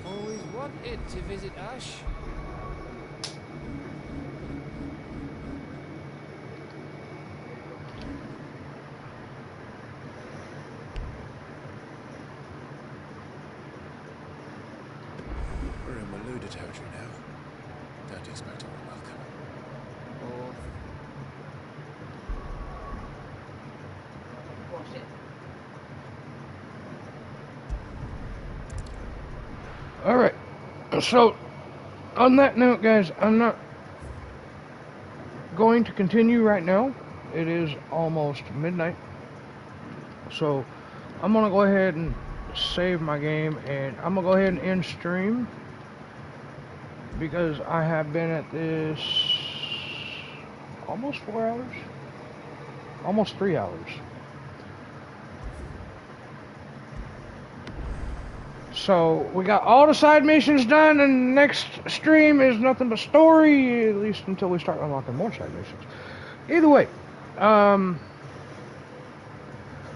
S11: Always wanted to visit Ash.
S3: We're in Maluda territory now. Don't expect a warm welcome.
S11: Oh.
S8: Wash it.
S1: Alright, so on that note, guys, I'm not going to continue right now. It is almost midnight, so I'm going to go ahead and save my game, and I'm going to go ahead and end stream because I have been at this almost 4 hours, almost 3 hours. So we got all the side missions done, and next stream is nothing but story, at least until we start unlocking more side missions. Either way,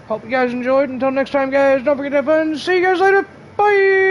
S1: hope you guys enjoyed. Until next time, guys, don't forget to have fun. See you guys later. Bye.